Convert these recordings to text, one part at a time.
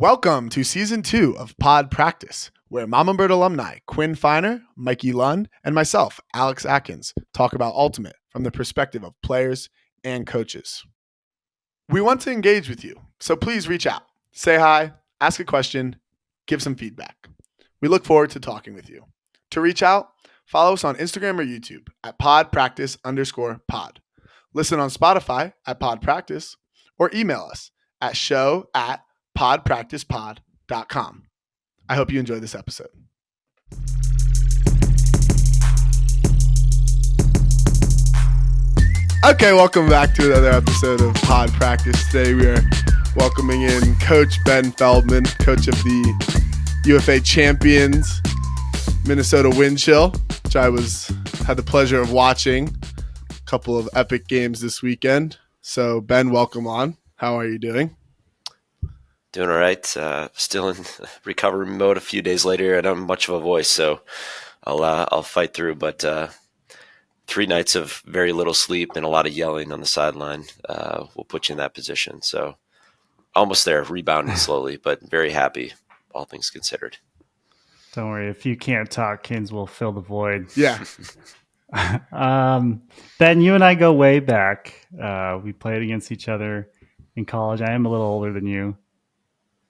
Welcome to Season 2 of Pod Practice, where Mama Bird alumni Quinn Feiner, Mikey Lund, and myself, Alex Atkins, talk about Ultimate from the perspective of players and coaches. We want to engage with you, so please reach out, say hi, ask a question, give some feedback. We look forward to talking with you. To reach out, follow us on Instagram or YouTube at podpractice_pod. Listen on Spotify at Pod Practice, or email us at show@podpracticepod.com. I hope you enjoy this episode. Okay, welcome back to another episode of Pod Practice. Today we are welcoming in Coach Ben Feldman, coach of the UFA Champions, Minnesota Windchill, which I had the pleasure of watching a couple of epic games this weekend. So Ben, welcome on. How are you doing? Doing all right. Still in recovery mode a few days later. I don't have much of a voice, so I'll fight through. But 3 nights of very little sleep and a lot of yelling on the sideline will put you in that position. So almost there, rebounding slowly, but very happy, all things considered. Don't worry. If you can't talk, Kins will fill the void. Yeah. Ben, you and I go way back. We played against each other in college. I am a little older than you.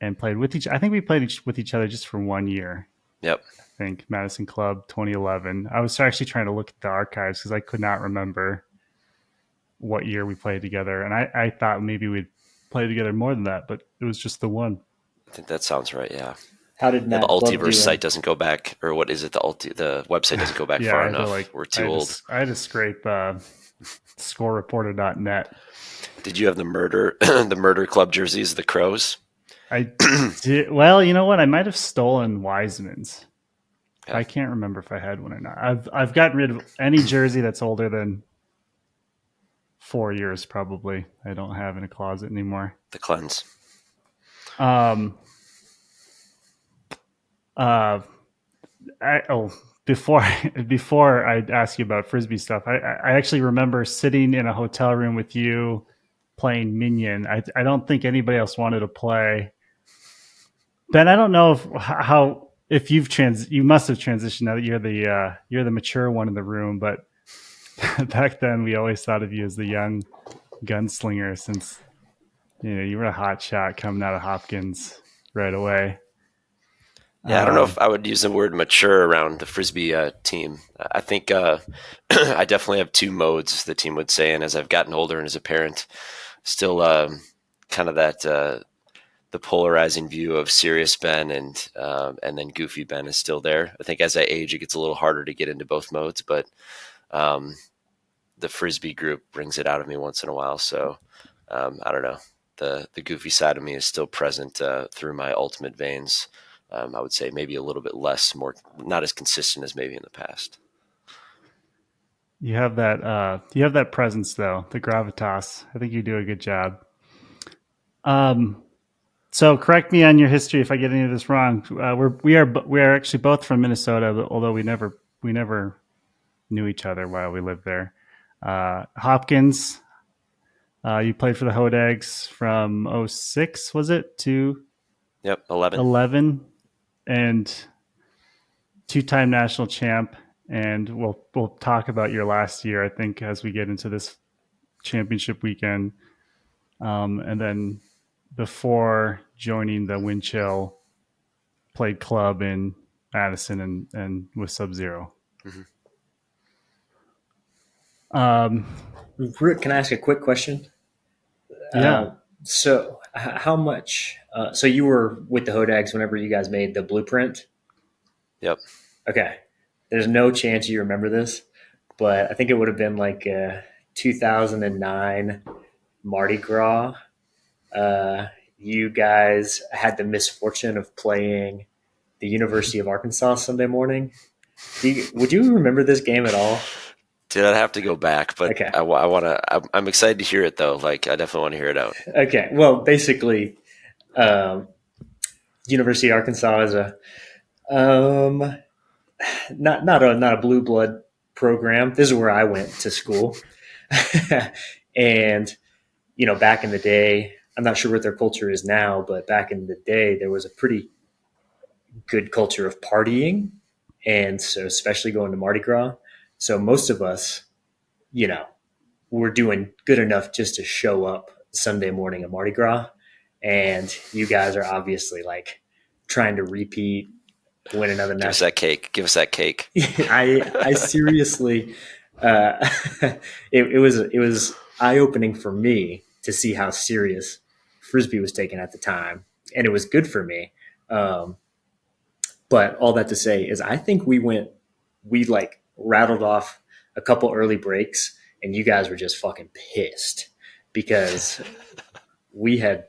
And played with I think we played with each other just for 1 year. Yep. I think Madison Club 2011. I was actually trying to look at the archives because I could not remember what year we played together. And I thought maybe we'd play together more than that, but it was just the one. I think that sounds right. Yeah. How did Matt the Ultiverse site doesn't go back, or what is it? The website doesn't go back far enough. We're too old. I had to scrape scorereporter.net. Did you have the murder club jerseys, the Crows? I did. Well, you know what? I might have stolen Wiseman's. Okay. I can't remember if I had one or not. I've gotten rid of any jersey that's older than 4 years, probably. I don't have in a closet anymore. The cleanse. Before I ask you about Frisbee stuff, I actually remember sitting in a hotel room with you playing Minion. I don't think anybody else wanted to play. Ben, I don't know if you must have transitioned now that you're the mature one in the room, but back then we always thought of you as the young gunslinger since you were a hot shot coming out of Hopkins right away. Yeah, I don't know if I would use the word mature around the Frisbee team. I think I definitely have 2 modes, the team would say, and as I've gotten older and as a parent, still kind of that the polarizing view of serious Ben and then goofy Ben is still there. I think as I age, it gets a little harder to get into both modes, but the Frisbee group brings it out of me once in a while. So I don't know. The goofy side of me is still present through my Ultimate veins. I would say maybe a little bit less, not as consistent as maybe in the past. You have that presence though, the gravitas. I think you do a good job. So correct me on your history if I get any of this wrong. We are actually both from Minnesota, although we never knew each other while we lived there. Hopkins, you played for the Hodags from 2006, was it? To 11, and 2-time national champ. And we'll talk about your last year, I think, as we get into this championship weekend. And then before joining the Windchill, played club in Madison and with Sub-Zero. Mm-hmm. Can I ask a quick question? Yeah. So how much? So you were with the Hodags whenever you guys made the blueprint? Yep. Okay. There's no chance you remember this, but I think it would have been like 2009 Mardi Gras. You guys had the misfortune of playing the University of Arkansas Sunday morning. Would you remember this game at all? Dude, I'd have to go back, but okay. I'm excited to hear it though. Like, I definitely want to hear it out. Okay. Well, basically, University of Arkansas is a not a blue blood program. This is where I went to school, and back in the day, I'm not sure what their culture is now, but back in the day, there was a pretty good culture of partying. And so, especially going to Mardi Gras. So, most of us, were doing good enough just to show up Sunday morning at Mardi Gras. And you guys are obviously like trying to repeat, win another national. Give us that cake. I seriously, it was eye opening for me to see how serious Frisbee was taken at the time, and it was good for me. But all that to say is, I think we like rattled off a couple early breaks, and you guys were just fucking pissed because we had,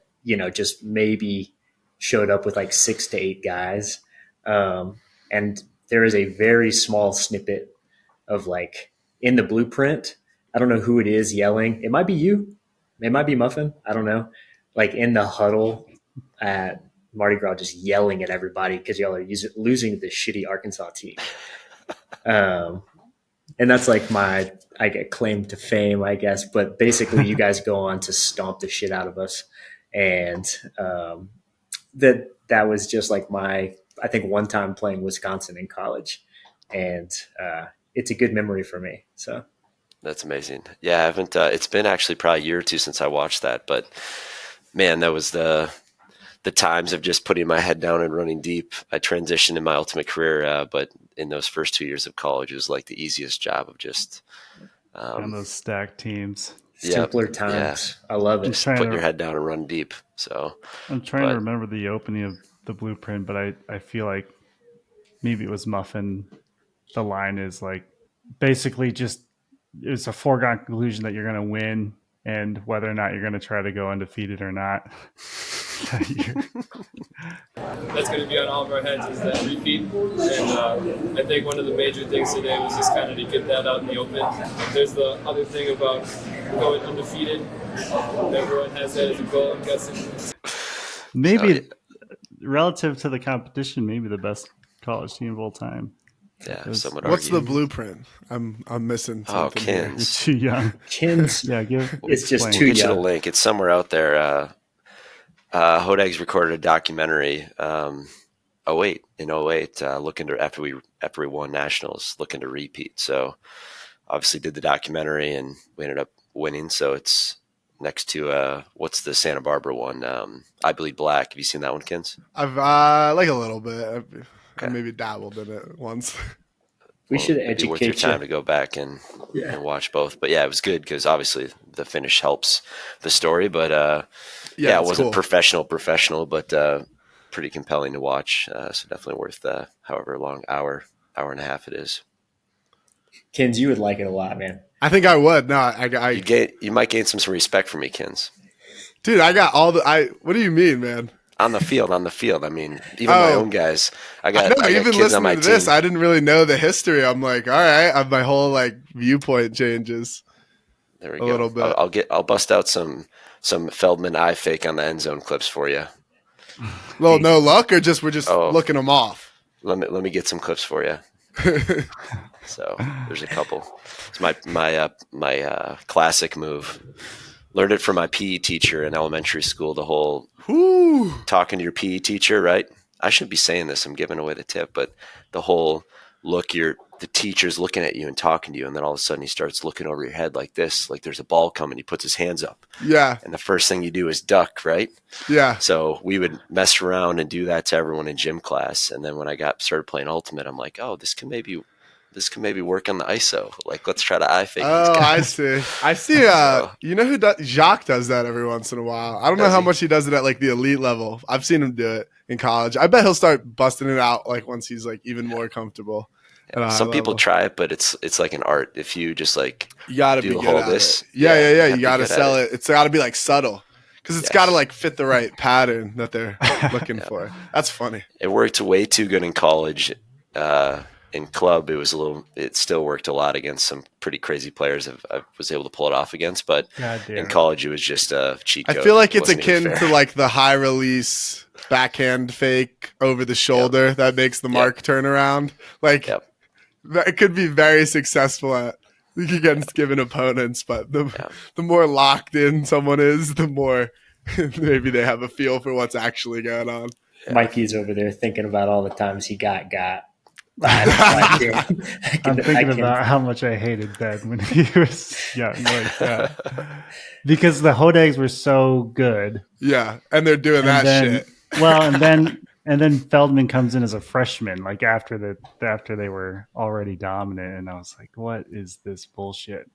just maybe showed up with like 6 to 8 guys. And there is a very small snippet of like in the blueprint. I don't know who it is yelling. It might be you. It might be Muffin. I don't know. Like in the huddle at Mardi Gras, just yelling at everybody because y'all are losing to this shitty Arkansas team. And that's like I get claim to fame, I guess. But basically, you guys go on to stomp the shit out of us. And that was just like I think one time playing Wisconsin in college. And it's a good memory for me. So that's amazing. Yeah, I haven't. It's been actually probably a year or two since I watched that. But man, that was the times of just putting my head down and running deep. I transitioned in my ultimate career, but in those first 2 years of college, it was like the easiest job of just on those stacked teams. Simpler times. Yeah. I love it. Just put your head down and run deep. So I'm trying to remember the opening of the blueprint, but I feel like maybe it was Muffin. The line is like basically just it's a foregone conclusion that you're going to win, and whether or not you're going to try to go undefeated or not. That's going to be on all of our heads is that repeat. And I think one of the major things today was just kind of to get that out in the open. There's the other thing about going undefeated. Everyone has that as a goal, I'm guessing. Maybe relative to the competition, maybe the best college team of all time. Yeah, what's the blueprint? I'm missing something. Kins. You're too young. Kins. Yeah, it's just too we'll get young. You the link. It's somewhere out there. Hodags recorded a documentary. In 08, looking to after we won nationals, looking to repeat. So obviously did the documentary and we ended up winning. So it's next to what's the Santa Barbara one? I Bleed Black. Have you seen that one, Kins? I've like a little bit. I maybe dabbled in it once. We should educate you. Worth your time to go back and watch both. But yeah, it was good because obviously the finish helps the story. But it wasn't professional, but pretty compelling to watch. So definitely worth however long hour and a half it is. Kins, you would like it a lot, man. I think I would. No, you might gain some respect for me, Kins. Dude, I got all the. What do you mean, man? On the field. I mean, even my own guys. I got even kids on my listening to team. this, I didn't really know the history. I'm like, all right, my whole viewpoint changes. There we a go. Little bit. I'll bust out some Feldman eye fake on the end zone clips for you. Well, no luck, or we're just looking them off. Let me get some clips for you. So there's a couple. It's my classic move. Learned it from my PE teacher in elementary school. The whole talking to your PE teacher, right? I shouldn't be saying this. I'm giving away the tip, but the whole look, the teacher's looking at you and talking to you, and then all of a sudden he starts looking over your head like this, like there's a ball coming. He puts his hands up. Yeah. And the first thing you do is duck, right? Yeah. So we would mess around and do that to everyone in gym class. And then when I started playing Ultimate, I'm like, oh, this can maybe work on the ISO. Like, let's try to eye fake these guys. I see. You know who does? Jacques does that every once in a while. I don't know how much he does it at the elite level. I've seen him do it in college. I bet he'll start busting it out once he's even more comfortable. Yeah, some people try it, but it's like an art. If you just you gotta do be the good whole at this, it. Yeah. You gotta sell it. It's gotta be subtle. Because it's got to fit the right pattern that they're looking for. That's funny. It worked way too good in college. In club, it still worked a lot against some pretty crazy players I was able to pull it off against. But in college, it was just a cheat code. I feel like it's akin to the high release backhand fake over the shoulder that makes the mark turn around. It could be very successful against given opponents, but the more locked in someone is, the more maybe they have a feel for what's actually going on. Yeah. Mikey's over there thinking about all the times he got last year. I'm thinking about how much I hated Ben when he was young like that. Because the Hodags were so good. Yeah, and they're doing that shit. Well, and then Feldman comes in as a freshman, like after they were already dominant, and I was like, "What is this bullshit?"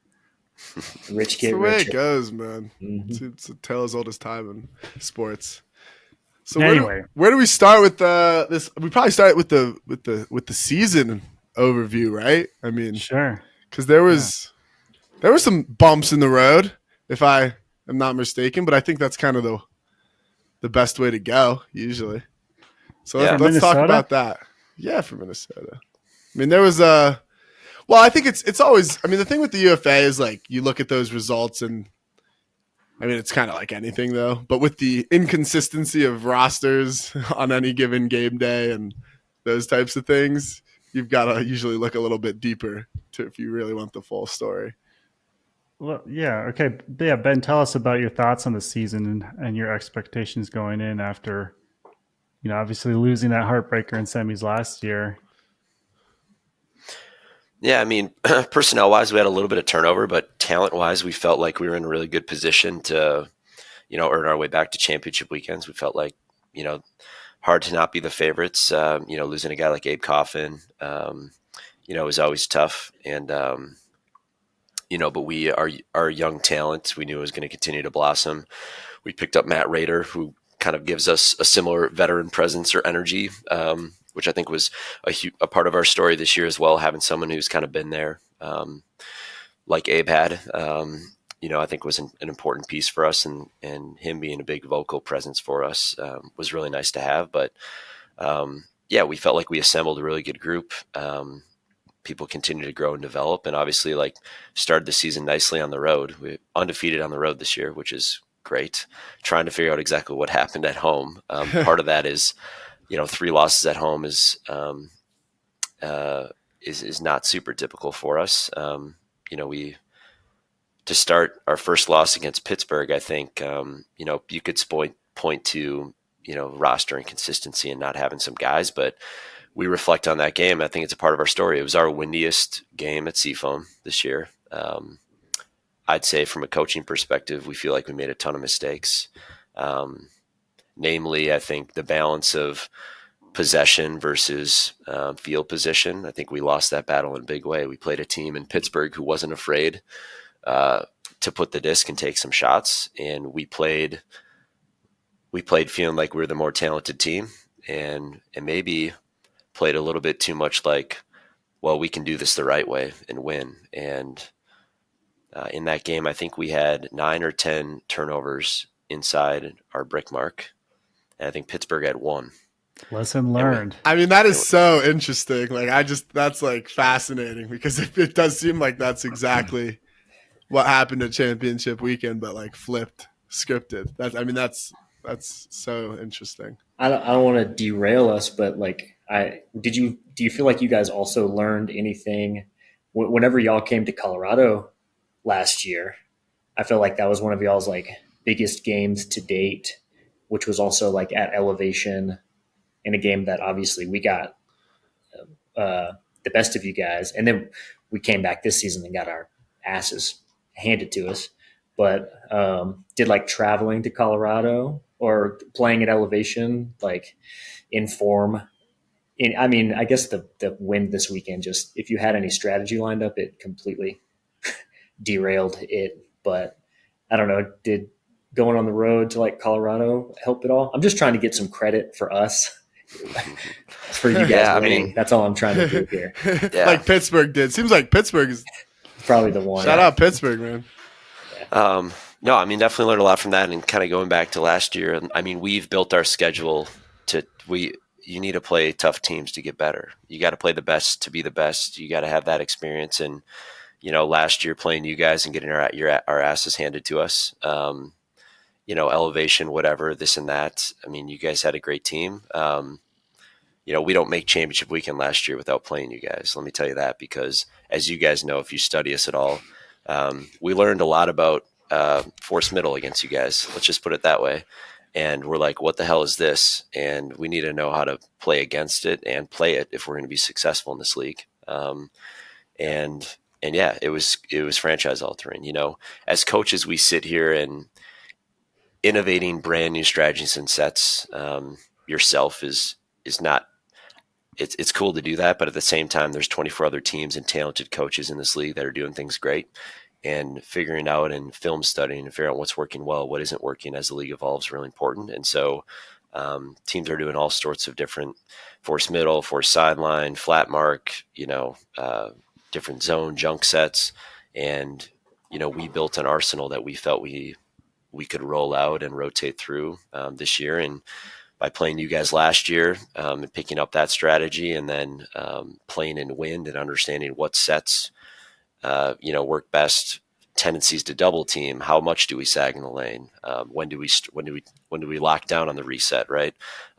Rich It's kid, the way rich. it goes, man. Mm-hmm. It's a tale as old as time in sports. So anyway, where do we start with this? We probably start with the season overview, right? I mean, sure, because there was some bumps in the road, if I am not mistaken, but I think that's kind of the best way to go usually. So let's talk about that. Yeah, for Minnesota. I mean, there was well, I think it's always. I mean, the thing with the UFA is like you look at those results and. I mean, it's kind of like anything, though. But with the inconsistency of rosters on any given game day and those types of things, you've got to usually look a little bit deeper if you really want the full story. Well, yeah, okay. Yeah, Ben, tell us about your thoughts on the season and your expectations going in after, obviously losing that heartbreaker in semis last year. Yeah, I mean, personnel-wise, we had a little bit of turnover, but talent-wise, we felt like we were in a really good position to, earn our way back to championship weekends. We felt like, hard to not be the favorites. Losing a guy like Abe Coffin, was always tough. And, but our young talent, we knew was going to continue to blossom. We picked up Matt Rader, who kind of gives us a similar veteran presence or energy, which I think was a part of our story this year as well, having someone who's kind of been there, like Abe had, I think was an important piece for us, and him being a big vocal presence for us was really nice to have. But we felt like we assembled a really good group. People continue to grow and develop, and obviously started the season nicely on the road. We undefeated on the road this year, which is great. Trying to figure out exactly what happened at home. Part of that is, 3 losses at home is not super typical for us. We to start our first loss against Pittsburgh, I think, you could point to, roster inconsistency and not having some guys, but we reflect on that game. I think it's a part of our story. It was our windiest game at Seafoam this year. I'd say from a coaching perspective, we feel like we made a ton of mistakes. Namely, I think the balance of possession versus field position. I think we lost that battle in a big way. We played a team in Pittsburgh who wasn't afraid to put the disc and take some shots, and we played feeling like we were the more talented team, and maybe played a little bit too much like, well, we can do this the right way and win. And in that game, I think we had 9 or 10 turnovers inside our brick mark, and I think Pittsburgh had 1. Lesson learned. I mean, that is so interesting. That's fascinating because it does seem like that's exactly what happened at championship weekend, but flipped, scripted. That's so interesting. I don't want to derail us, but do you feel like you guys also learned anything whenever y'all came to Colorado last year? I feel like that was one of y'all's biggest games to date, which was also at elevation in a game that obviously we got the best of you guys. And then we came back this season and got our asses handed to us. But did traveling to Colorado or playing at elevation inform? I guess the win this weekend, just if you had any strategy lined up, it completely derailed it. But I don't know, did going on the road to Colorado help at all? I'm just trying to get some credit for us. For you guys winning. That's all I'm trying to do here. Yeah. Like Pittsburgh did. Seems like Pittsburgh is probably the one. Shout out Pittsburgh, man. No, definitely learned a lot from that, and kind of going back to last year. We've built our schedule you need to play tough teams to get better. You got to play the best to be the best. You got to have that experience. And, last year playing you guys and getting our asses handed to us, elevation, whatever, this and that. You guys had a great team. We don't make championship weekend last year without playing you guys. Let me tell you that, because as you guys know, if you study us at all, we learned a lot about force middle against you guys. Let's just put it that way. And we're like, what the hell is this? And we need to know how to play against it and play it if we're going to be successful in this league. And yeah, it was franchise altering. You know, as coaches, we sit here and innovating brand new strategies and sets yourself is not. It's cool to do that, but at the same time, there's 24 other teams and talented coaches in this league that are doing things great. And figuring out and film studying and figuring out what's working well, what isn't working as the league evolves is really important. And so teams are doing all sorts of different force middle, force sideline, flat mark, you know, different zone junk sets. And, you know, we built an arsenal that we felt we could roll out and rotate through this year. And by playing you guys last year and picking up that strategy and then playing in wind and understanding what sets you know, work best, tendencies to double team. How much do we sag in the lane? When do we lock down on the reset? Right.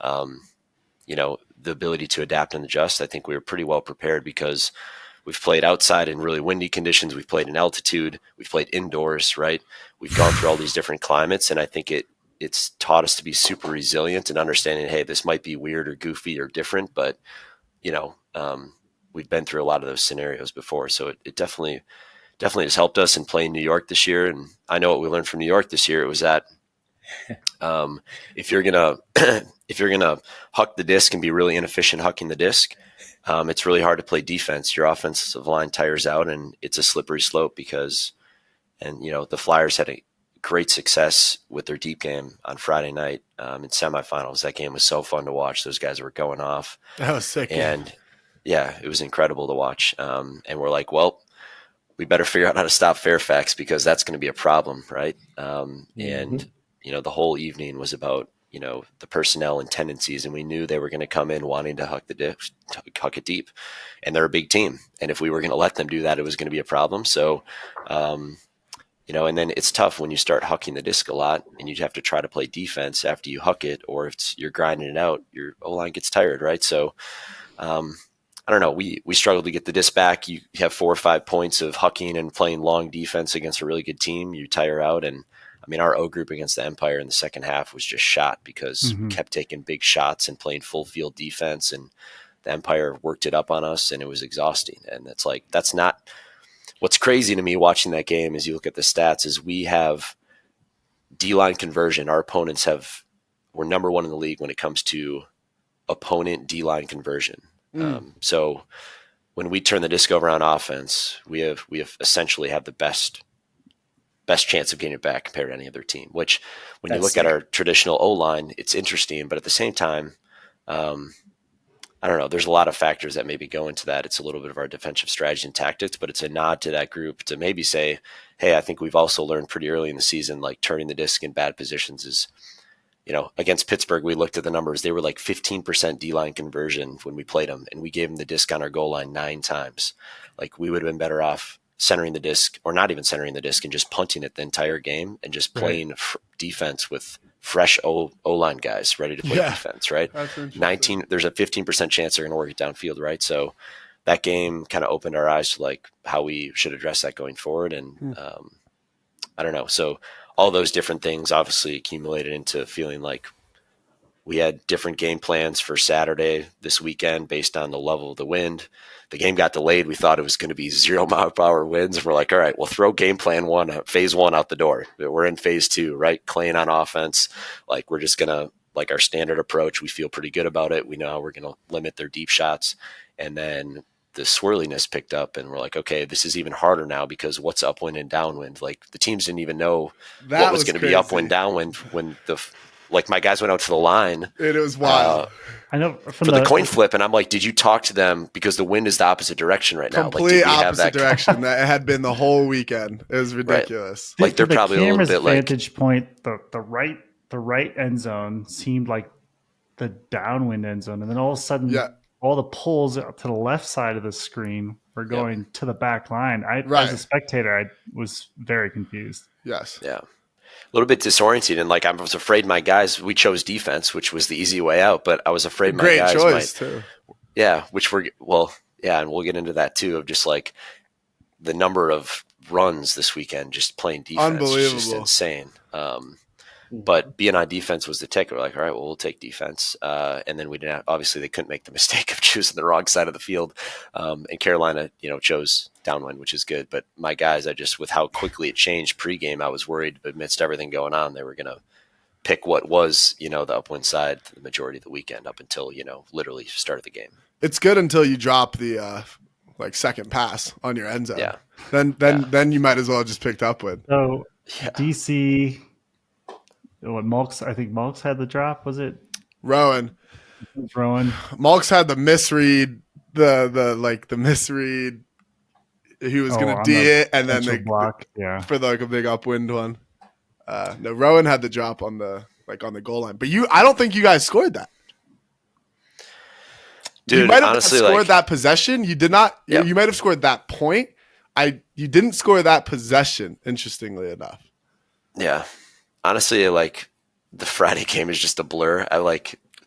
You know, the ability to adapt and adjust. I think we were pretty well prepared because we've played outside in really windy conditions. We've played in altitude. We've played indoors. Right. We've gone through all these different climates, and I think it's taught us to be super resilient and understanding, hey, this might be weird or goofy or different, but you know. We've been through a lot of those scenarios before. So it definitely has helped us in playing New York this year. And I know what we learned from New York this year. It was that if you're going to huck the disc and be really inefficient hucking the disc, it's really hard to play defense. Your offensive line tires out and it's a slippery slope and you know, the Flyers had a great success with their deep game on Friday night in semifinals. That game was so fun to watch. Those guys were going off. That was sick. And yeah, it was incredible to watch. And we're like, well, we better figure out how to stop Fairfax because that's going to be a problem, right? And, you know, the whole evening was about, you know, the personnel and tendencies, and we knew they were going to come in wanting to huck it deep. And they're a big team. And if we were going to let them do that, it was going to be a problem. So, you know, and then it's tough when you start hucking the disc a lot and you have to try to play defense after you huck it, or if you're grinding it out, your O-line gets tired, right? So, I don't know. We struggled to get the disc back. You have 4 or 5 points of hucking and playing long defense against a really good team. You tire out. And I mean, our O group against the Empire in the second half was just shot because we kept taking big shots and playing full field defense. And the Empire worked it up on us and it was exhausting. And it's like, that's not what's crazy to me watching that game as you look at the stats is we have D-line conversion. Our opponents we're number 1 in the league when it comes to opponent D-line conversion. So when we turn the disc over on offense, we have essentially have the best chance of getting it back compared to any other team, which when you look at our traditional O-line, it's interesting, but at the same time, I don't know, there's a lot of factors that maybe go into that. It's a little bit of our defensive strategy and tactics, but it's a nod to that group to maybe say, hey, I think we've also learned pretty early in the season, like turning the disc in bad positions is, you know, against Pittsburgh, we looked at the numbers. They were like 15% D-line conversion when we played them, and we gave them the disc on our goal line 9 times. Like, we would have been better off centering the disc, or not even centering the disc, and just punting it the entire game and just playing defense with fresh O-line guys ready to play defense, right? 19, there's a 15% chance they're going to work it downfield, right? So that game kind of opened our eyes to like how we should address that going forward. And I don't know. So all those different things obviously accumulated into feeling like we had different game plans for Saturday this weekend based on the level of the wind. The game got delayed. We thought it was going to be 0 mile per hour winds. And we're like, all right, we'll throw game plan 1, phase 1 out the door. We're in phase 2, right? Claying on offense. Like, we're just going to, like, our standard approach. We feel pretty good about it. We know how we're going to limit their deep shots. And then the swirliness picked up, and we're like, okay, this is even harder now because what's upwind and downwind? Like, the teams didn't even know what was going to be upwind, downwind when like my guys went out to the line. It was wild. I know for the coin flip, and I'm like, did you talk to them because the wind is the opposite direction right now? Complete opposite direction that it had been the whole weekend. It was ridiculous. Right. Like, they're probably a little bit like vantage point. The right end zone seemed like the downwind end zone, and then all of a sudden, all the pulls to the left side of the screen were going to the back line. As a spectator, I was very confused. Yes. Yeah. A little bit disoriented, and like I was afraid my guys. We chose defense, which was the easy way out, but I was afraid my guys choice too. Yeah, which and we'll get into that too, of just like the number of runs this weekend just playing defense. Unbelievable. It's just insane. But being on defense was the ticket. We're like, all right, well, we'll take defense. And then obviously they couldn't make the mistake of choosing the wrong side of the field. And Carolina, chose downwind, which is good. But my guys, with how quickly it changed pregame, I was worried amidst everything going on, they were going to pick what was, the upwind side for the majority of the weekend up until, literally start of the game. It's good until you drop the second pass on your end zone. Yeah. Then you might as well just picked up with. So DC, I think Mulks had the drop. Was it Rowan? Mulks had the misread, the misread. He was going to D it, and then they block. Yeah, for a big upwind one. No, Rowan had the drop on the goal line, but I don't think you guys scored that. Dude, you might have honestly, scored that possession. You did not. Yep. You might have scored that point. You didn't score that possession. Interestingly enough. Yeah, honestly, the Friday game is just a blur.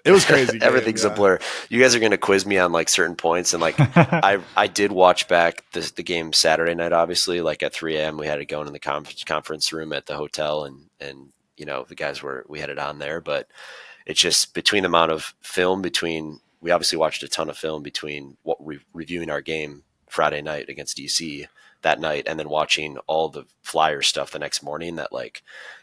It was crazy. Everything's a blur. You guys are going to quiz me on certain points, and I did watch back the game Saturday night. Obviously, at 3 a.m. we had it going in the conference room at the hotel, and the guys we had it on there. But it's just between the amount of film we obviously watched a ton of film between reviewing our game Friday night against DC that night, and then watching all the Flyer stuff the next morning.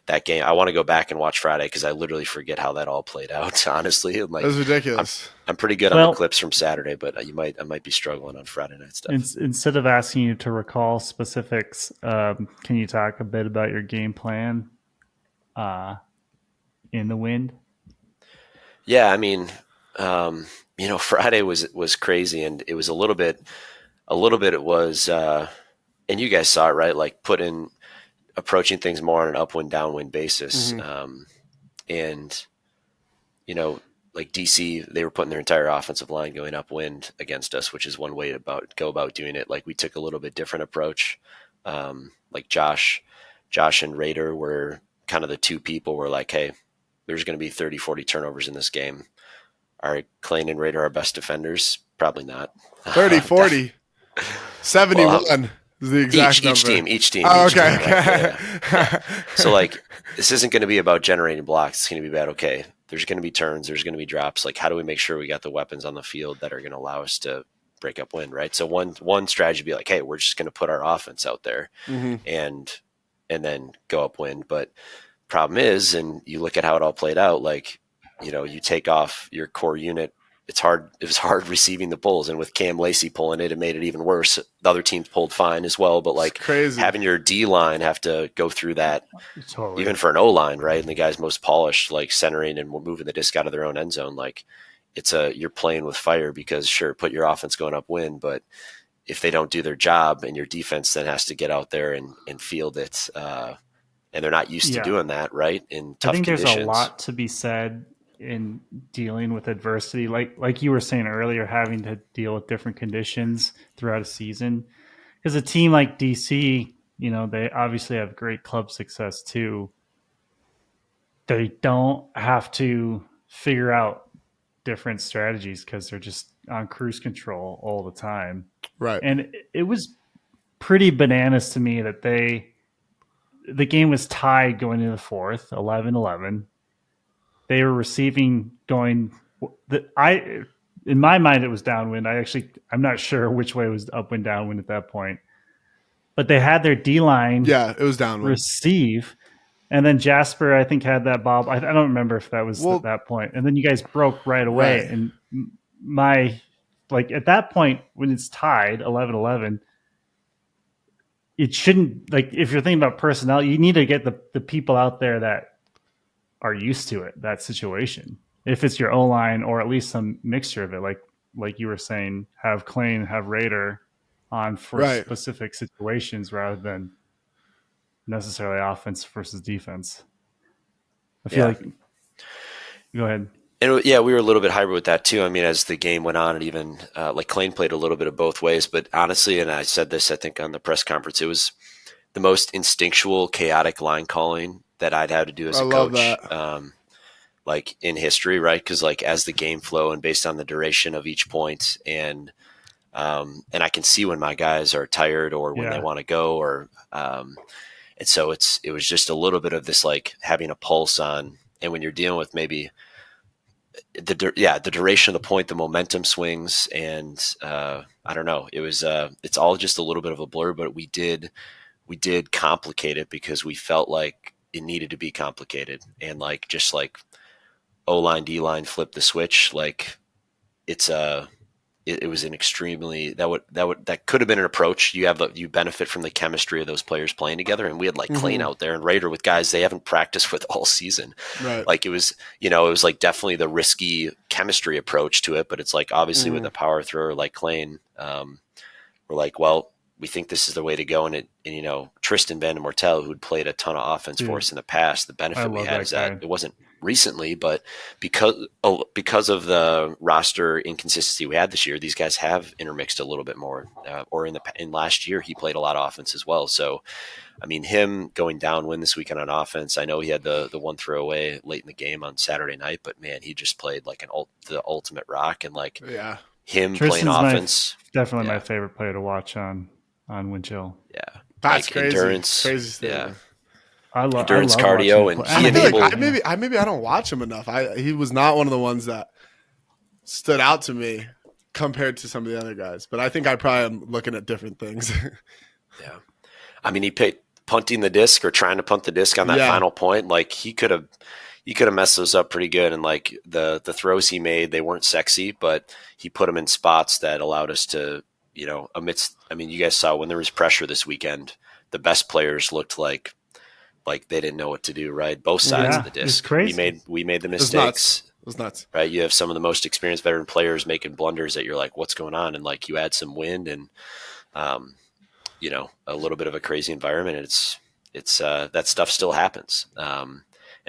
That game, I want to go back and watch Friday because I literally forget how that all played out. Honestly, it was ridiculous. I'm pretty good on the clips from Saturday, but I might be struggling on Friday night stuff. Instead of asking you to recall specifics, can you talk a bit about your game plan in the wind? Yeah, I mean, Friday was crazy, and it was a little bit. It was, and you guys saw it, right? Approaching things more on an upwind downwind basis. Mm-hmm. And DC, they were putting their entire offensive line going upwind against us, which is one way to go about doing it. We took a little bit different approach. Josh and Raider were kind of the two people were hey, there's going to be 30, 40 turnovers in this game. Are Colin and Raider our best defenders? Probably not. 30, 40, 71 is the exact number. Each team. Oh, okay. Team, right? Yeah. So this isn't going to be about generating blocks. It's going to be about, okay, there's going to be turns. There's going to be drops. How do we make sure we got the weapons on the field that are going to allow us to break up wind, right? So one strategy would be hey, we're just going to put our offense out there and then go upwind. But problem is, and you look at how it all played out, you take off your core unit. It was hard receiving the pulls, and with Cam Lacey pulling it made it even worse. The other teams pulled fine as well, but crazy. Having your D line have to go through that, totally. Even for an O line, right? And the guys most polished, centering and moving the disc out of their own end zone. You're playing with fire because sure, put your offense going upwind, but if they don't do their job, and your defense then has to get out there and field it, and they're not used to doing that, right? In tough conditions. There's a lot to be said in dealing with adversity, like you were saying earlier, having to deal with different conditions throughout a season. Because a team like DC, they obviously have great club success too. They don't have to figure out different strategies because they're just on cruise control all the time. Right. And it was pretty bananas to me that the game was tied going into the fourth, 11-11. They were receiving going. In my mind, it was downwind. I'm not sure which way was upwind, downwind at that point. But they had their D line. Yeah, it was downwind. Receive, and then Jasper, I think, had that bob. I don't remember if that was at that point. And then you guys broke right away. Right. And at that point when it's tied 11-11, it shouldn't if you're thinking about personnel, you need to get the people out there that are used to it, that situation. If it's your O-line or at least some mixture of it, like you were saying, have Colin, have Raider on for specific situations rather than necessarily offense versus defense. I feel like. Go ahead. And we were a little bit hybrid with that too. I mean, as the game went on, and even Colin played a little bit of both ways. But honestly, and I said this, I think on the press conference, it was the most instinctual, chaotic line calling that I'd had to do as a coach, in history, right? Because as the game flow and based on the duration of each point and And I can see when my guys are tired or when they want to go, or and so it was just a little bit of this like having a pulse on, and when you're dealing with maybe the duration of the point, the momentum swings, and I don't know, it's all just a little bit of a blur, but we did complicate it because we felt like it needed to be complicated, and like just like O-line, D-line flip the switch, like it's it was an extremely that could have been an approach. You benefit from the chemistry of those players playing together, and we had like Clayton out there and Raider with guys they haven't practiced with all season. Right. Like it was like definitely the risky chemistry approach to it, but it's like obviously with a power thrower like Clayton, we're like, well, we think this is the way to go, and Tristan Van Mortel, who'd played a ton of offense for us in the past, the benefit we had is that it wasn't recently, but because of the roster inconsistency we had this year, these guys have intermixed a little bit more. Or in last year, he played a lot of offense as well. So, I mean, him going downwind this weekend on offense, I know he had the one throwaway late in the game on Saturday night, but man, he just played like the ultimate rock, and like him Tristan's playing offense, definitely my favorite player to watch on Windchill. Yeah, that's like crazy. Endurance, crazy stuff. Yeah. Endurance, cardio, and maybe I don't watch him enough. He was not one of the ones that stood out to me compared to some of the other guys. But I think I probably am looking at different things. Yeah, I mean, he paid punting the disc or trying to punt the disc on that final point. Like he could have messed those up pretty good. And like the throws he made, they weren't sexy, but he put them in spots that allowed us to, amidst. I mean, you guys saw when there was pressure this weekend, the best players looked like they didn't know what to do, right? Both sides of the disc. It's crazy. We made the mistakes. It was nuts. Right? You have some of the most experienced veteran players making blunders that you're like, what's going on? And like you add some wind and a little bit of a crazy environment. It's that stuff still happens. And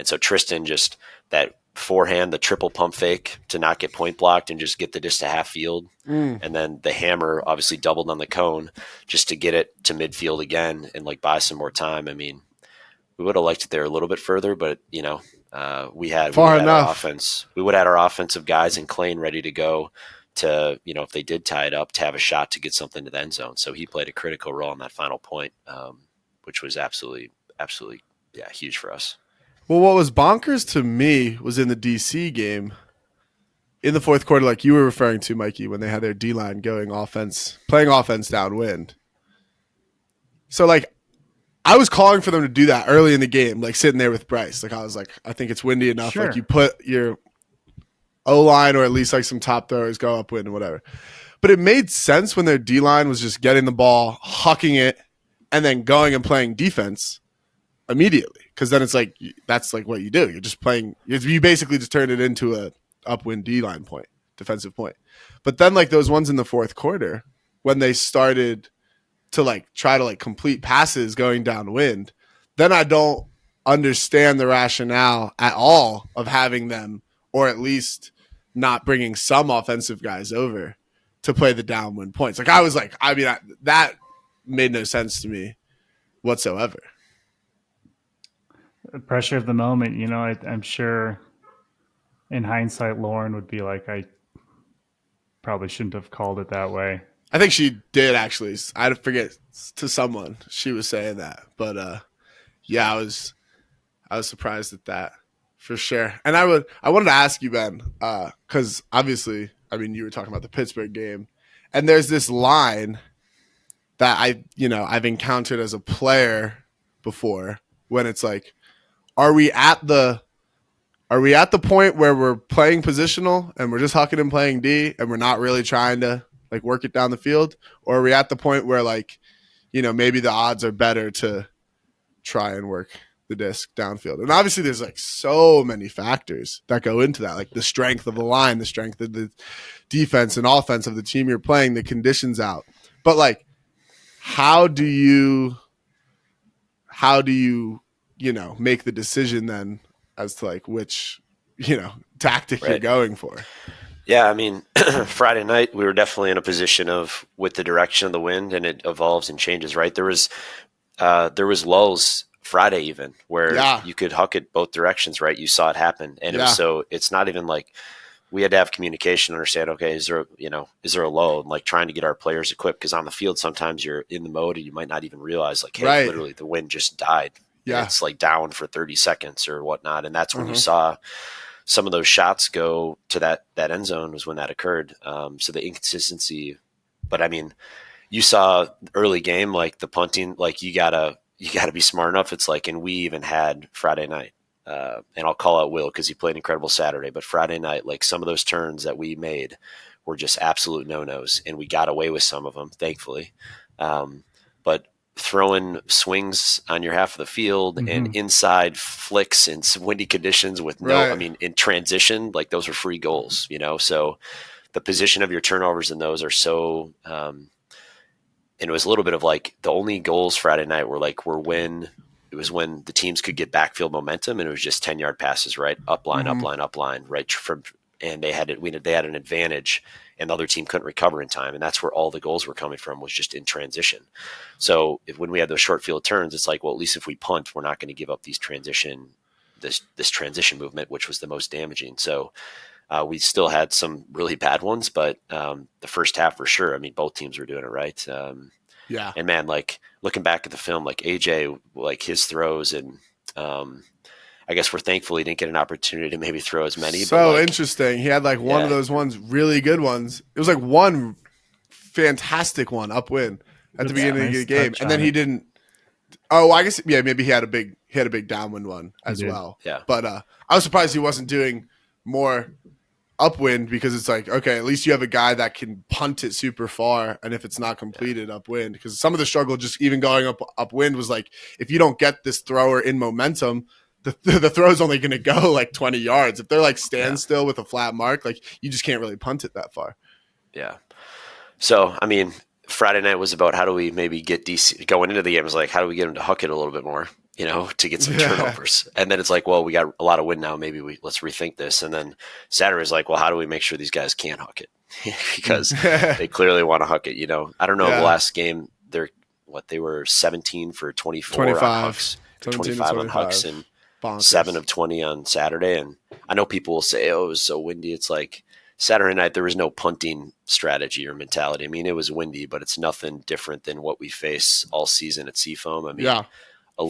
so Tristan just that forehand, the triple pump fake to not get point blocked and just get the disc to half field. And then the hammer obviously doubled on the cone just to get it to midfield again and like buy some more time. I mean, we would have liked it there a little bit further, but we had our offense. We would have had our offensive guys and Clayton ready to go to, if they did tie it up, to have a shot to get something to the end zone. So he played a critical role on that final point, which was absolutely, huge for us. Well, what was bonkers to me was in the DC game in the fourth quarter, like you were referring to, Mikey, when they had their D-line playing offense downwind. So like, I was calling for them to do that early in the game, like sitting there with Bryce. Like I was like, I think it's windy enough. Sure. Like you put your O-line or at least like some top throwers go upwind and whatever. But it made sense when their D-line was just getting the ball, hucking it, and then going and playing defense immediately. Because then it's like, that's like what you do. You're just playing, you basically just turn it into a upwind D-line point, defensive point. But then like those ones in the fourth quarter, when they started to like try to like complete passes going downwind, then I don't understand the rationale at all of having them, or at least not bringing some offensive guys over to play the downwind points. Like I was like, that made no sense to me whatsoever. The pressure of the moment, I'm sure in hindsight, Lauren would be like, I probably shouldn't have called it that way. I think she did actually. I forget to someone she was saying that, but I was surprised at that for sure. And I wanted to ask you, Ben, because obviously, I mean, you were talking about the Pittsburgh game, and there's this line that I've encountered as a player before when it's like, are we at the point where we're playing positional and we're just hucking and playing D and we're not really trying to like work it down the field? Or are we at the point where like, maybe the odds are better to try and work the disc downfield? And obviously there's like so many factors that go into that, like the strength of the line, the strength of the defense and offense of the team you're playing, the conditions out. But like, how do you make the decision then as to like which, tactic you're going for? Yeah, I mean, Friday night we were definitely in a position of with the direction of the wind, and it evolves and changes. Right, there was lulls Friday even where you could huck it both directions. Right, you saw it happen, and it's not even like we had to have communication, understand, okay, is there a low, and like trying to get our players equipped, because on the field sometimes you're in the mode and you might not even realize, like, hey, literally the wind just died. Yeah, it's like down for 30 seconds or whatnot, and that's when you saw some of those shots go to that end zone, was when that occurred. So the inconsistency, but I mean, you saw early game, like the punting, like you gotta be smart enough. It's like, and we even had Friday night, and I'll call out Will because he played incredible Saturday, but Friday night, like some of those turns that we made were just absolute no-nos, and we got away with some of them, thankfully. But throwing swings on your half of the field and inside flicks in some windy conditions with in transition, like those are free goals, so the position of your turnovers in those are so, and it was a little bit of like the only goals Friday night were when the teams could get backfield momentum, and it was just 10-yard passes, right? Up line, right from, and they had an advantage, and the other team couldn't recover in time. And that's where all the goals were coming from, was just in transition. So when we had those short field turns, it's like, well, at least if we punt, we're not going to give up this transition movement, which was the most damaging. So we still had some really bad ones, but the first half for sure, I mean, both teams were doing it right. And man, like looking back at the film, like AJ, like his throws, and I guess we're thankful he didn't get an opportunity to maybe throw as many. So but interesting. He had like one of those ones, really good ones. It was like one fantastic one upwind at the beginning of the game, and then he didn't. Oh, I guess maybe he had a big downwind one as well. Yeah, but I was surprised he wasn't doing more upwind, because it's like, okay, at least you have a guy that can punt it super far, and if it's not completed, upwind. Because some of the struggle just even going upwind was like, if you don't get this thrower in momentum, the throw's only going to go like 20 yards. If they're like standstill with a flat mark, like you just can't really punt it that far. Yeah. So, I mean, Friday night was about how do we maybe get DC going into the game, was like, how do we get them to huck it a little bit more, to get some turnovers. And then it's like, well, we got a lot of wind now. Maybe let's rethink this. And then Saturday is like, well, how do we make sure these guys can't huck it? Because they clearly want to huck it. I don't know, the last game, they were 17 for 24 on hucks, 25 on hucks, and bonkers. 7 of 20 on Saturday. And I know people will say, oh, it was so windy. It's like Saturday night, there was no punting strategy or mentality. I mean, it was windy, but it's nothing different than what we face all season at Seafoam. I mean,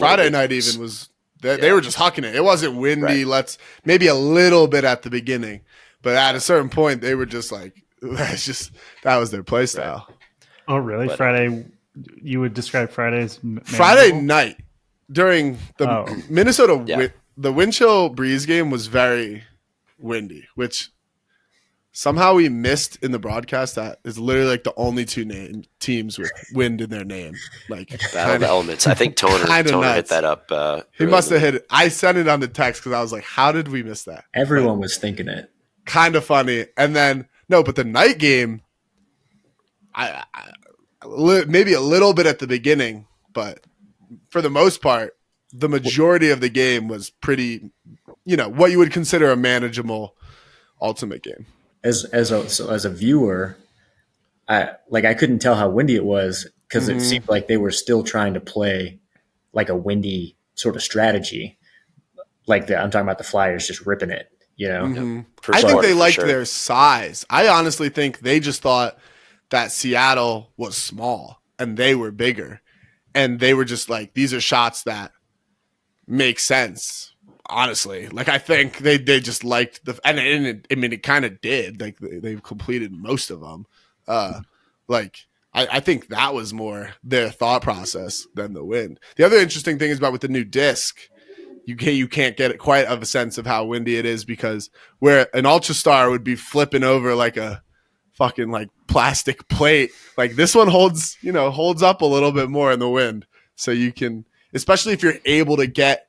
Friday night even was they were just hucking it. It wasn't windy. Let's maybe a little bit at the beginning, but at a certain point they were just like, that was their play style. Right. Oh, really? But, Friday, you would describe Friday's Friday night during the Minnesota the Windchill Breeze game was very windy, which somehow we missed in the broadcast. That is literally like the only two teams with wind in their name. Like Battle of the Elements. I think Toner hit that up. He must have hit it. I sent it on the text because I was like, how did we miss that? Everyone was thinking it. Kind of funny. And then, but the night game, I maybe a little bit at the beginning, but for the most part, the majority of the game was pretty, what you would consider a manageable ultimate game. As a viewer, I couldn't tell how windy it was, because it seemed like they were still trying to play like a windy sort of strategy. I'm talking about the Flyers just ripping it, I think they liked their size. I honestly think they just thought that Seattle was small and they were bigger, and they were just like, these are shots that make sense. Honestly, I think they just liked it kind of did. Like they've completed most of them. I think that was more their thought process than the wind. The other interesting thing is with the new disc, you can't get quite of a sense of how windy it is, because where an Ultra Star would be flipping over like a fucking plastic plate, like this one holds up a little bit more in the wind. So you can, especially if you're able to get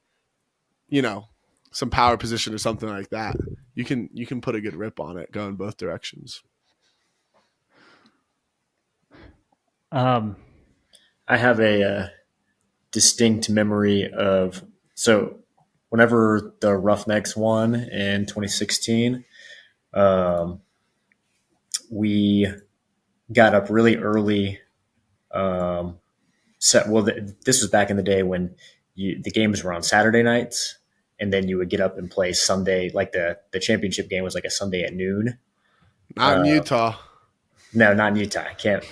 some power position or something like that, you can put a good rip on it going both directions. I have a distinct memory of, whenever the Roughnecks won in 2016, we got up really early. This was back in the day when the games were on Saturday nights. and then you would get up and play Sunday. Like the championship game was like a Sunday at noon. Not in Utah. No, not in Utah. I can't.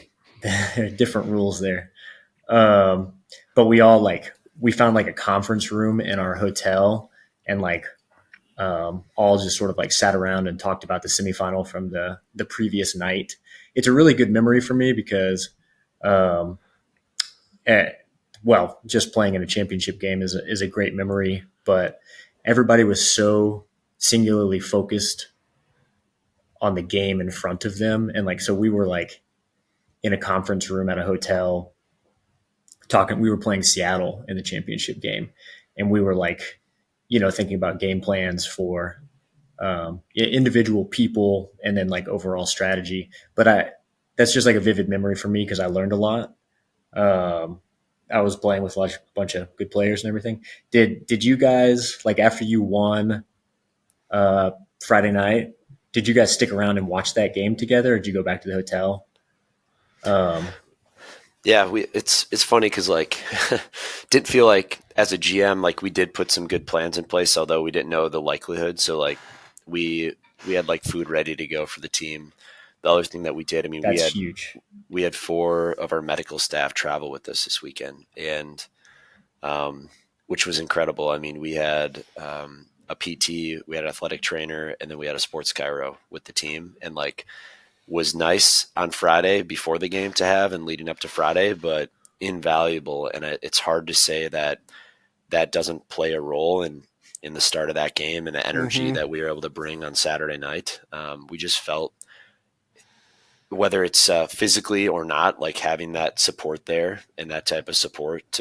Different rules there. But we found like a conference room in our hotel, and like all just sort of like sat around and talked about the semifinal from the previous night. It's a really good memory for me because, just playing in a championship game is a great memory, but everybody was so singularly focused on the game in front of them. And like, so we were like in a conference room at a hotel talking, we were playing Seattle in the championship game, and we were like, thinking about game plans for individual people and then like overall strategy. But that's just like a vivid memory for me because I learned a lot. I was playing with a bunch of good players and everything. Did you guys, like, after you won Friday night, did you guys stick around and watch that game together, or did you go back to the hotel? Yeah, it's funny because like didn't feel like as a GM like we did put some good plans in place, although we didn't know the likelihood. So like we had like food ready to go for the team. The other thing that we did, I mean, that's huge. We had 4 of our medical staff travel with us this weekend, and which was incredible. I mean, we had a PT, we had an athletic trainer, and then we had a sports chiro with the team, and like was nice on Friday before the game to have and leading up to Friday, but invaluable. And it's hard to say that doesn't play a role in the start of that game and the energy that we were able to bring on Saturday night. We just felt, whether it's physically or not, like having that support there and that type of support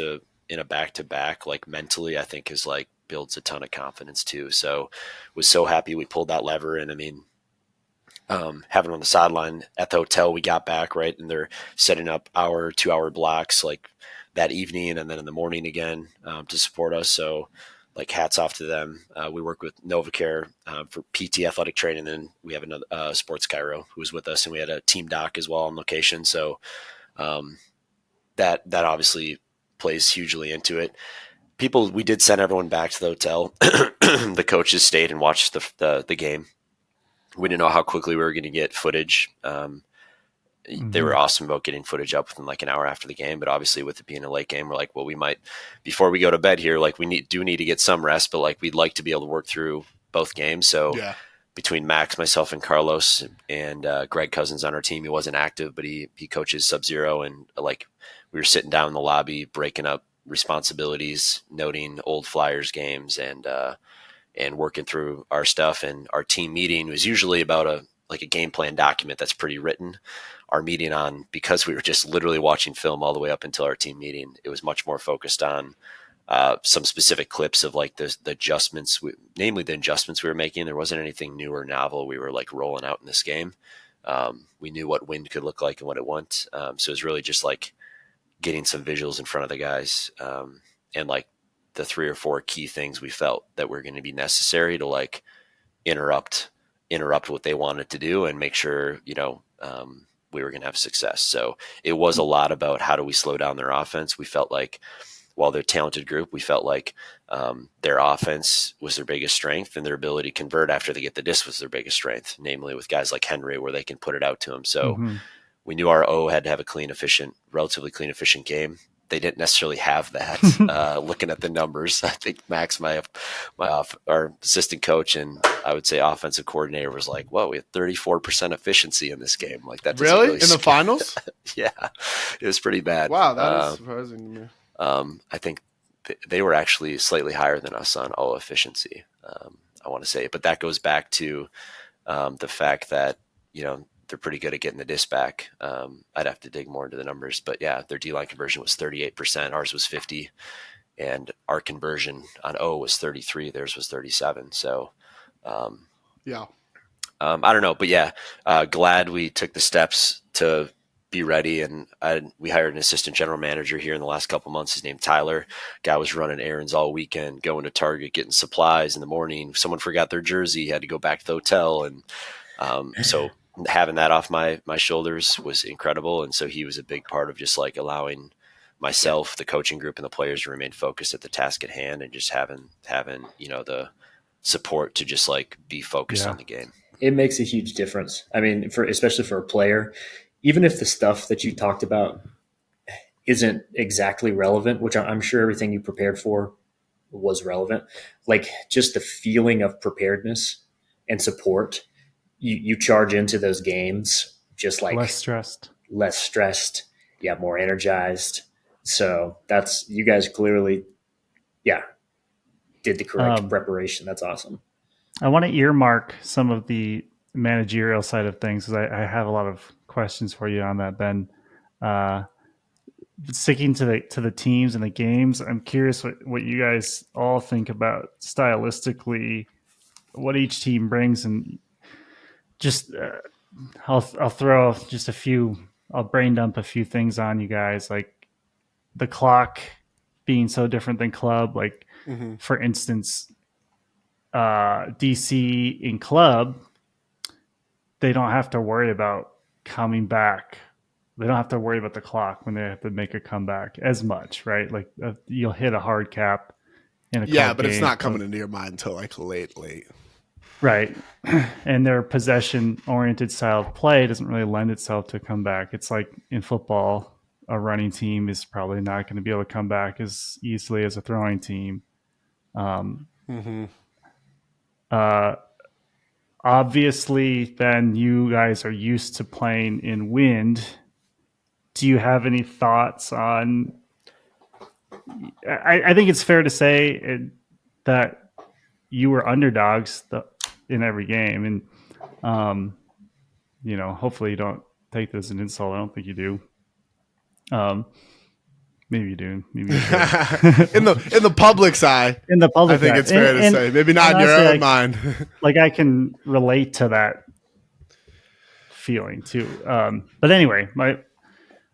in a back-to-back, like mentally, I think is like builds a ton of confidence too. So was so happy we pulled that lever. And I mean, having on the sideline at the hotel, we got back, right, and they're setting up 2-hour blocks like that evening and then in the morning again to support us. So like hats off to them. We work with NovaCare for PT athletic training, and we have another sports chiro who was with us, and we had a team doc as well on location. So that obviously plays hugely into it. We did send everyone back to the hotel. The coaches stayed and watched the game. We didn't know how quickly we were going to get footage. They were awesome about getting footage up within like an hour after the game, but obviously with it being a late game, we're like, well, we might, before we go to bed here, like we need to get some rest, but like we'd like to be able to work through both games. So between Max, myself, and Carlos and Greg Cousins on our team, he wasn't active, but he coaches Sub-Zero, and like we were sitting down in the lobby, breaking up responsibilities, noting old Flyers games, and working through our stuff. And our team meeting was usually about a game plan document that's pretty written. Our meeting because we were just literally watching film all the way up until our team meeting, it was much more focused on some specific clips of like the adjustments, namely the adjustments we were making. There wasn't anything new or novel we were like rolling out in this game. We knew what wind could look like and what it went. So it was really just like getting some visuals in front of the guys, and like the 3 or 4 key things we felt that were going to be necessary to like interrupt what they wanted to do and make sure, we were going to have success. So it was a lot about how do we slow down their offense. We felt like, while they're a talented group, we felt like their offense was their biggest strength, and their ability to convert after they get the disc was their biggest strength, namely with guys like Henry, where they can put it out to him. So we knew our O had to have a relatively clean, efficient game. They didn't necessarily have that. Looking at the numbers, I think Max, our assistant coach, and I would say offensive coordinator, was like, "Whoa, we had 34% efficiency in this game." Like that. Really in the finals? Yeah, it was pretty bad. Wow, that is surprising to me. I think they were actually slightly higher than us on O efficiency. I want to say, but that goes back to the fact that they're pretty good at getting the disc back. I'd have to dig more into the numbers, but yeah, their D-line conversion was 38%. Ours was 50, and our conversion on O was 33. Theirs was 37. So, I don't know, but yeah, glad we took the steps to be ready. And we hired an assistant general manager here in the last couple months. His name Tyler. Guy was running errands all weekend, going to Target, getting supplies in the morning. Someone forgot their jersey, had to go back to the hotel, and so having that off my shoulders was incredible. And so he was a big part of just like allowing myself, the coaching group, and the players remain focused at the task at hand, and just having the support to just like be focused on the game. It makes a huge difference. I mean, especially for a player, even if the stuff that you talked about isn't exactly relevant, which I'm sure everything you prepared for was relevant, like just the feeling of preparedness and support, you charge into those games just like less stressed, yeah, more energized. So that's, you guys clearly, did the correct preparation. That's awesome. I want to earmark some of the managerial side of things, because I have a lot of questions for you on that, Ben. Sticking to the teams and the games, I'm curious what you guys all think about stylistically, what each team brings, and just I'll throw just a few. I'll brain dump a few things on you guys, like the clock being so different than club. Like, for instance, DC in club, they don't have to worry about coming back. They don't have to worry about the clock when they have to make a comeback as much, right? Like you'll hit a hard cap in a club but game. It's not coming into your mind until like late. Right. And their possession-oriented style of play doesn't really lend itself to a comeback. It's like in football, a running team is probably not going to be able to come back as easily as a throwing team. Obviously, Ben, you guys are used to playing in wind. Do you have any thoughts on? I think it's fair to say that you were underdogs in every game, and hopefully you don't take this as an insult. I don't think you do. Maybe you do. Maybe you in the public's eye. In the public, I think it's fair to say. Maybe not in your own mind. Like I can relate to that feeling too. But anyway,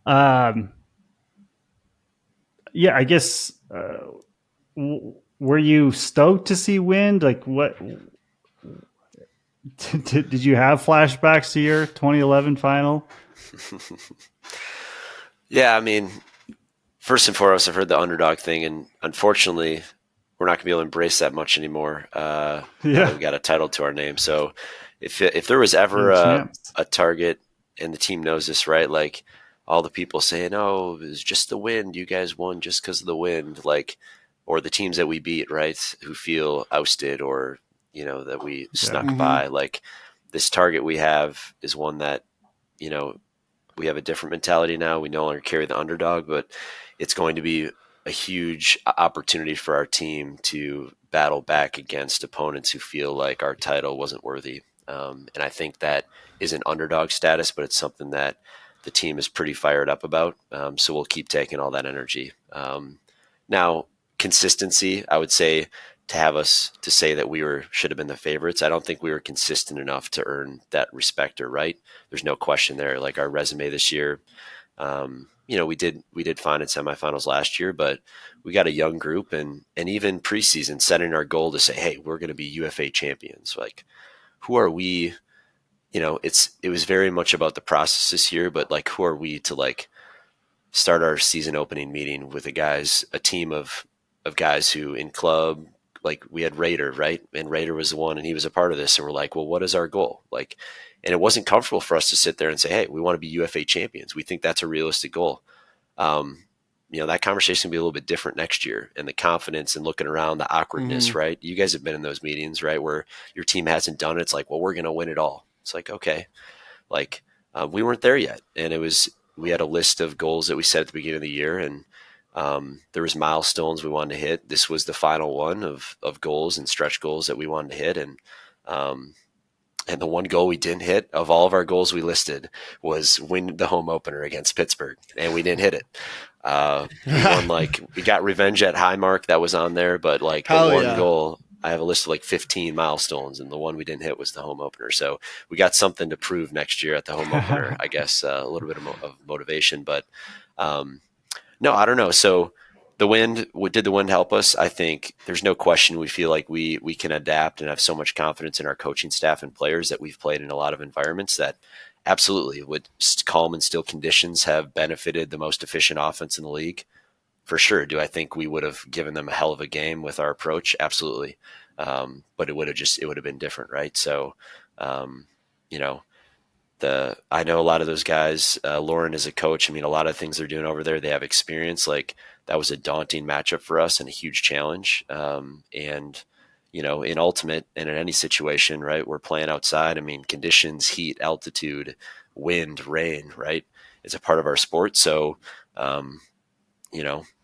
I guess. Were you stoked to see wind? Like, what did you have flashbacks to your 2011 final? Yeah, I mean, first and foremost, I've heard the underdog thing, and unfortunately, we're not going to be able to embrace that much anymore. We got a title to our name, so if there was ever a target, and the team knows this, right? Like all the people saying, "Oh, it was just the wind. You guys won just because of the wind," like, or the teams that we beat, right, who feel ousted or that we snuck by. Like this target we have is one that we have a different mentality now. We no longer carry the underdog, but it's going to be a huge opportunity for our team to battle back against opponents who feel like our title wasn't worthy. And I think that is an underdog status, but it's something that the team is pretty fired up about. So we'll keep taking all that energy. Now, consistency, I would say, to have us to say that we should have been the favorites. I don't think we were consistent enough to earn that respect or right. There's no question there. Like our resume this year, we did fine in semifinals last year, but we got a young group and even preseason setting our goal to say, hey, we're going to be UFA champions. Like, who are we? It was very much about the process this year, but like, who are we to like start our season opening meeting with a team of guys who in club, like we had Raider, right? And Raider was the one, and he was a part of this. And we're like, well, what is our goal? Like, and it wasn't comfortable for us to sit there and say, hey, we want to be UFA champions. We think that's a realistic goal. That conversation will be a little bit different next year, and the confidence and looking around, the awkwardness, right? You guys have been in those meetings, right? Where your team hasn't done it. It's like, well, we're going to win it all. It's like, okay, like we weren't there yet. And we had a list of goals that we set at the beginning of the year, and there was milestones we wanted to hit. This was the final one of goals and stretch goals that we wanted to hit. And the one goal we didn't hit of all of our goals we listed was win the home opener against Pittsburgh. And we didn't hit it. We got revenge at Highmark that was on there, but like goal, I have a list of like 15 milestones, and the one we didn't hit was the home opener. So we got something to prove next year at the home opener, I guess, a little bit of motivation, but no, I don't know. So did the wind help us? I think there's no question. We feel like we can adapt and have so much confidence in our coaching staff and players that we've played in a lot of environments that absolutely would calm and still conditions have benefited the most efficient offense in the league. for sure. Do I think we would have given them a hell of a game with our approach? Absolutely. But it would have been different, right? So, you know, I know a lot of those guys. Lauren is a coach. I mean, a lot of things they're doing over there, they have experience. Like, that was a daunting matchup for us and a huge challenge. And in ultimate and in any situation, right, we're playing outside. I mean, conditions, heat, altitude, wind, rain, right? It's a part of our sport. So,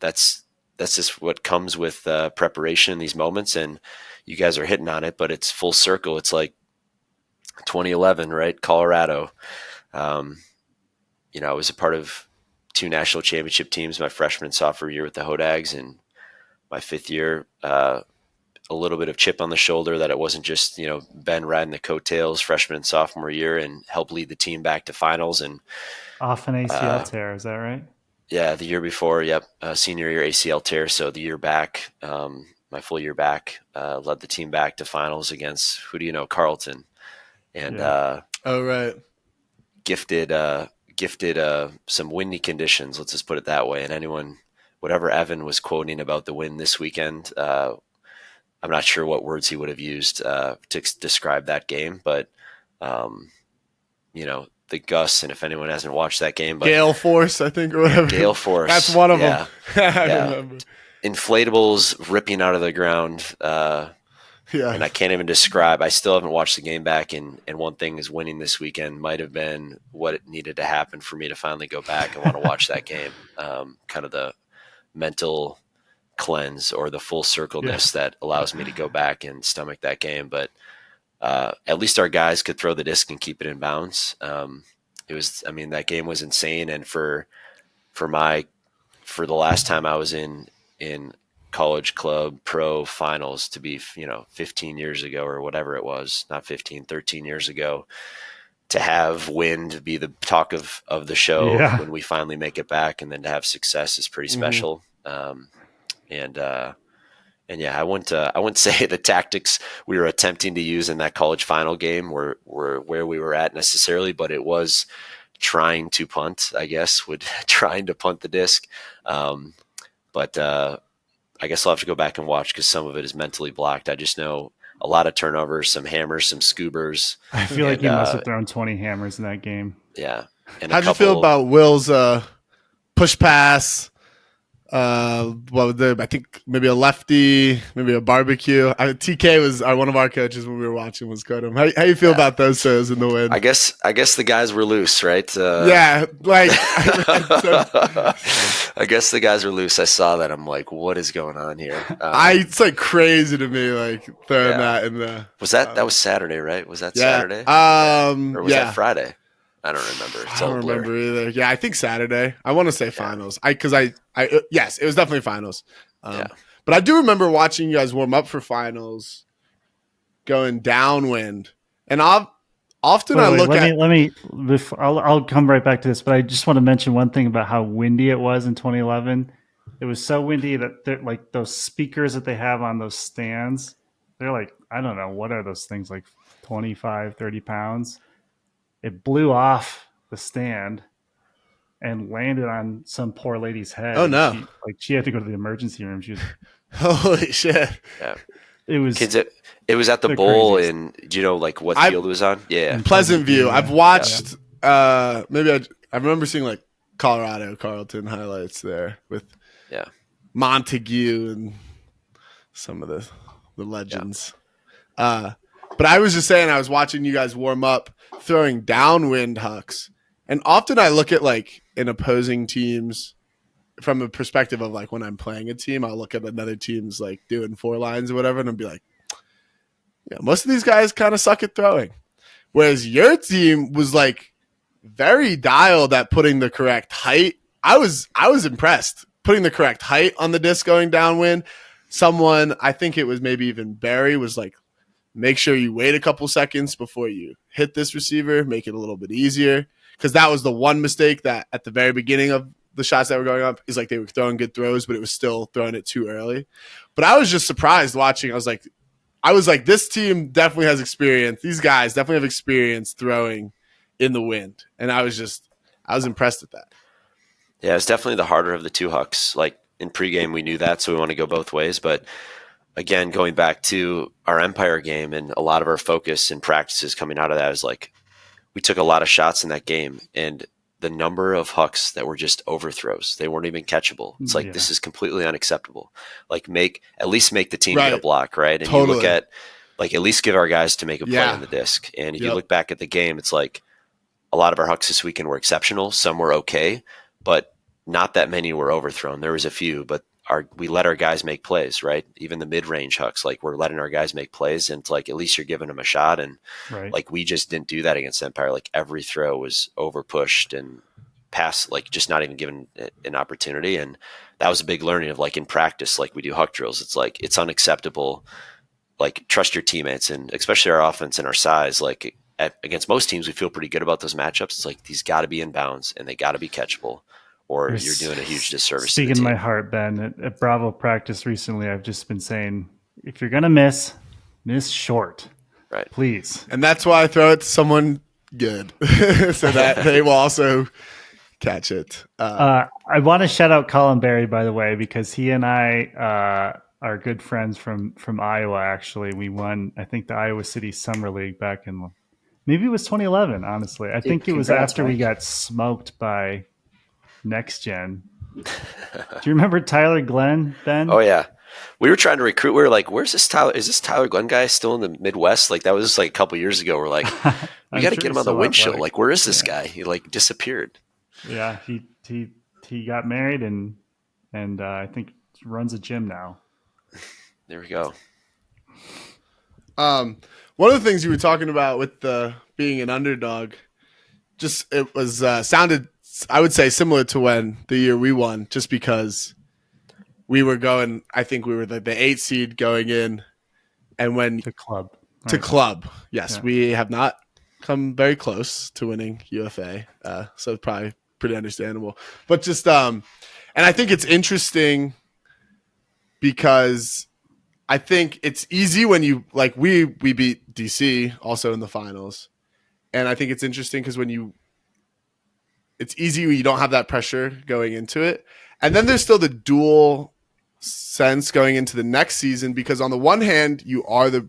that's just what comes with preparation in these moments. And you guys are hitting on it, but it's full circle. It's like 2011, right? Colorado. I was a part of 2 national championship teams my freshman and sophomore year with the Hodags, and my 5th year, a little bit of chip on the shoulder that it wasn't just, Ben riding the coattails freshman and sophomore year and help lead the team back to finals. And off an ACL tear, is that right? Yeah, the year before, yep. Senior year ACL tear. So the year back, my full year back, led the team back to finals against, who do you know, Carleton. And right. Gifted some windy conditions, let's just put it that way. And whatever Evan was quoting about the wind this weekend, I'm not sure what words he would have used to describe that game, but the gusts, and if anyone hasn't watched that game, but gale force, I think, or whatever. Gale force. That's one of them. I remember. Inflatables ripping out of the ground. And I can't even describe. I still haven't watched the game back, and one thing is winning this weekend might have been what it needed to happen for me to finally go back and want to watch that game. Kind of the mental cleanse or the full circleness that allows me to go back and stomach that game. But at least our guys could throw the disc and keep it in bounds. That game was insane. And for the last time I was in college club pro finals to be, 15 years ago or whatever it was, not 15, 13 years ago, to have wind be the talk of the show when we finally make it back, and then to have success is pretty special. I wouldn't say the tactics we were attempting to use in that college final game were where we were at necessarily, but it was trying to punt, I guess, trying to punt the disc. But I guess I'll have to go back and watch because some of it is mentally blocked. I just know a lot of turnovers, some hammers, some scoobers. I feel like you must have thrown 20 hammers in that game. Yeah. And how'd you feel about Will's push pass? I think maybe a lefty, maybe a barbecue. TK was one of our coaches when we were watching was Kodum. How you feel about those shows in the wind? I guess the guys were loose, right? I guess the guys were loose. I saw that. I'm like, what is going on here? It's like crazy to me, like throwing that in the. Was that was Saturday, right? Was that Saturday? Or was that Friday? I don't remember. I don't remember either. Yeah, I think Saturday. I want to say finals. Yes, it was definitely finals. But I do remember watching you guys warm up for finals, going downwind, and I'll come right back to this, but I just want to mention one thing about how windy it was in 2011. It was so windy that like those speakers that they have on those stands, they're like, I don't know, what are those things, like 25, 30 pounds? It blew off the stand and landed on some poor lady's head. Oh no! She had to go to the emergency room. She was holy shit. Yeah. It was. It was at the bowl, and do you know what field it was on? Yeah, Pleasant View. I've watched. Maybe I remember seeing like Colorado Carleton highlights there with Montague and some of the legends. But I was just saying, I was watching you guys warm up throwing downwind hucks. And often I look at like in opposing teams from a perspective of like when I'm playing a team, I'll look at another team's like doing 4 lines or whatever. And I'll be like, most of these guys kind of suck at throwing. Whereas your team was like very dialed at putting the correct height. I was impressed putting the correct height on the disc going downwind. Someone, I think it was maybe even Barry, was like, make sure you wait a couple seconds before you hit this receiver, make it a little bit easier. Because that was the one mistake that at the very beginning of the shots that were going up is like they were throwing good throws, but it was still throwing it too early. But I was just surprised watching. I was like, this team definitely has experience. These guys definitely have experience throwing in the wind. And I was impressed at that. Yeah, it's definitely the harder of the 2 hucks. Like in pregame, we knew that, so we want to go both ways. But again, going back to our Empire game and a lot of our focus and practices coming out of that is like we took a lot of shots in that game, and the number of hucks that were just overthrows, they weren't even catchable. It's like, this is completely unacceptable. Like at least make the team get a block, right? And you look at like at least give our guys to make a play on the disc. And if you look back at the game, it's like a lot of our hucks this weekend were exceptional. Some were okay, but not that many were overthrown. There was a few, but we let our guys make plays, right? Even the mid-range hucks, like we're letting our guys make plays, and it's like at least you're giving them a shot. And like we just didn't do that against Empire. Like every throw was over pushed and passed, like just not even given an opportunity. And that was a big learning of like in practice, like we do huck drills. It's like it's unacceptable. Like trust your teammates, and especially our offense and our size. Like against most teams, we feel pretty good about those matchups. It's like these got to be in bounds and they got to be catchable, or you're doing a huge disservice. Speaking my heart, Ben, at Bravo practice recently, I've just been saying, if you're going to miss short. Right. Please. And that's why I throw it to someone good so that they will also catch it. I want to shout out Colin Berry, by the way, because he and I are good friends from Iowa, actually. We won, I think, the Iowa City Summer League back in, maybe it was 2011, honestly. I think it was after we got smoked by Next Gen. Do you remember Tyler Glenn, Ben? Oh yeah, we were trying to recruit. We were like, "Where's this Tyler? Is this Tyler Glenn guy still in the Midwest?" Like that was just like a couple years ago. We're like, we got to get him on the Windchill. Like, where is this guy? He like disappeared. Yeah, he got married and I think runs a gym now. There we go. One of the things you were talking about with being an underdog, just it was sounded, I would say, similar to when the year we won, just because we were going, I think we were the 8th seed going in, and when to club, yes, we have not come very close to winning UFA, so probably pretty understandable. But just and I think it's interesting because I think it's easy when you like we beat DC also in the finals, and I think it's interesting because it's easy when you don't have that pressure going into it. And then there's still the dual sense going into the next season, because on the one hand, you are the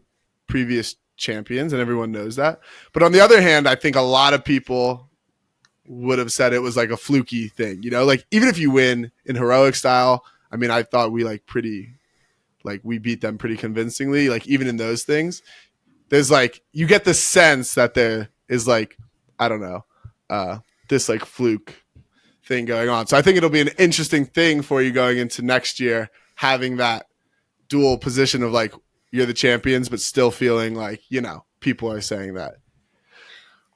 previous champions and everyone knows that. But on the other hand, I think a lot of people would have said it was like a fluky thing, like even if you win in heroic style, I mean, I thought we we beat them pretty convincingly. Like even in those things, there's you get the sense that there is I don't know, this fluke thing going on. So I think it'll be an interesting thing for you going into next year, having that dual position of you're the champions, but still feeling people are saying that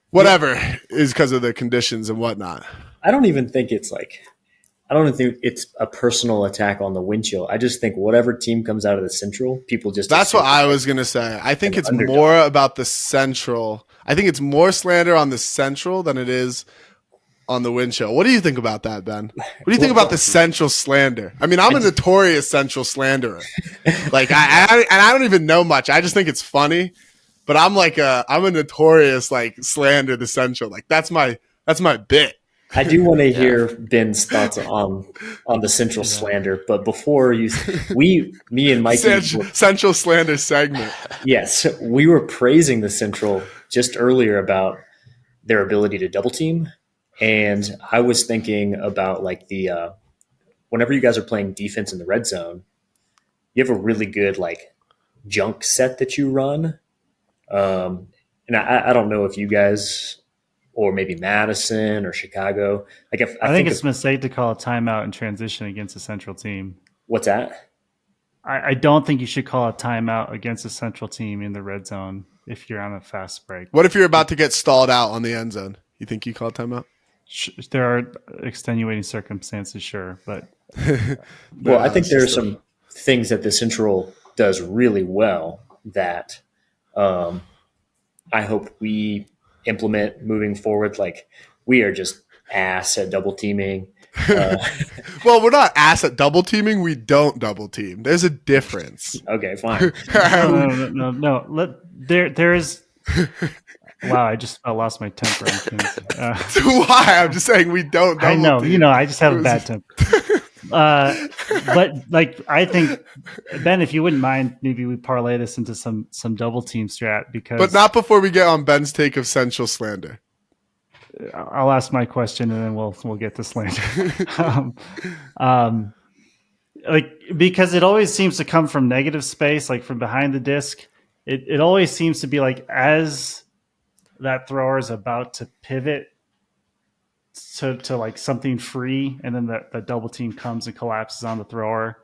whatever is because of the conditions and whatnot. I don't even think it's I don't think it's a personal attack on the Windchill. I just think whatever team comes out of the Central, people just. That's what I was going to say. I think it's more about the Central. I think it's more slander on the Central than it is on the Windchill. What do you think about that, Ben? What do you think about the Central slander? I mean, I'm a notorious Central slanderer. I don't even know much. I just think it's funny, but I'm a notorious slander the Central. That's my bit. I do want to hear Ben's thoughts on the Central slander, but before me and Mikey Central slander segment. Yes, we were praising the Central just earlier about their ability to double team, and I was thinking about whenever you guys are playing defense in the red zone, you have a really good junk set that you run, and I don't know if you guys. Or maybe I Chicago. I think it's a mistake to call a timeout in transition against a Central team. What's that? I don't think you should call a timeout against a Central team in the red zone if you're on a fast break. What if you're about to get stalled out on the end zone? You think you call a timeout? There are extenuating circumstances, sure, but well, I think there are some things that the Central does really well that I hope we implement moving forward. We are just ass at double teaming. Well, we're not ass at double teaming. We don't double team. There's a difference. Okay, fine. No. There is. Wow, I lost my temper. Why? I'm just saying we don't. I know. Team. I just have a bad temper. But like, I think, Ben, if you wouldn't mind, maybe we parlay this into some double team strat, because, but not before we get on Ben's take of Central Slander. I'll ask my question and then we'll get to Slander. Like, because it always seems to come from negative space, like from behind the disc. It always seems to be like, as that thrower is about to pivot to like something free, and then the double team comes and collapses on the thrower.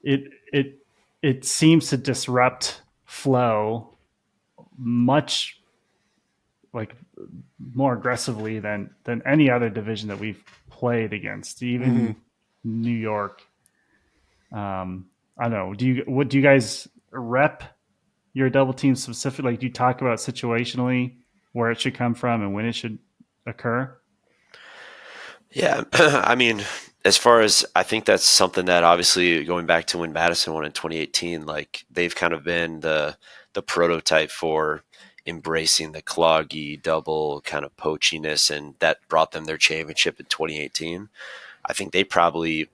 It seems to disrupt flow much like more aggressively than any other division that we've played against, even New York. I don't know. Do you guys rep your double team specifically? Like, do you talk about situationally where it should come from and when it should occur? Yeah, I mean, as far as, I think that's something that, obviously, going back to when Madison won in 2018, like, they've kind of been the prototype for embracing the cloggy double kind of poachiness, and that brought them their championship in 2018. I think they probably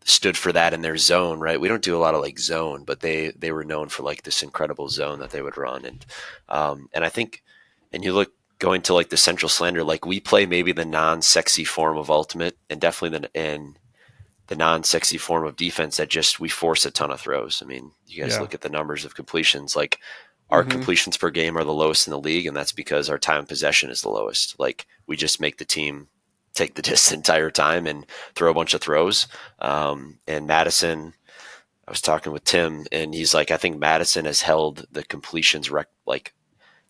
stood for that in their zone, right? We don't do a lot of like zone, but they were known for like this incredible zone that they would run. And I think, and you look going to like the Central Slander, like we play maybe the non-sexy form of ultimate, and definitely the non-sexy form of defense that just, we force a ton of throws. I mean, you guys look at the numbers of completions, like our completions per game are the lowest in the league, and that's because our time of possession is the lowest. Like, we just make the team take the disc the entire time and throw a bunch of throws. And Madison, I was talking with Tim, and he's like, I think Madison has held the completions like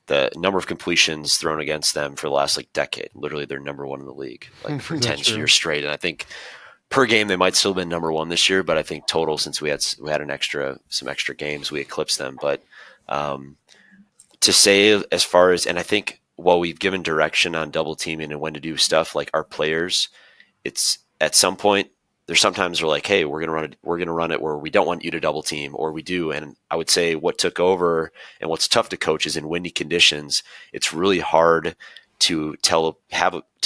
the number of completions thrown against them for the last like decade. Literally, they're number one in the league, like for 10 years straight. And I think per game they might still have been number one this year, but I think total, since we had some extra games, we eclipsed them. But to say, as far as, and I think while we've given direction on double teaming and when to do stuff, like our players, it's at some point, there's sometimes we're like, hey, we're gonna run it where we don't want you to double team, or we do. And I would say what took over and what's tough to coach is in windy conditions, it's really hard to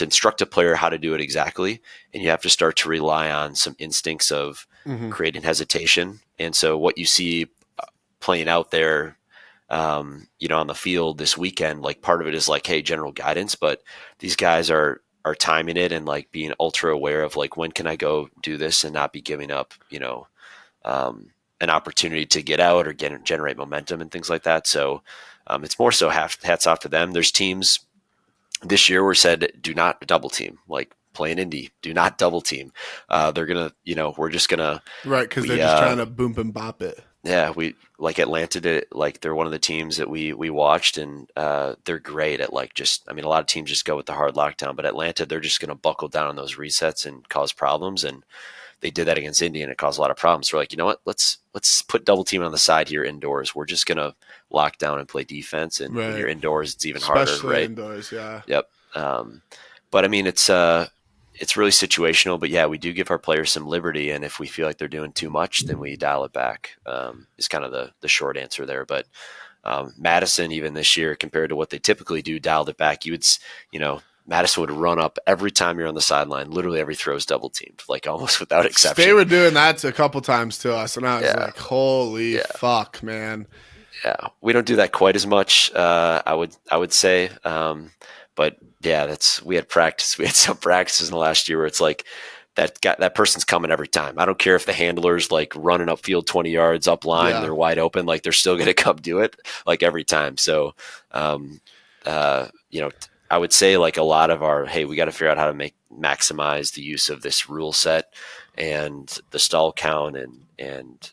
instruct a player how to do it exactly, and you have to start to rely on some instincts of creating hesitation. And so what you see playing out there, on the field this weekend, like part of it is like, hey, general guidance, but these guys are timing it and like being ultra aware of like, when can I go do this and not be giving up, an opportunity to get out or generate momentum and things like that. So it's more so hats off to them. There's teams this year were said, do not double team, like playing Indy, do not double team. They're going to, we're just going to. Right. Cause they're just trying to boom and bop it. Yeah, we like Atlanta did it. Like, they're one of the teams that we watched, and they're great at like a lot of teams just go with the hard lockdown, but Atlanta, they're just going to buckle down on those resets and cause problems. And they did that against Indy, and it caused a lot of problems. So we're like, you know what? Let's put double team on the side here indoors. We're just going to lock down and play defense. And when you're indoors, it's even harder, right? Indoors, yeah. Yep. But I mean, it's really situational, but yeah, we do give our players some liberty, and if we feel like they're doing too much, then we dial it back. Is kind of the short answer there. But Madison, even this year, compared to what they typically do, dialed it back. Madison would run up every time you're on the sideline. Literally every throw is double teamed, like almost without exception. They were doing that a couple times to us, and I was like, holy fuck, man. Yeah, we don't do that quite as much, I would say. But yeah, we had practice. We had some practices in the last year where it's like that person's coming every time. I don't care if the handler's like running upfield 20 yards up line and they're wide open, like they're still going to come do it like every time. So, I would say like a lot of hey, we got to figure out how to maximize the use of this rule set and the stall count and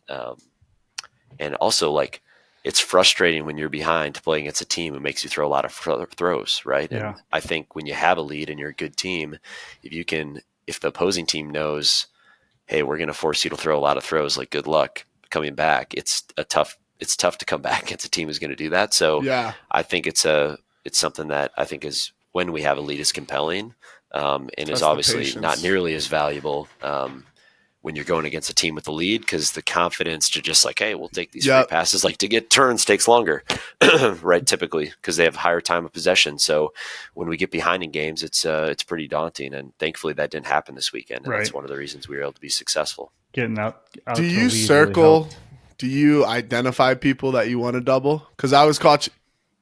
also like, it's frustrating when you're behind to play against a team who makes you throw a lot of throws, right? Yeah. And I think when you have a lead and you're a good team, if the opposing team knows, hey, we're going to force you to throw a lot of throws, like good luck coming back. It's tough to come back against a team who's going to do that. So I think it's something that I think is, when we have a lead, is compelling, and is obviously not nearly as valuable when you're going against a team with the lead, because the confidence to just like, hey, we'll take these free passes, like to get turns takes longer, right? Typically, because they have higher time of possession. So when we get behind in games, it's pretty daunting. And thankfully that didn't happen this weekend. And that's one of the reasons we were able to be successful. Getting out do you circle, really do you identify people that you want to double? Because I was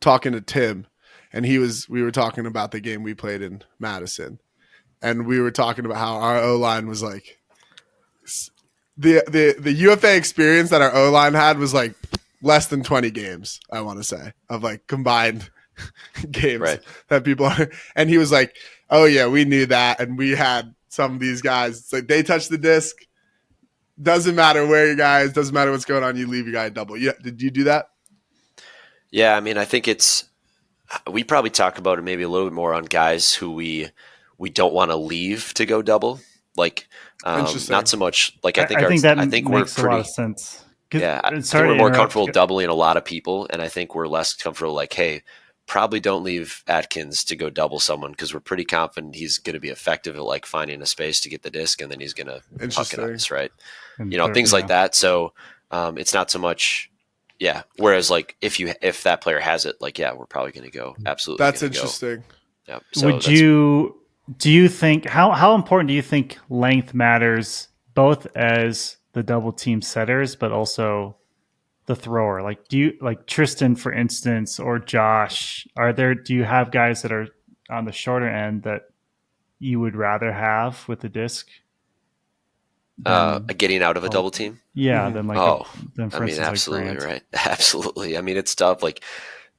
talking to Tim, and we were talking about the game we played in Madison. And we were talking about how our O-line was like the UFA experience that our O-line had was like less than 20 games, I want to say, of like combined games that people are. And he was like, oh yeah, we knew that. And we had some of these guys. It's like they touch the disc. Doesn't matter where you guys, doesn't matter what's going on. You leave your guy double. Yeah. Did you do that? Yeah. I mean, I think we probably talk about it maybe a little bit more on guys who we don't want to leave to go double. Like, not so much. Like, I think we're makes pretty, a lot of sense. Yeah, I think we're more comfortable doubling a lot of people, and I think we're less comfortable. Like, hey, probably don't leave Atkins to go double someone, because we're pretty confident he's going to be effective at like finding a space to get the disc, and then he's going to puck it us, right? Things like that. So it's not so much. Yeah. Whereas like if that player has it, like, yeah, we're probably going to go. Absolutely. That's interesting. Yeah. So do you think how important do you think length matters, both as the double team setters, but also the thrower? Like, do you like Tristan, for instance, or Josh? Do you have guys that are on the shorter end that you would rather have with the disc? Getting out of a double team? Yeah. Than like, absolutely. Grant. Right. Absolutely. I mean, it's tough. Like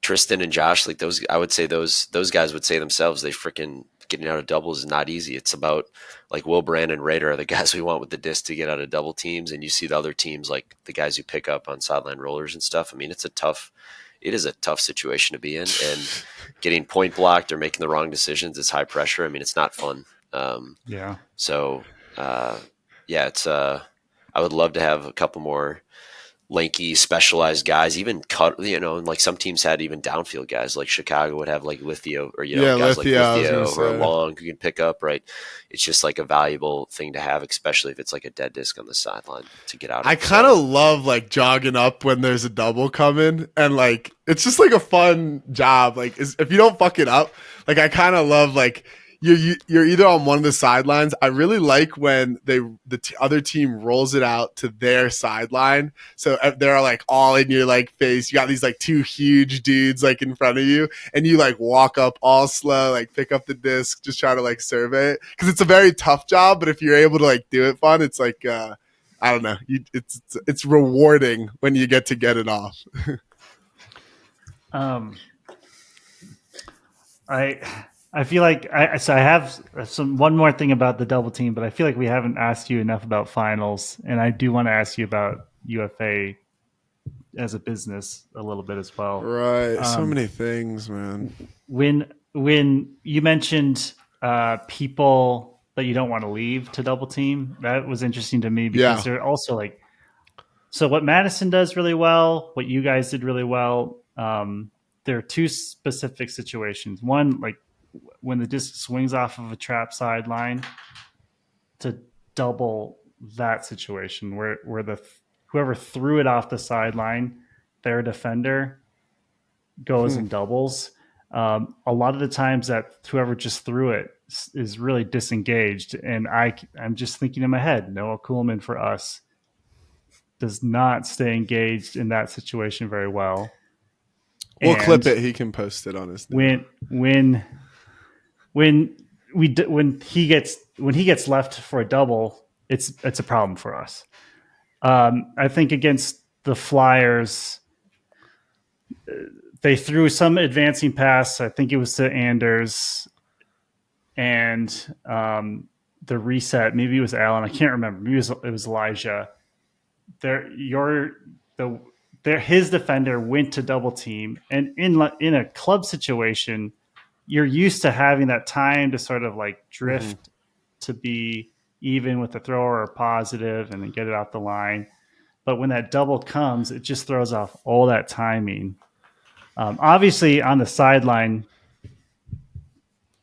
Tristan and Josh, like those, I would say those guys would say themselves, they freaking getting out of doubles is not easy. It's about like Will Brand and Raider are the guys we want with the disc to get out of double teams. And you see the other teams, like the guys who pick up on sideline rollers and stuff. I mean, it is a tough situation to be in, and getting point blocked or making the wrong decisions is high pressure. I mean, it's not fun. So, it's I would love to have a couple more lanky, specialized guys, even cut, and like some teams had even downfield guys, like Chicago would have like Lithio, or guys like Lithio or Long who can pick up, right? It's just like a valuable thing to have, especially if it's like a dead disc on the sideline to get out of. I kind of love like jogging up when there's a double coming, and like it's just like a fun job. Like if you don't fuck it up, like I kind of love like you're either on one of the sidelines. I really like when the other team rolls it out to their sideline, so they're like all in your like face. You got these like two huge dudes like in front of you, and you like walk up all slow, like pick up the disc, just try to like survey it, because it's a very tough job. But if you're able to like do it fun, it's like I don't know, it's rewarding when you get to get it off. I feel like I have one more thing about the double team, but I feel like we haven't asked you enough about finals, and I do want to ask you about UFA as a business a little bit as well. Right, so many things, man. When you mentioned people that you don't want to leave to double team, that was interesting to me, because they're also like, so what Madison does really well, what you guys did really well. There are two specific situations. One, like, when the disc swings off of a trap sideline, to double that situation where whoever threw it off the sideline, their defender goes and doubles. A lot of the times that whoever just threw it is really disengaged, and I'm just thinking in my head, Noah Kuhlman for us does not stay engaged in that situation very well. We'll clip it. He can post it on his thing. When he gets left for a double, it's a problem for us. I think against the Flyers, they threw some advancing pass. I think it was to Anders, and the reset. Maybe it was Allen. I can't remember. Maybe it was Elijah. His defender went to double team, and in a club situation, you're used to having that time to sort of like drift to be even with the thrower or positive and then get it off the line. But when that double comes, it just throws off all that timing. Obviously on the sideline,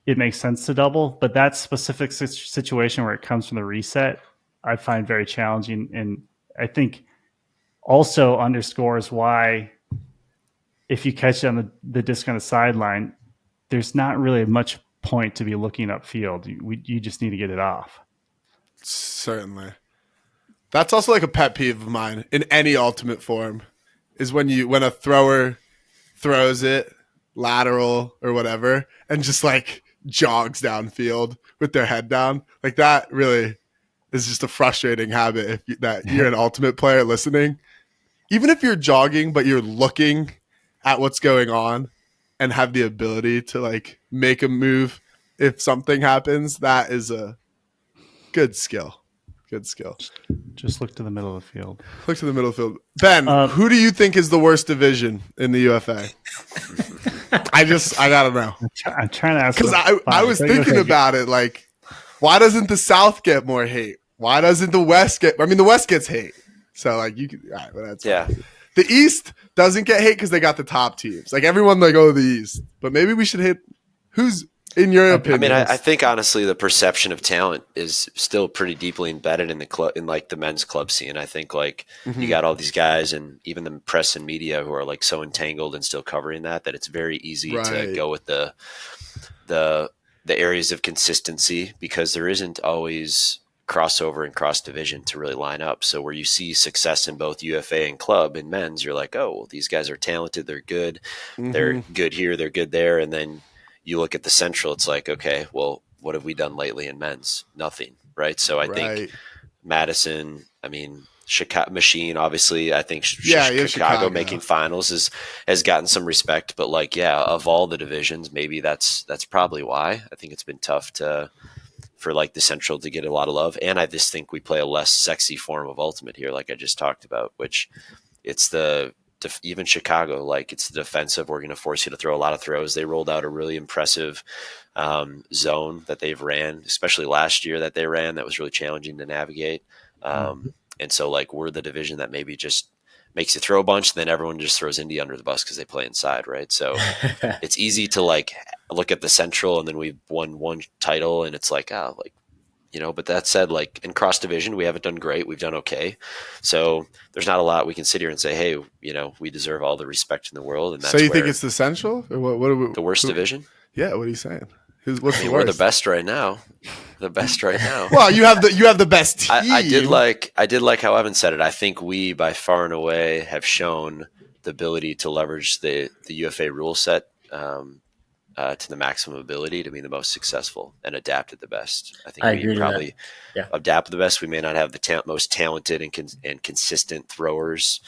it makes sense to double, but that specific situation where it comes from the reset, I find very challenging, and I think also underscores why if you catch it on the disc on the sideline, there's not really much point to be looking upfield. You just need to get it off. Certainly. That's also like a pet peeve of mine in any ultimate form is when a thrower throws it lateral or whatever and just like jogs downfield with their head down. Like that really is just a frustrating habit that you're an ultimate player listening. Even if you're jogging but you're looking at what's going on and have the ability to like make a move if something happens, that is a good skill. Good skill. Just look to the middle of the field. Look to the middle of the field. Ben, who do you think is the worst division in the UFA? I gotta know. I'm trying to ask because I was thinking about it. Like, why doesn't the South get more hate? Why doesn't the West get? I mean, the West gets hate. So like you can. All right, well, that's fine. The East doesn't get hate because they got the top teams. Like everyone, like the East. But maybe we should hit. Who's in your opinion? I mean, I think honestly, the perception of talent is still pretty deeply embedded in the club, in like the men's club scene. I think like you got all these guys, and even the press and media who are like so entangled and still covering that it's very easy to go with the areas of consistency because there isn't always crossover and cross division to really line up. So where you see success in both UFA and club and men's, you're like, oh, well, these guys are talented, they're good, they're good here, they're good there, and then you look at the Central, it's like, okay, well, what have we done lately in men's? Nothing, right? So I think Madison, I mean, Chicago Machine, obviously, I think Chicago making finals has gotten some respect, but like, of all the divisions, maybe that's probably why. I think it's been tough for like the Central to get a lot of love, and I just think we play a less sexy form of Ultimate here, like I just talked about, which it's even Chicago, like it's the defensive. We're going to force you to throw a lot of throws. They rolled out a really impressive zone that they've ran, especially last year that they ran. That was really challenging to navigate. And so like we're the division that maybe just makes you throw a bunch. Then everyone just throws Indy under the bus because they play inside. Right. So it's easy to like look at the Central and then we've won one title and it's like, but that said, like in cross division, we haven't done great. We've done okay. So there's not a lot we can sit here and say, hey, we deserve all the respect in the world. And that's so you think it's the Central? Or what are we, the worst division? Yeah. What are you saying? What's the worst? We're the best right now. The best right now. Well, you have the best team. I did like how Evan said it. I think we by far and away have shown the ability to leverage the UFA rule set to the maximum ability to be the most successful and adapted the best. I think we probably adapt the best. We may not have the most talented and consistent throwers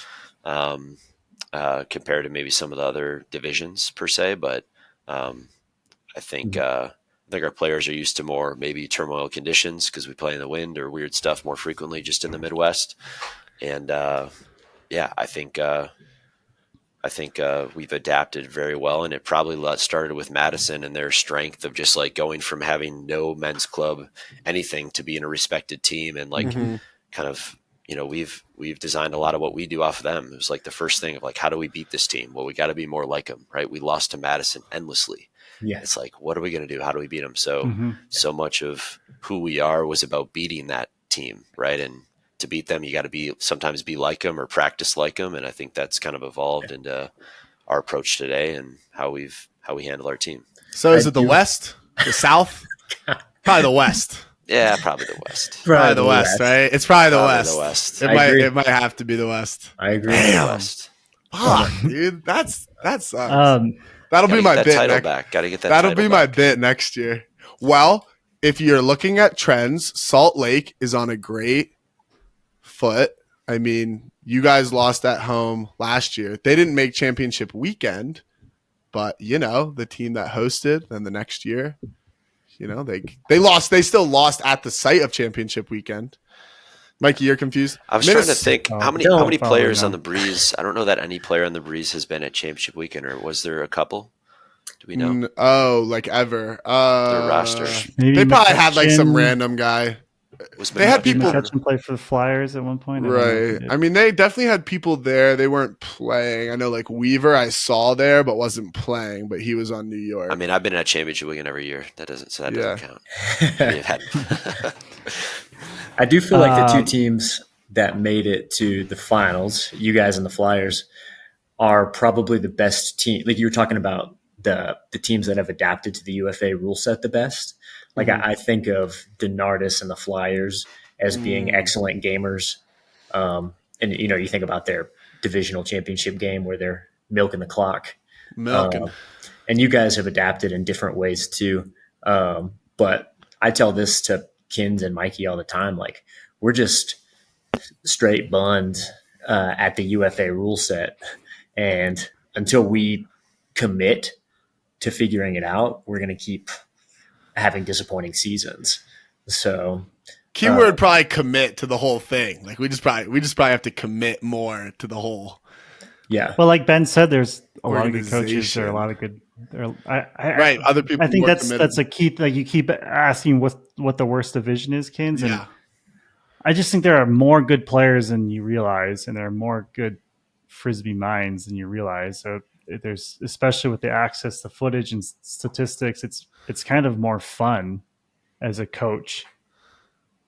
compared to maybe some of the other divisions per se, but I think our players are used to more maybe turmoil conditions because we play in the wind or weird stuff more frequently just in the Midwest. And I think we've adapted very well, and it probably started with Madison and their strength of just like going from having no men's club anything to being a respected team, and like kind of we've designed a lot of what we do off of them. It was like the first thing of like, how do we beat this team? Well, we got to be more like them, right? We lost to Madison endlessly. Yeah, it's like, what are we going to do? How do we beat them? So so much of who we are was about beating that team, right? And to beat them, you got to sometimes be like them or practice like them. And I think that's kind of evolved into our approach today and how we handle our team. So is it the West, the South? Probably the West. Yeah, probably the West. Probably the West, right? It's probably the West. West. It might have to be the West. I agree. Damn. The West. Fuck, dude. That sucks. That'll be my bit. Gotta get that. That'll be my bit next year. Well, if you're looking at trends, Salt Lake is on a great foot. I mean, you guys lost at home last year. They didn't make championship weekend, but the team that hosted, then the next year, they lost. They still lost at the site of championship weekend. Mikey, you're confused. I was trying to think how many players on the Breeze. I don't know that any player on the Breeze has been at championship weekend, or was there a couple? Do we know? Like ever? Their roster. They probably had like some random guy. They had people play for the Flyers at one point, right? I mean, they definitely had people there. They weren't playing. I know, like Weaver, I saw there, but wasn't playing. But he was on New York. I mean, I've been at championship weekend every year. That doesn't count. I do feel like the two teams that made it to the finals, you guys and the Flyers, are probably the best team. Like you were talking about the teams that have adapted to the UFA rule set the best. Like I think of Denardis and the Flyers as being excellent gamers. And you think about their divisional championship game where they're milking the clock. Milking. And you guys have adapted in different ways too. But I tell this to Kins and Mikey all the time. Like, we're just straight bunned at the UFA rule set. And until we commit to figuring it out, we're going to keep having disappointing seasons. So keyword probably commit to the whole thing. Like we just probably have to commit more to the whole. Yeah. Well, like Ben said, there's a lot of good coaches. There are a lot of good. Right. Other people. I think that's a key. Like you keep asking what the worst division is, Kins. And yeah. I just think there are more good players than you realize, and there are more good Frisbee minds than you realize. So there's, especially with the access to footage and statistics, it's kind of more fun as a coach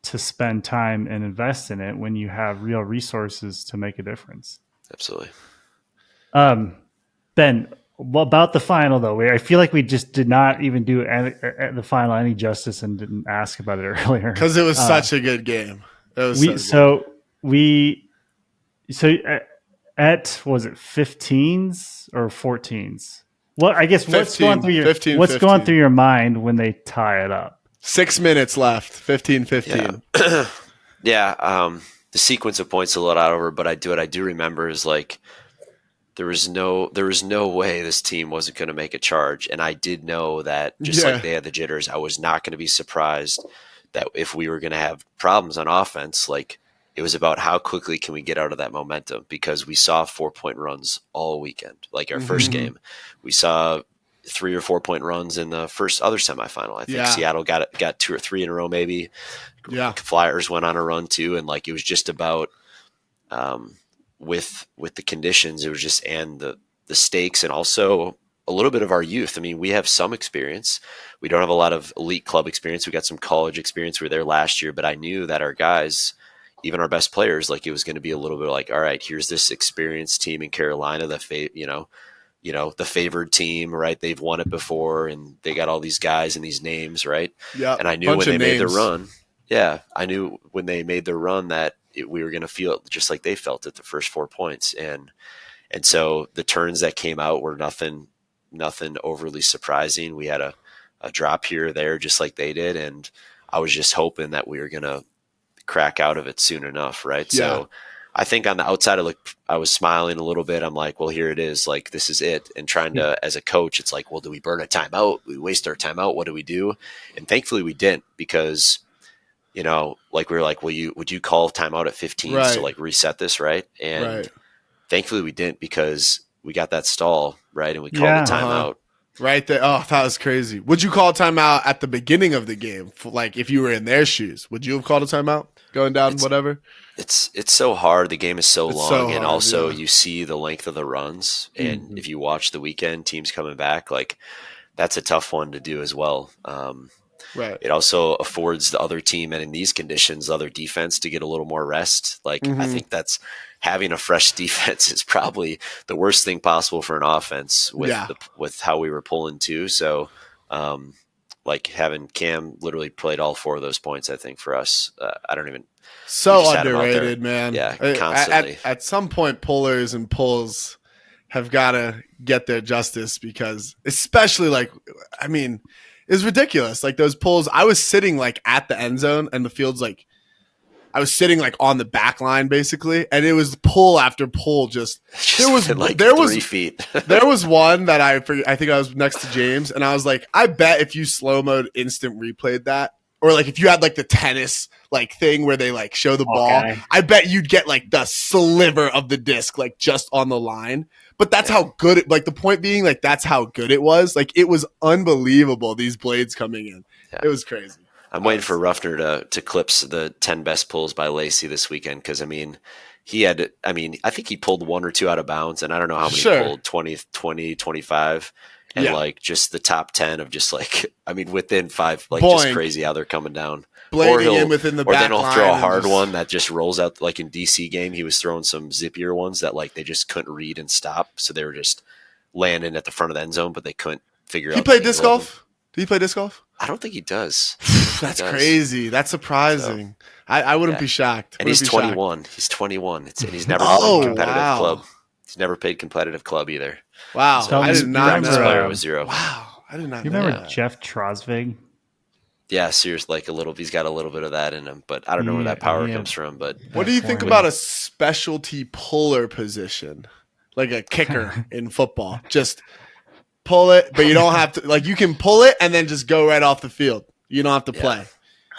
to spend time and invest in it when you have real resources to make a difference. Absolutely. Ben, about the final though, I feel like we just did not even do the final any justice and didn't ask about it earlier because it was such a good game. Was was it 15s or 14s? Well, I guess 15, what's going through your mind when they tie it up? 6 minutes left, 15-15. Yeah. The sequence of points a little out over, but I do remember is like there was no way this team wasn't going to make a charge, and I did know that just like they had the jitters, I was not going to be surprised that if we were going to have problems on offense, like it was about how quickly can we get out of that momentum, because we saw 4-point runs all weekend. Like our first game, we saw 3 or 4 point runs in the first other semifinal. I think Seattle got 2 or 3 in a row, maybe. Yeah. Flyers went on a run too. And like, it was just about, with the conditions, it was just, and the stakes, and also a little bit of our youth. I mean, we have some experience. We don't have a lot of elite club experience. We got some college experience. We were there last year, but I knew that our guys, even our best players, like it was going to be a little bit like, all right, here's this experienced team in Carolina, the favored team, right? They've won it before, and they got all these guys and these names, right? Yeah. And I knew when they made their run, I knew when they made their run that we were going to feel it just like they felt it the first 4 points. And so the turns that came out were nothing overly surprising. We had a drop here or there, just like they did. And I was just hoping that we were going to crack out of it soon enough. Right. Yeah. So I think on the outside, I was smiling a little bit. I'm like, well, here it is. Like, this is it. And trying to, as a coach, it's like, well, do we burn a timeout? We waste our timeout. What do we do? And thankfully we didn't, because, like we were like, would you call timeout at 15 to like reset this? Right. And thankfully we didn't, because we got that stall. Right. And we called the timeout. Right there. Oh, that was crazy. Would you call a timeout at the beginning of the game? Like, if you were in their shoes, would you have called a timeout going down, whatever? It's so hard. The game is so long, and also you see the length of the runs. And if you watch the weekend teams coming back, like that's a tough one to do as well. Right. It also affords the other team, and in these conditions, the other defense to get a little more rest. Like I think that's having a fresh defense is probably the worst thing possible for an offense with how we were pulling too. So, like having Cam literally played all 4 of those points, I think for us, I don't even. So underrated, man. Yeah, constantly. At some point, pullers and pulls have got to get their justice, because especially it's ridiculous. Like those pulls, I was sitting like at the end zone, and the field's like, I was sitting like on the back line basically, and it was pull after pull. There was 3 feet. There was one that I think I was next to James, and I was like, I bet if you slow mode instant replayed that, or like if you had like the tennis like thing where they like show the ball, I bet you'd get like the sliver of the disc like just on the line. But that's how good it, like the point being, like that's how good it was. Like it was unbelievable, these blades coming in. Yeah. It was crazy. I'm waiting for Ruffner to clips the 10 best pulls by Lacey this weekend, because I think he pulled 1 or 2 out of bounds, and I don't know how many he pulled, 20, 25. And like just the top 10 of just like, I mean, within 5, like Boink. just crazy how they're coming down. Blading in within the or back then he'll line throw a and hard just- one that just rolls out. Like in DC game, he was throwing some zippier ones that like they just couldn't read and stop. So they were just landing at the front of the end zone, but they couldn't figure out. He played disc golf? Did he play disc golf? I don't think he does. That's crazy. That's surprising. So, I wouldn't be shocked. And he's 21. Shocked. He's 21. And he's never played competitive club. He's never played competitive club either. Wow. So I did not know. Player was 0. Wow. I did not you know. remember that. Jeff Trosvig? Yeah, seriously, like he's got a little bit of that in him, but I don't know where that power comes from. But what do you think about a specialty puller position, like a kicker in football? Just pull it, but you don't have to. Like you can pull it and then just go right off the field. You don't have to play.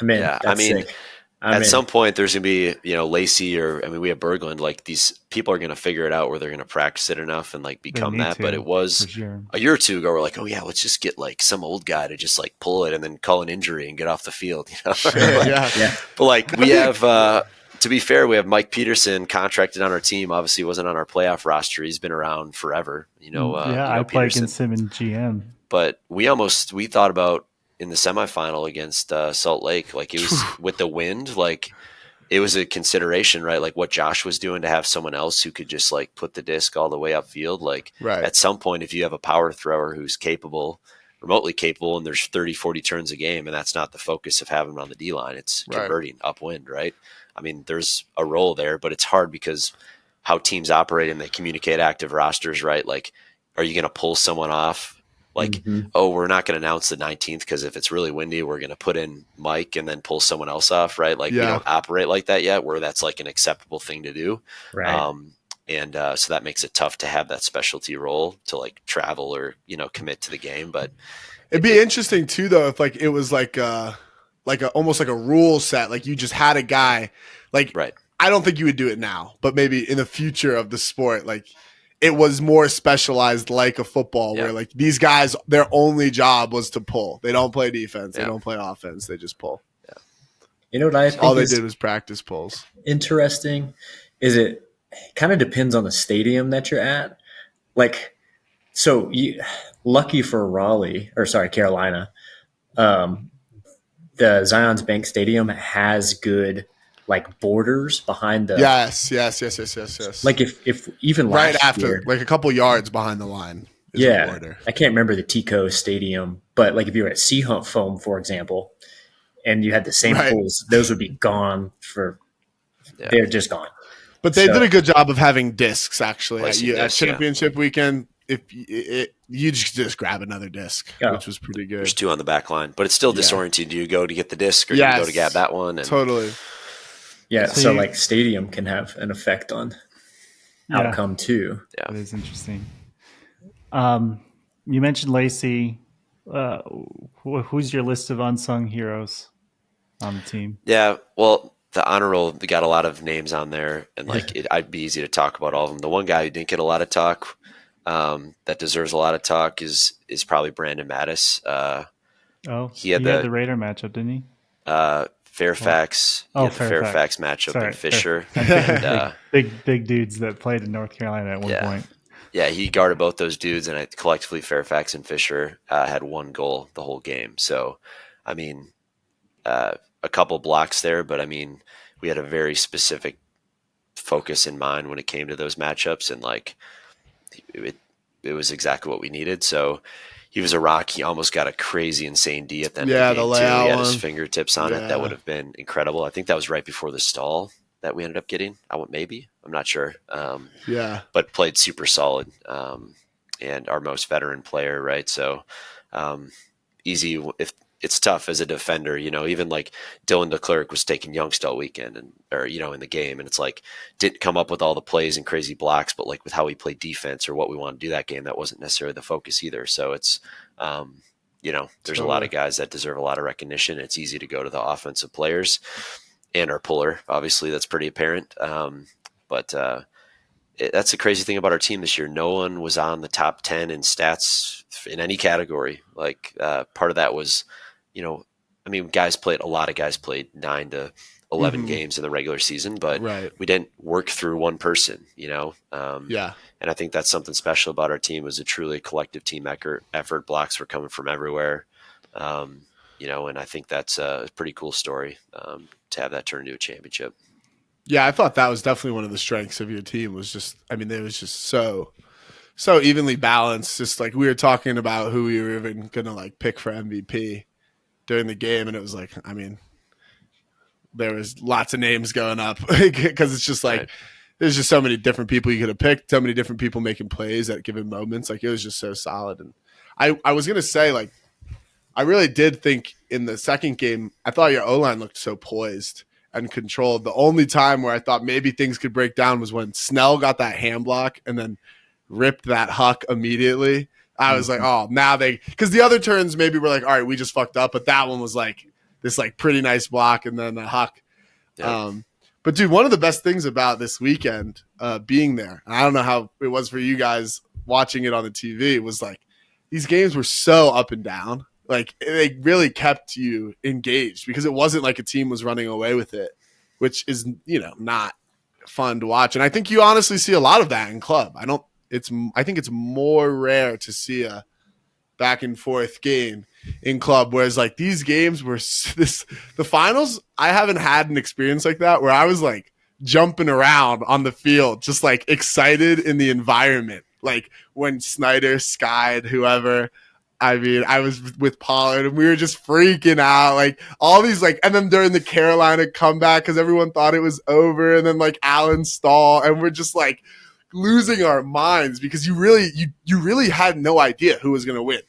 I mean, some point there's gonna be Lacey or we have Berglund. Like these people are gonna figure it out where they're gonna practice it enough and like become that. But it was a year or two ago. We're like, oh yeah, let's just get like some old guy to just like pull it and then call an injury and get off the field. Yeah. But like we have. To be fair, we have Mike Peterson contracted on our team. Obviously, he wasn't on our playoff roster. He's been around forever. I played against him in GM. But we thought about in the semifinal against Salt Lake, like it was with the wind, like it was a consideration, right? Like what Josh was doing to have someone else who could just like put the disc all the way upfield. Like at some point, if you have a power thrower who's remotely capable, and there's 30, 40 turns a game, and that's not the focus of having him on the D line. It's converting upwind, right? I mean, there's a role there, but it's hard because how teams operate and they communicate active rosters, right? Like, are you going to pull someone off? Like, we're not going to announce the 19th because if it's really windy, we're going to put in Mike and then pull someone else off, right? Like, we don't operate like that yet, where that's like an acceptable thing to do. Right. So that makes it tough to have that specialty role to like travel or, commit to the game. But it'd be interesting too, though, if like it was like almost like a rule set, like you just had a guy, like I don't think you would do it now, but maybe in the future of the sport, like it was more specialized like a football where like these guys, their only job was to pull. They don't play defense. They don't play offense. They just pull. Yeah. You know what I think all they did was practice pulls. Interesting is it kind of depends on the stadium that you're at. Like, so lucky for Carolina, the Zions Bank Stadium has good like borders behind the. Yes. Like if even right last after, year, like a couple yards behind the line. Is the border. I can't remember the Tico Stadium, but like if you were at Sea Hunt Foam, for example, and you had the same pools, those would be gone they're just gone. But they did a good job of having discs actually at discs, championship weekend. If you just grab another disc, which was pretty good. There's 2 on the back line, but it's still disorienting. Do you go to get the disc or do you go to grab that one? And, totally. Yeah. So like stadium can have an effect on outcome too. Yeah. That is interesting. You mentioned Lacey. Who's your list of unsung heroes on the team? Yeah. Well, the honor roll, we got a lot of names on there, and I'd be easy to talk about all of them. The one guy who didn't get a lot of talk, that deserves a lot of talk, is probably Brandon Mattis. He had the Raider matchup, didn't he? Fairfax. Fairfax matchup in Fisher. And, big dudes that played in North Carolina at one point. Yeah, he guarded both those dudes, and collectively Fairfax and Fisher had 1 goal the whole game. So, I mean, a couple blocks there, but I mean, we had a very specific focus in mind when it came to those matchups, and like it was exactly what we needed. So he was a rock. He almost got a crazy, insane D at the end of the game too. He had his fingertips on it. That would have been incredible. I think that was right before the stall that we ended up getting. I'm not sure. But played super solid, and our most veteran player, right? So easy. If it's tough as a defender, even like Dylan DeClerc was taking Youngst all weekend in the game. And it's like, didn't come up with all the plays and crazy blocks, but like with how we played defense or what we want to do that game, that wasn't necessarily the focus either. So it's, there's a lot of guys that deserve a lot of recognition. It's easy to go to the offensive players and our puller. Obviously that's pretty apparent. But that's the crazy thing about our team this year. No one was on the top 10 in stats in any category. Like part of that was, a lot of guys played 9 to 11 games in the regular season, but we didn't work through one person, and I think that's something special about our team. It was a truly collective team effort. Blocks were coming from everywhere. And I think that's a pretty cool story to have that turn into a championship. Yeah, I thought that was definitely one of the strengths of your team was just, it was just so evenly balanced. Just like we were talking about who we were even going to like pick for MVP during the game. And it was like, there was lots of names going up because it's just like, there's just so many different people you could have picked, so many different people making plays at given moments. Like it was just so solid. And I was going to say, like, I really did think in the second game, I thought your O-line looked so poised and controlled. The only time where I thought maybe things could break down was when Snell got that hand block and then ripped that huck immediately. I was like, oh, now because the other turns maybe were like, all right, we just fucked up. But that one was like this like pretty nice block and then a huck. Yep. But dude, one of the best things about this weekend being there, and I don't know how it was for you guys watching it on the TV, was like these games were so up and down. Like they really kept you engaged because it wasn't like a team was running away with it, which is, not fun to watch. And I think you honestly see a lot of that in club. I think it's more rare to see a back and forth game in club. Whereas like these games were the finals, I haven't had an experience like that where I was like jumping around on the field, just like excited in the environment. Like when Snyder skied whoever, I was with Pollard and we were just freaking out, like all these like, and then during the Carolina comeback, because everyone thought it was over, and then like Allen Stahl, and we're just like losing our minds because you really had no idea who was going to win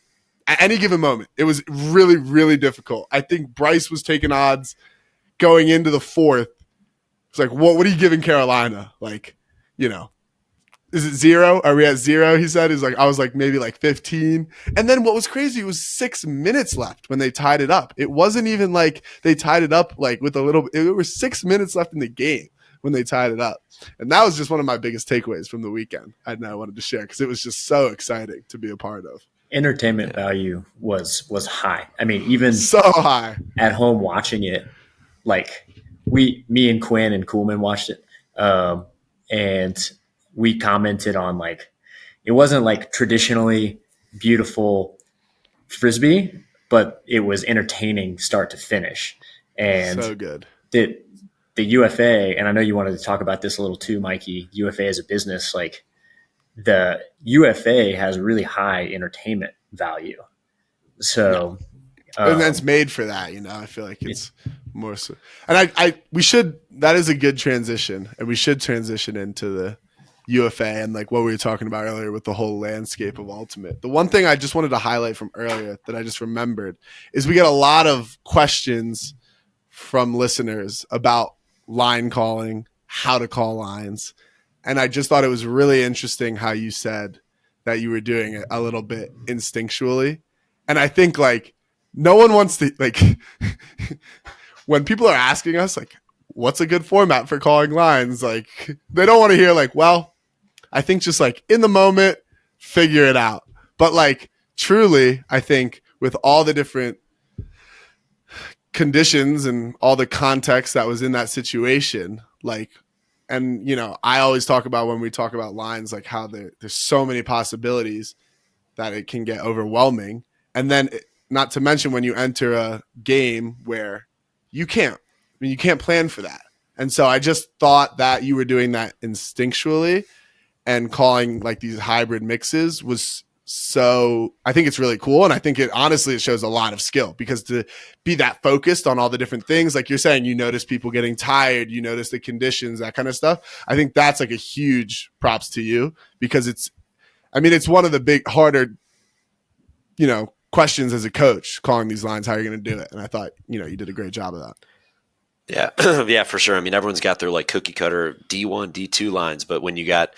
at any given moment. It was really, really difficult. I think Bryce was taking odds going into the fourth. It's like, what are you giving Carolina? Like, is it 0? Are we at 0? He said. He's like, I was like, maybe like 15. And then what was crazy, it was 6 minutes left when they tied it up. It wasn't even like they tied it up like with a little, it was 6 minutes left in the game when they tied it up. And that was just one of my biggest takeaways from the weekend. I wanted to share because it was just so exciting to be a part of. Entertainment value was high. I mean, even so high at home watching it, like me and Quinn and Coolman watched it. And we commented on like, it wasn't like traditionally beautiful Frisbee, but it was entertaining start to finish. And so good. The UFA, and I know you wanted to talk about this a little too, Mikey, UFA as a business, like the UFA has really high entertainment value. So, and that's made for that, I feel like it's more so. And that is a good transition, and we should transition into the UFA and like what we were talking about earlier with the whole landscape of Ultimate. The one thing I just wanted to highlight from earlier that I just remembered is we get a lot of questions from listeners about line calling, how to call lines. And I just thought it was really interesting how you said that you were doing it a little bit instinctually. And I think like no one wants to like when people are asking us like, what's a good format for calling lines? Like they don't want to hear like, well, I think just like in the moment, figure it out. But like truly, I think with all the different conditions and all the context that was in that situation, like, and I always talk about when we talk about lines, like how there's so many possibilities that it can get overwhelming. And then not to mention when you enter a game where you can't plan for that. And so I just thought that you were doing that instinctually and calling like these hybrid mixes was so, I think it's really cool. And I think it shows a lot of skill because to be that focused on all the different things, like you're saying, you notice people getting tired, you notice the conditions, that kind of stuff. I think that's like a huge props to you because it's one of the big, harder, questions as a coach calling these lines, how you're going to do it. And I thought, you did a great job of that. Yeah. Yeah, for sure. I mean, everyone's got their like cookie cutter D1, D2 lines, but when you got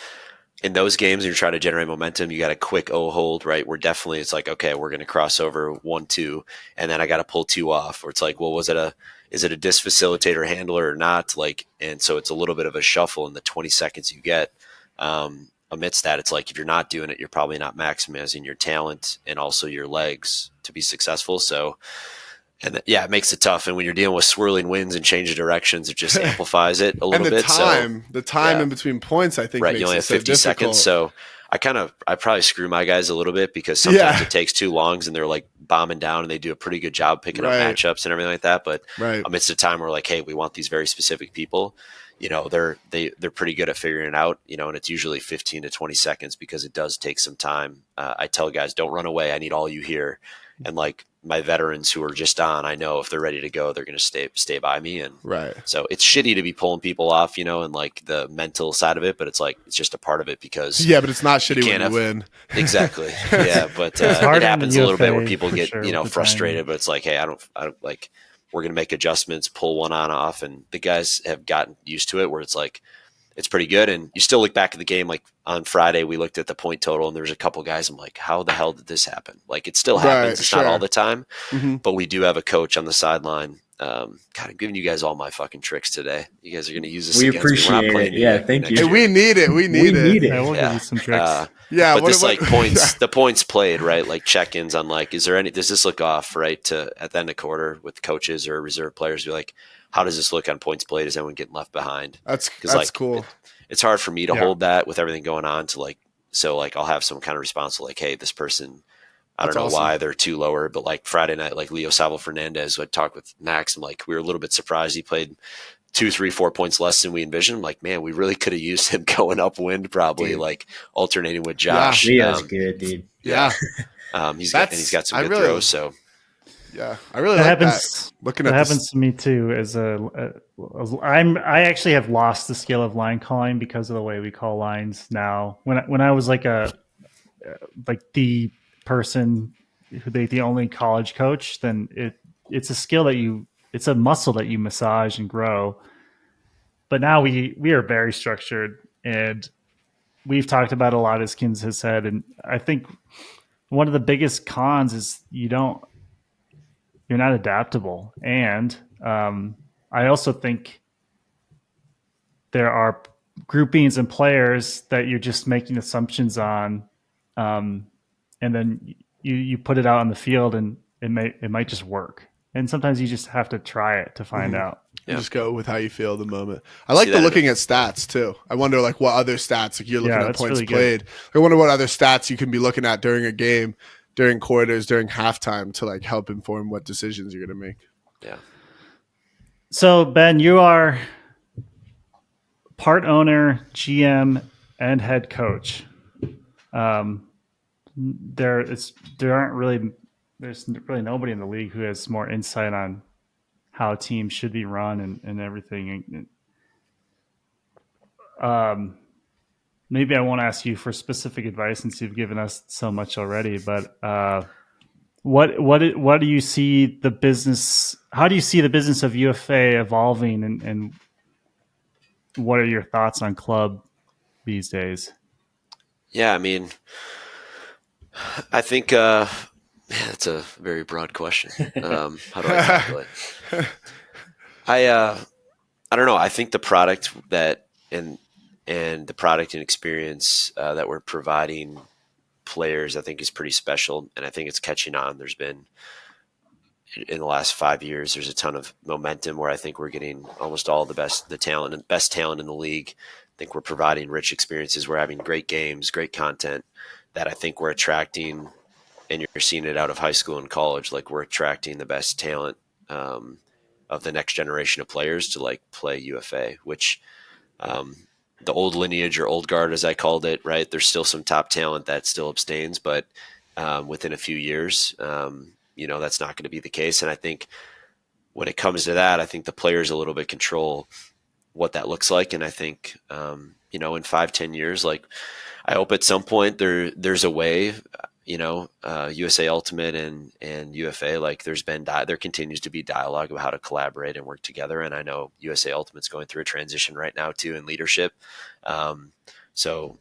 in those games, you're trying to generate momentum. You got a quick O hold, right? Where definitely it's like, okay, we're going to cross over 1-2, and then I got to pull 2 off. Or it's like, well, is it a disc facilitator handler or not? Like, and so it's a little bit of a shuffle in the 20 seconds you get. Amidst that, it's like if you're not doing it, you're probably not maximizing your talent and also your legs to be successful. So And it makes it tough. And when you're dealing with swirling winds and changing directions, it just amplifies it a little bit. The time in between points, I think, right. makes You only have it so 50 difficult. seconds. So I probably screw my guys a little bit because sometimes it takes too long and they're like bombing down and they do a pretty good job picking up matchups and everything like that. But amidst a time where like, hey, we want these very specific people, they're pretty good at figuring it out, and it's usually 15 to 20 seconds because it does take some time. I tell guys, don't run away. I need all you here. And like my veterans who are just on, I know if they're ready to go, they're going to stay by me. And so it's shitty to be pulling people off, and like the mental side of it, but it's like, it's just a part of it because but it's not shitty when you win. Exactly. Yeah. But it happens a little bit where people get, frustrated, but it's like, hey, I don't like, we're going to make adjustments, pull one on off. And the guys have gotten used to it where it's like, it's pretty good. And you still look back at the game. Like on Friday, we looked at the point total and there was a couple guys. I'm like, how the hell did this happen? Like it still happens. It's not all the time, but we do have a coach on the sideline. God, I'm giving you guys all my fucking tricks today. You guys are going to use this. We appreciate it. Yeah. Thank you. Hey, we need it. We need it. Yeah, we'll give you some tricks. But this like points, the points played, right? Like check-ins on like, does this look off, right? To at the end of quarter with coaches or reserve players be like, how does this look on points played? Is anyone getting left behind? That's like, cool. It's hard for me to hold that with everything going on to like, so like I'll have some kind of response to like, hey, this person, I don't know why they're too lower, but like Friday night, like Leo Sabo Fernandez, I talked with Max and like, we were a little bit surprised. He played 2, 3, 4 points less than we envisioned. I'm like, man, we really could have used him going upwind, probably like alternating with Josh. Leo's good, dude. Yeah. He's got some good throws. So yeah, I really like that. That happens to me too. I actually have lost the skill of line calling because of the way we call lines now. When I was like the person the only college coach, then it's a skill it's a muscle that you massage and grow. But now we are very structured, and we've talked about a lot, as Kins has said, and I think one of the biggest cons is you're not adaptable. And I also think there are groupings and players that you're just making assumptions on, and then you put it out on the field and it might just work. And sometimes you just have to try it to find out. Yeah. Just go with how you feel at the moment. I like looking at stats too. I wonder like what other stats, like you're looking at points really played. I wonder what other stats you can be looking at during a game, during quarters, during halftime to like help inform what decisions you're going to make. Yeah. So Ben, you are part owner, GM, and head coach. There's really nobody in the league who has more insight on how teams should be run and everything. Maybe I won't ask you for specific advice since you've given us so much already, but what do you see the business? How do you see the business of UFA evolving, and what are your thoughts on club these days? Yeah, I mean, I think that's a very broad question. How do I tackle it? I don't know. I think the product and the product and experience that we're providing players, I think is pretty special, and I think it's catching on. There's been in the last 5 years, there's a ton of momentum where I think we're getting almost all the best talent in the league. I think we're providing rich experiences. We're having great games, great content that I think we're attracting, and you're seeing it out of high school and college. Like we're attracting the best talent of the next generation of players to like play UFA, which the old lineage or old guard, as I called it, right? There's still some top talent that still abstains, but within a few years, that's not going to be the case. And I think when it comes to that, I think the players a little bit control what that looks like. And I think, in 5-10 years, like I hope at some point there's a way, USA Ultimate and UFA, like there continues to be dialogue about how to collaborate and work together. And I know USA Ultimate's going through a transition right now too in leadership. So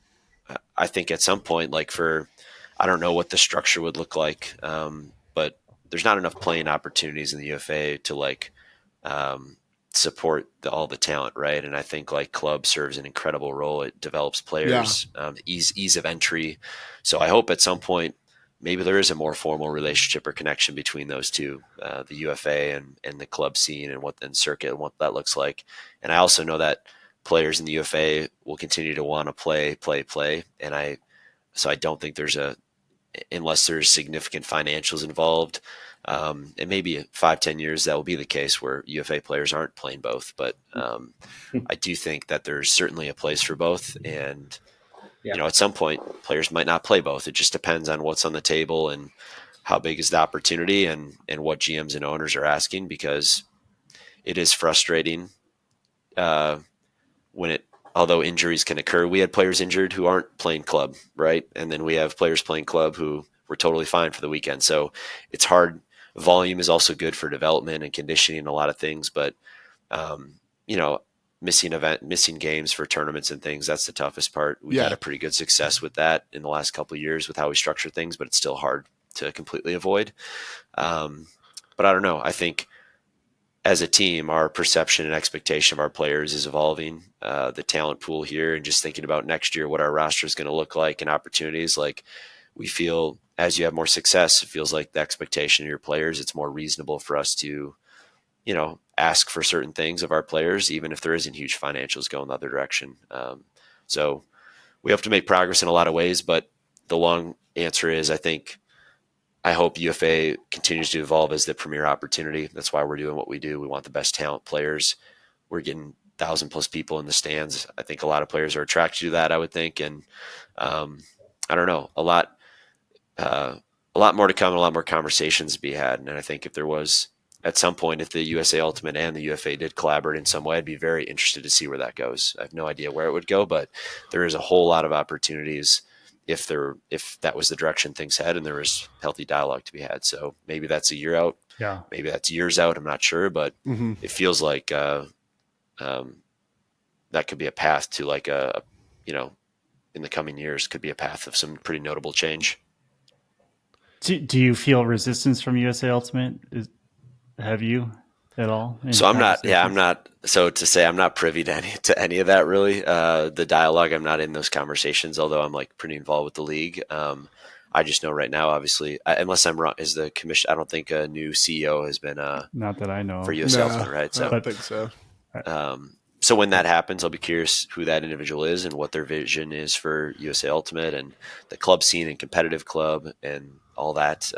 I think at some point, like I don't know what the structure would look like. But there's not enough playing opportunities in the UFA to like support all the talent, right? And I think like club serves an incredible role. It develops players, ease of entry. So I hope at some point maybe there is a more formal relationship or connection between those two, the UFA and the club scene and circuit and what that looks like. And I also know that players in the UFA will continue to want to play. And so I don't think unless there's significant financials involved, and maybe 5-10 years that will be the case where UFA players aren't playing both. But I do think that there's certainly a place for both. And at some point, players might not play both. It just depends on what's on the table and how big is the opportunity and what GMs and owners are asking, because it is frustrating although injuries can occur. We had players injured who aren't playing club, right? And then we have players playing club who were totally fine for the weekend. So it's hard. Volume is also good for development and conditioning and a lot of things, but missing games for tournaments and things, that's the toughest part. We've had a pretty good success with that in the last couple of years with how we structure things, but it's still hard to completely avoid. But I don't know. I think as a team, our perception and expectation of our players is evolving. The talent pool here, and just thinking about next year, what our roster is going to look like and opportunities. Like, we feel as you have more success, it feels like the expectation of your players, it's more reasonable for us to, ask for certain things of our players, even if there isn't huge financials going the other direction. So we have to make progress in a lot of ways, but the long answer is, I hope UFA continues to evolve as the premier opportunity. That's why we're doing what we do. We want the best talent players. We're getting 1,000+ people in the stands. I think a lot of players are attracted to that, I would think. And I don't know, a lot more to come, and a lot more conversations to be had. And I think if there was, at some point, if the USA Ultimate and the UFA did collaborate in some way, I'd be very interested to see where that goes. I have no idea where it would go, but there is a whole lot of opportunities if that was the direction things head, and there was healthy dialogue to be had. So maybe that's a year out. Yeah. Maybe that's years out. I'm not sure, but it feels like that could be a path to in the coming years could be a path of some pretty notable change. Do you feel resistance from USA Ultimate? Have you at all? So I'm not. So to say I'm not privy to any of that really. The dialogue, I'm not in those conversations, although I'm pretty involved with the league. I just know right now, obviously, unless I'm wrong, is the commission. I don't think a new CEO has been not that I know for USA Ultimate, right? So I don't think so. So when that happens, I'll be curious who that individual is and what their vision is for USA Ultimate and the club scene and competitive club and all that.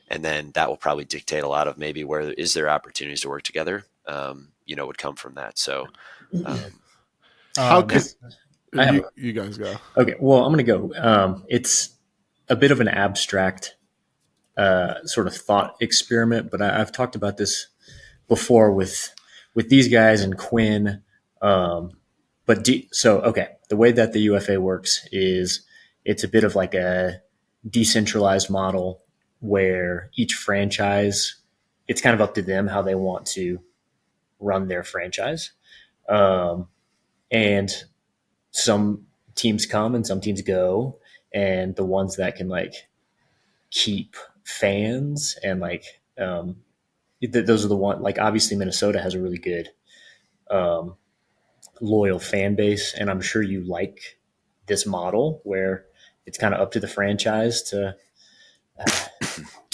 And then that will probably dictate a lot of maybe where is there opportunities to work together, would come from that. So how could you guys go? Okay, well, I'm going to go. It's a bit of an abstract sort of thought experiment, but I've talked about this before with these guys and Quinn. The way that the UFA works is it's a bit of like a decentralized model where each franchise, it's kind of up to them how they want to run their franchise. And some teams come and some teams go, and the ones that can keep fans and those are the ones, obviously Minnesota has a really good loyal fan base, and I'm sure you like this model where it's kind of up to the franchise to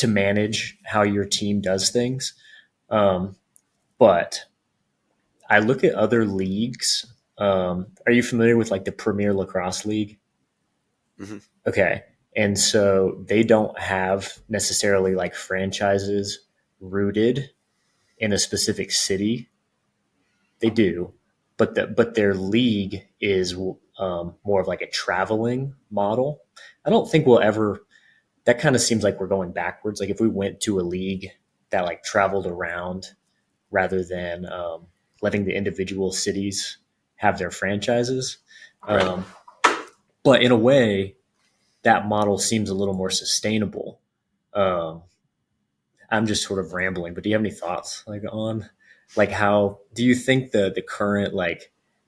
manage how your team does things. But I look at other leagues. Are you familiar with the Premier Lacrosse League? Mm-hmm. Okay. And so they don't have necessarily franchises rooted in a specific city. They do, but their league is more of a traveling model. I don't think we'll ever. That kind of seems like we're going backwards. If we went to a league that traveled around rather than letting the individual cities have their franchises. Right. But in a way, that model seems a little more sustainable. I'm just sort of rambling, but do you have any thoughts on how do you think the current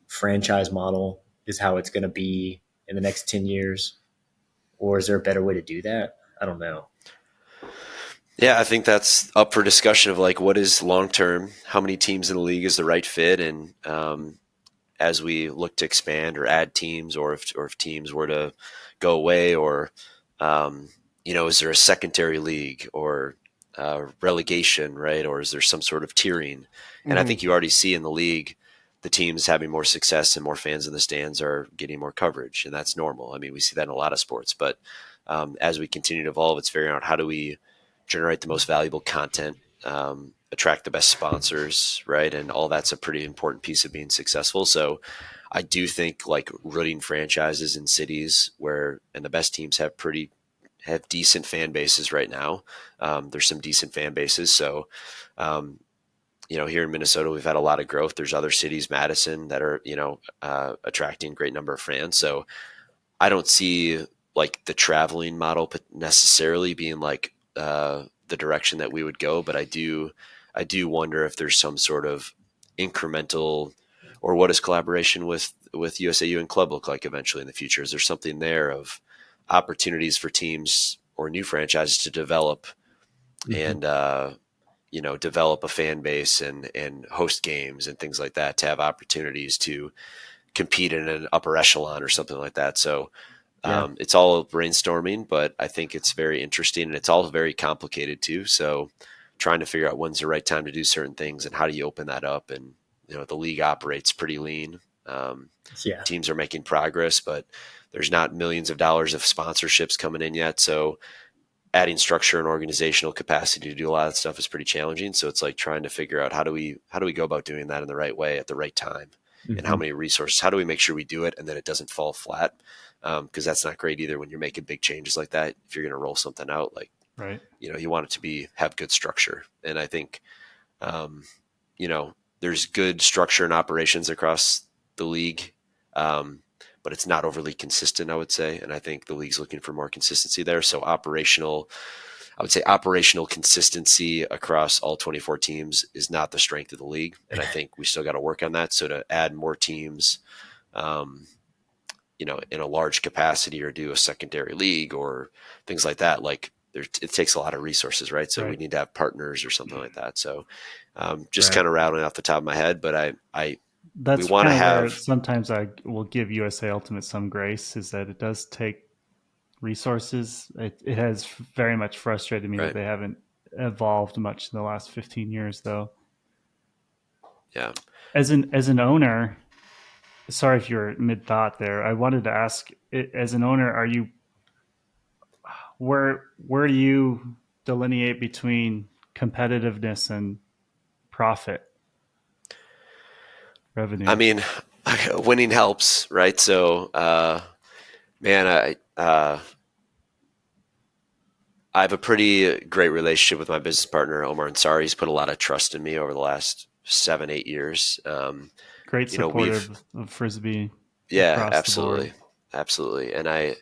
franchise model is how it's going to be in the next 10 years? Or is there a better way to do that? I don't know. Yeah, I think that's up for discussion of what is long-term, how many teams in the league is the right fit. And as we look to expand or add teams, or if teams were to go away or is there a secondary league or relegation, right? Or is there some sort of tiering? And I think you already see in the league, the teams having more success and more fans in the stands are getting more coverage, and that's normal. I mean, we see that in a lot of sports, but as we continue to evolve, it's figuring out how do we generate the most valuable content, attract the best sponsors, right? And all that's a pretty important piece of being successful. So I do think like rooting franchises in cities and the best teams have decent fan bases right now. There's some decent fan bases. So, here in Minnesota, we've had a lot of growth. There's other cities, Madison, that are, attracting a great number of fans. So I don't see like the traveling model necessarily being like the direction that we would go, but I do wonder if there's some sort of incremental, or what does collaboration with USAU and club look like eventually in the future? Is there something there of opportunities for teams or new franchises to develop and develop a fan base and host games and things like that, to have opportunities to compete in an upper echelon or something like that. So it's all brainstorming, but I think it's very interesting, and it's all very complicated too. So trying to figure out when's the right time to do certain things and how do you open that up. And, the league operates pretty lean. Teams are making progress, but there's not millions of dollars of sponsorships coming in yet. So adding structure and organizational capacity to do a lot of stuff is pretty challenging. So it's like trying to figure out how do we go about doing that in the right way at the right time, and how many resources, how do we make sure we do it and then it doesn't fall flat? Because that's not great either when you're making big changes like that. If you're going to roll something out, like, right, you want it to have good structure. And I think, there's good structure and operations across the league, but it's not overly consistent, I would say. And I think the league's looking for more consistency there. So operational consistency across all 24 teams is not the strength of the league. And I think we still got to work on that. So to add more teams, in a large capacity, or do a secondary league or things like that, like it takes a lot of resources, right? So we need to have partners or something like that. So kind of rattling off the top of my head, but that's we want to have. Sometimes I will give USA Ultimate some grace, is that it does take resources. It has very much frustrated me that they haven't evolved much in the last 15 years, though. Yeah. As an owner, sorry if you're mid thought there. I wanted to ask, as an owner, are you where do you delineate between competitiveness and profit? Revenue. I mean, winning helps, right? So, I have a pretty great relationship with my business partner, Omar Ansari. He's put a lot of trust in me over the last 7-8 years. Great supporter of Frisbee. Yeah, absolutely. Absolutely. And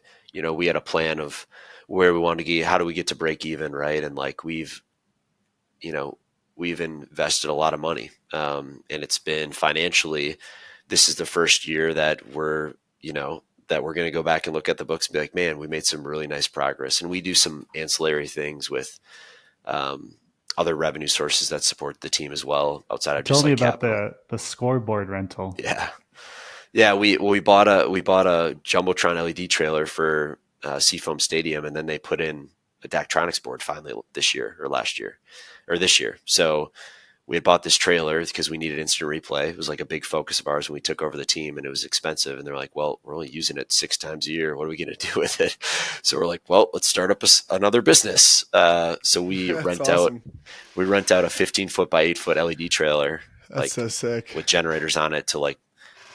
we had a plan of where we wanted to get, how do we get to break even, right? And like we've invested a lot of money, and it's been financially, this is the first year that we're going to go back and look at the books and be like, man, we made some really nice progress. And we do some ancillary things with other revenue sources that support the team as well, outside of just like about capital. the scoreboard rental. Yeah. We bought a Jumbotron LED trailer for Seafoam Stadium, and then they put in a Daktronics board finally this year. So we had bought this trailer because we needed instant replay. It was like a big focus of ours when we took over the team, and it was expensive. And they're like, well, we're only using it 6 times a year. What are we going to do with it? So we're like, well, let's start up another business. So we rent out a 15-foot by 8-foot LED trailer. That's so sick. With generators on it to like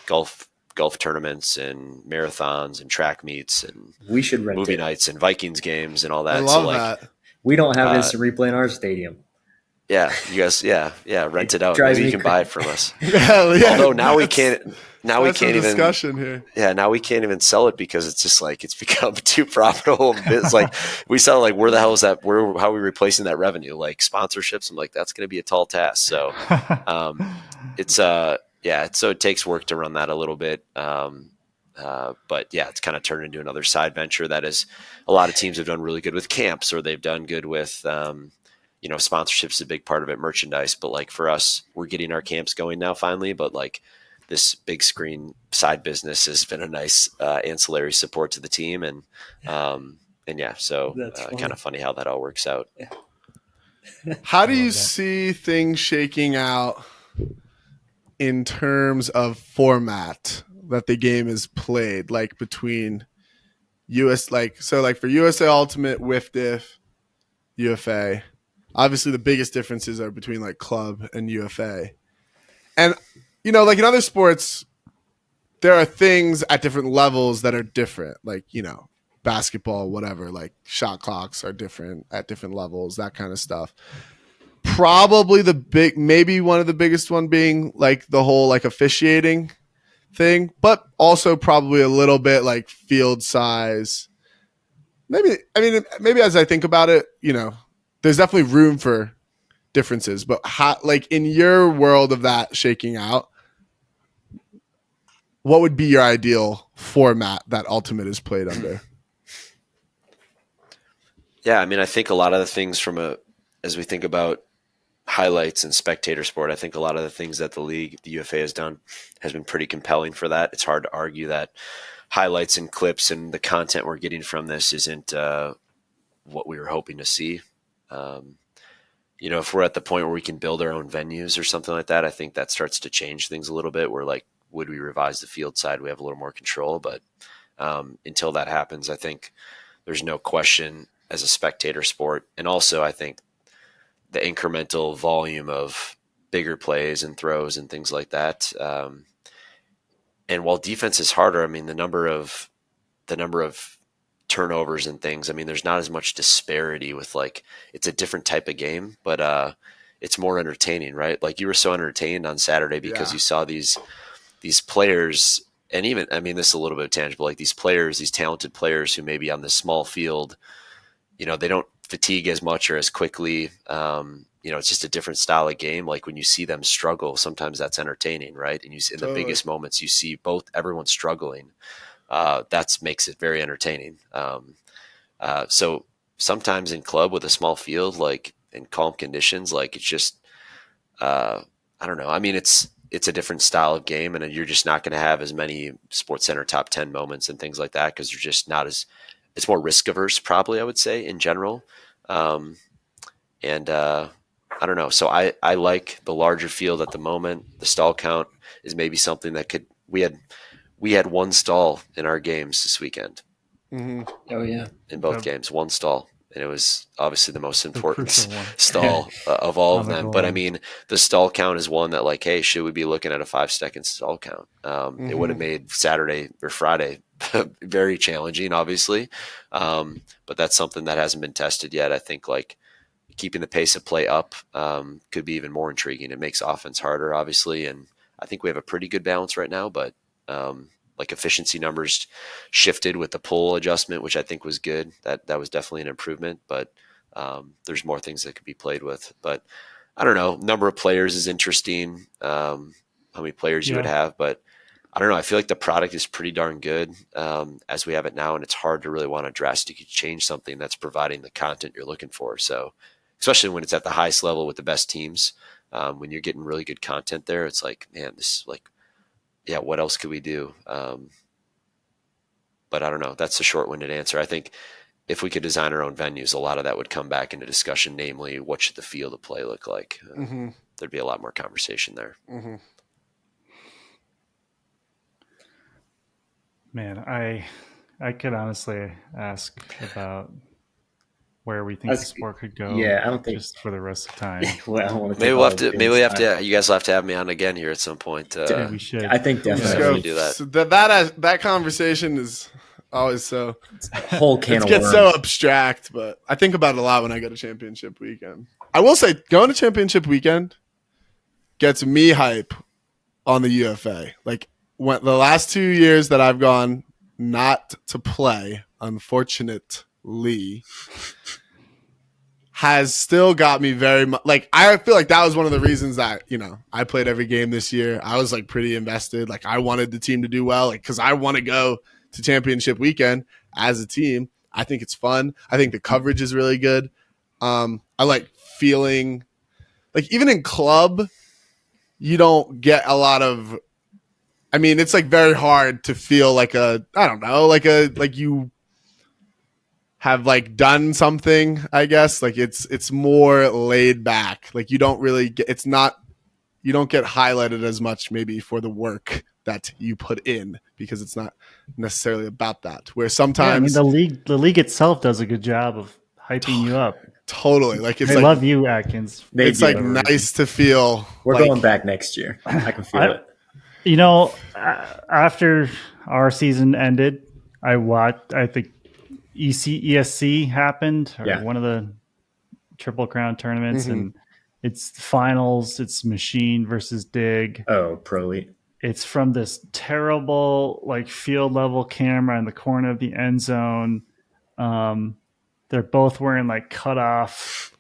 golf tournaments and marathons and track meets and we should rent movie nights and Vikings games and all that. I love that. We don't have instant replay in our stadium. Yeah, you guys, rent it out. Maybe you can buy it from us. Although now we can't. Now we can't even discussion here. Yeah, now we can't even sell it because it's just like it's become too profitable. It's like we sell like, where the hell is that? How are we replacing that revenue? Like sponsorships. I'm like, that's going to be a tall task. So so it takes work to run that a little bit. But yeah, it's kind of turned into another side venture that is, a lot of teams have done really good with camps, or they've done good with, sponsorships is a big part of it, merchandise. But like for us, we're getting our camps going now finally, but like this big screen side business has been a nice ancillary support to the team. And yeah, so kind of funny how that all works out. How do you see things shaking out in terms of format that the game is played, like between for USA Ultimate, WIF Diff, UFA? Obviously, the biggest differences are between like club and UFA. And, like in other sports, there are things at different levels that are different. Like, basketball, whatever, like shot clocks are different at different levels, that kind of stuff. Probably maybe one of the biggest one being like the whole like officiating thing, but also probably a little bit like field size. Maybe as I think about it, there's definitely room for differences, but like in your world of that shaking out, what would be your ideal format that Ultimate is played under? Yeah, I mean, I think a lot of the things as we think about highlights and spectator sport, I think a lot of the things that the UFA has done has been pretty compelling for that. It's hard to argue that highlights and clips and the content we're getting from this isn't what we were hoping to see. If we're at the point where we can build our own venues or something like that, I think that starts to change things a little bit. Where like, would we revise the field side? We have a little more control, but until that happens, I think there's no question as a spectator sport. And also I think the incremental volume of bigger plays and throws and things like that. And while defense is harder, I mean, the number of turnovers and things, I mean, there's not as much disparity with like, it's a different type of game, but it's more entertaining, right? Like you were so entertained on Saturday because you saw these players, and even, I mean, this is a little bit tangible, like these talented players who maybe on this small field, they don't fatigue as much or as quickly. It's just a different style of game. Like when you see them struggle, sometimes that's entertaining, right? And in the biggest moments, you see everyone struggling. That makes it very entertaining. So sometimes in club with a small field, like in calm conditions, like it's just, I don't know. I mean, it's a different style of game, and you're just not going to have as many Sports Center top 10 moments and things like that because you're just not as. It's more risk averse, probably, I would say, in general. I don't know. So I like the larger field at the moment. The stall count is maybe something that we had one stall in our games this weekend. Mm-hmm. Oh yeah. In both games, one stall. And it was obviously the most important stall of all of them. But I mean, the stall count is one that like, hey, should we be looking at a 5-second stall count? It would have made Saturday or Friday very challenging, obviously. But that's something that hasn't been tested yet. I think like keeping the pace of play up could be even more intriguing. It makes offense harder, obviously. And I think we have a pretty good balance right now, but like efficiency numbers shifted with the pull adjustment, which I think was good. That was definitely an improvement, but there's more things that could be played with. But I don't know. Number of players is interesting. How many players you would have, but I don't know. I feel like the product is pretty darn good as we have it now, and it's hard to really want to drastically change something that's providing the content you're looking for. So, especially when it's at the highest level with the best teams, when you're getting really good content there, it's like, man, this is like, yeah, what else could we do? But I don't know. That's a short-winded answer. I think if we could design our own venues, a lot of that would come back into discussion, namely, what should the field of play look like? There'd be a lot more conversation there. Mm-hmm. Man, I could honestly ask about where we think the sport could go. Yeah, I don't think just for the rest of time. Well, maybe we'll have to. Maybe we have to. You guys will have to have me on again here at some point. Yeah, we should. I think definitely do that. So that conversation is always so whole can of gets worms. so abstract, but I think about it a lot when I go to championship weekend. I will say, going to championship weekend gets me hype on the UFA. Like when the last 2 years that I've gone not to play, unfortunately, has still got me very much. Like I feel like that was one of the reasons that I played every game this year. I was like pretty invested. Like I wanted the team to do well, like because I want to go to championship weekend as a team. I think it's fun. I think the coverage is really good. I like feeling like even in club, you don't get a lot of. I mean, it's like very hard to feel like you have like done something, I guess. Like it's more laid back. Like you don't really get, you don't get highlighted as much maybe for the work that you put in, because it's not necessarily about that. Where sometimes the league itself does a good job of hyping you up. Totally. Like it's I like, love you, Atkins. it's like nice to feel. We're like, going back next year. I can feel it. You know, after our season ended, I think ESC happened, or one of the Triple Crown tournaments, and it's finals. It's Machine versus Dig. Oh, Pro Elite. It's from this terrible like field level camera in the corner of the end zone. They're both wearing like cutoff.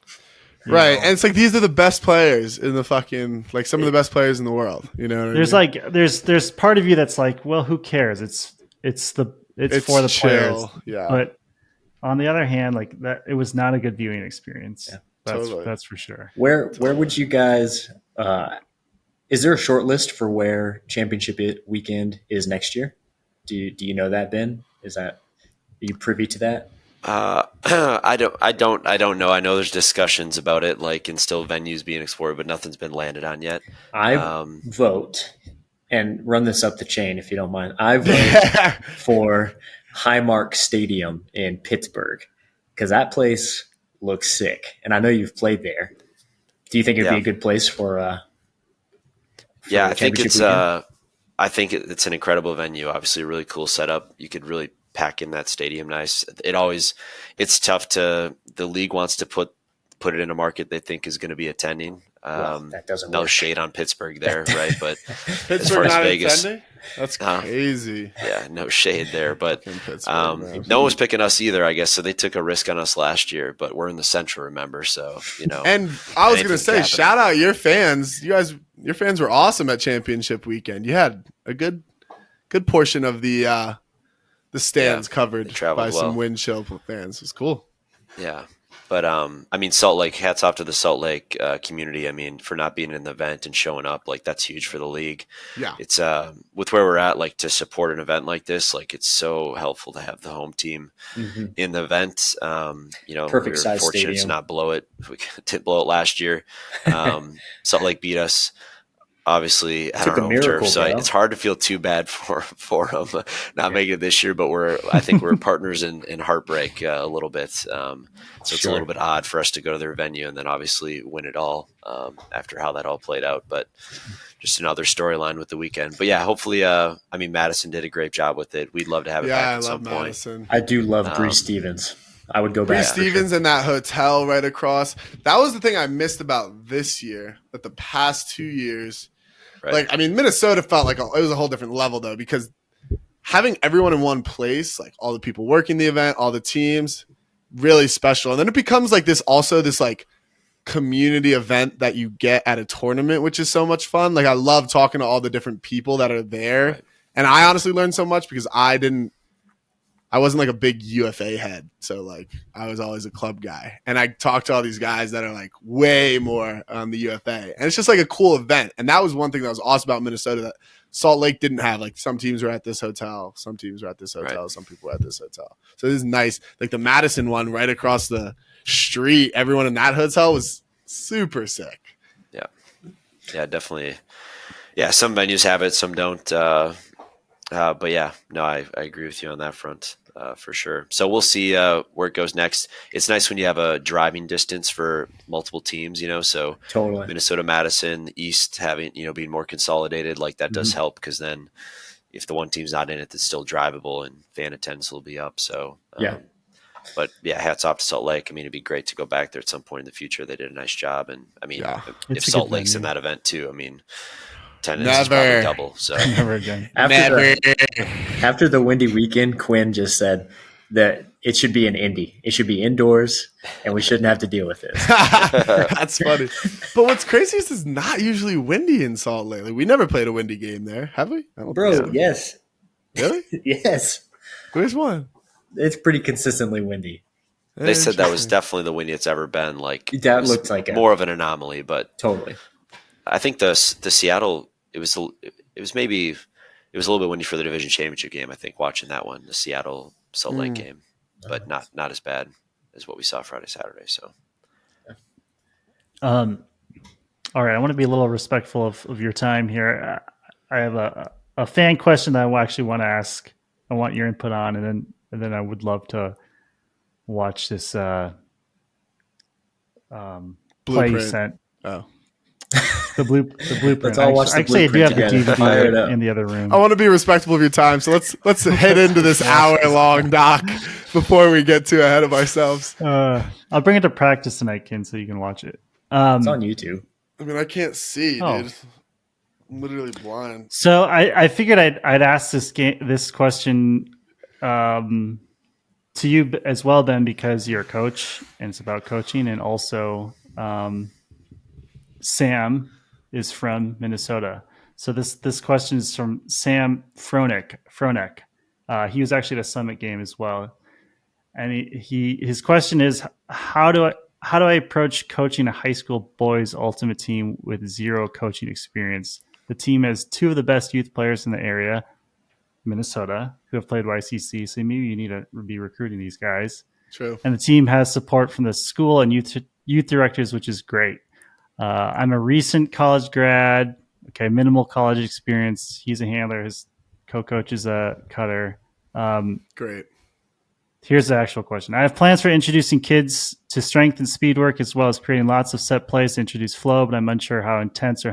Right. And it's like, these are the best players in the fucking, like some of the best players in the world. You know what there's I mean? like, there's part of you that's like, well, who cares? It's for the chill. players. Yeah. But on the other hand, like that, it was not a good viewing experience. Yeah, that's for sure. Where would you guys, is there a short list for where championship weekend is next year? Do you know that, Ben? Are you privy to that? I don't know. I know there's discussions about it, like, and still venues being explored, but nothing's been landed on yet. I vote, and run this up the chain if you don't mind. I vote for Highmark Stadium in Pittsburgh, because that place looks sick, and I know you've played there. Do you think it'd be a good place for I think it's I think it's an incredible venue. Obviously, a really cool setup. You could really pack in that stadium nice. It's tough the league wants to put it in a market they think is going to be attending. That doesn't no work. Shade on Pittsburgh there, right? But Pittsburgh as far as not Vegas, attending? That's crazy. Yeah, no shade there. But no one was picking us either, I guess. So they took a risk on us last year, but we're in the Central, remember? So, you know. And I was going to say, shout out your fans. Your fans were awesome at championship weekend. You had a good portion of the stands covered by some Windchill fans. It was cool. Yeah. But, I mean, Salt Lake, hats off to the Salt Lake community. I mean, for not being in the event and showing up, like, that's huge for the league. Yeah. It's, with where we're at, like, to support an event like this, like, it's so helpful to have the home team in the event. You know, perfect size fortunate stadium to not blow it. We didn't blow it last year. Salt Lake beat us. Obviously, I don't know turf, so it's hard to feel too bad for them not making it this year. But I think we're partners in heartbreak a little bit. So it's a little bit odd for us to go to their venue and then obviously win it all after how that all played out. But just another storyline with the weekend. But yeah, hopefully, I mean, Madison did a great job with it. We'd love to have it back at some point. I do love Bree Stevens. I would go back. Bree Stevens in that hotel right across. That was the thing I missed about this year. But the past 2 years. Right. Like, I mean, Minnesota felt like it was a whole different level, though, because having everyone in one place, like all the people working the event, all the teams, really special. And then it becomes like this like community event that you get at a tournament, which is so much fun. Like, I love talking to all the different people that are there. Right. And I honestly learned so much because I wasn't like a big UFA head. So like I was always a club guy, and I talked to all these guys that are like way more on the UFA, and it's just like a cool event. And that was one thing that was awesome about Minnesota that Salt Lake didn't have. Like some teams were at this hotel, some teams were at this hotel, right. Some people were at this hotel. So this is nice. Like the Madison one right across the street, everyone in that hotel was super sick. Yeah. Yeah, definitely. Yeah. Some venues have it, some don't. But yeah, no, I agree with you on that front for sure. So we'll see where it goes next. It's nice when you have a driving distance for multiple teams, you know, so totally. Minnesota, Madison, East having, you know, being more consolidated, like that does help, because then if the one team's not in it, it's still drivable and fan attendance will be up. So, but yeah, hats off to Salt Lake. I mean, it'd be great to go back there at some point in the future. They did a nice job. And I mean, if Salt Lake's in that event too, I mean, attendance is probably double. So never again. After the windy weekend, Quinn just said that it should be an Indy. It should be indoors, and we shouldn't have to deal with this. That's funny. But what's crazy is it's not usually windy in Salt Lake. Like, we never played a windy game there, have we? Bro, yes. Really? Yes. Where's one? It's pretty consistently windy. They said that was definitely the windiest it's ever been. Like that looks like more of an anomaly, but totally. I think the Seattle. It was a little bit windy for the division championship game. I think watching that one, the Seattle Salt Lake game. but not as bad as what we saw Friday, Saturday. So, all right, I want to be a little respectful of your time here. I have a fan question that I actually want to ask. I want your input on, and then I would love to watch this play you sent. Oh. The blueprint. Let's all watch the actually, I do have the blueprint together. DVD in the other room. I want to be respectful of your time, so let's head into this hour-long doc before we get too ahead of ourselves. I'll bring it to practice tonight, Ken, so you can watch it. It's on YouTube. I mean, I can't see, dude. I'm literally blind. So I figured I'd ask this question to you as well, Ben, because you're a coach and it's about coaching, and also Sam is from Minnesota. So this question is from Sam Fronek. He was actually at a Summit game as well, and his question is, how do I approach coaching a high school boys ultimate team with zero coaching experience? The team has two of the best youth players in the area, Minnesota, who have played YCC. So maybe you need to be recruiting these guys. True. And the team has support from the school and youth directors, which is great. I'm a recent college grad. Okay, minimal college experience. He's a handler. His co-coach is a cutter. Great. Here's the actual question. I have plans for introducing kids to strength and speed work, as well as creating lots of set plays to introduce flow, but I'm unsure how intense or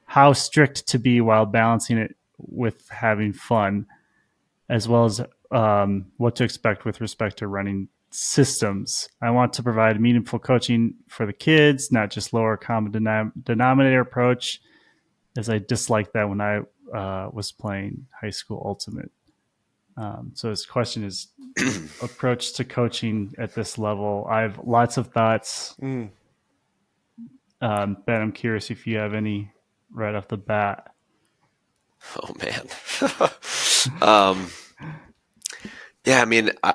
how strict to be while balancing it with having fun, as well as what to expect with respect to running systems. I want to provide meaningful coaching for the kids, not just lower common denominator approach, as I disliked that when I was playing high school ultimate. So his question is approach to coaching at this level. I have lots of thoughts. Ben, I'm curious if you have any right off the bat. Oh man. Yeah, I mean, I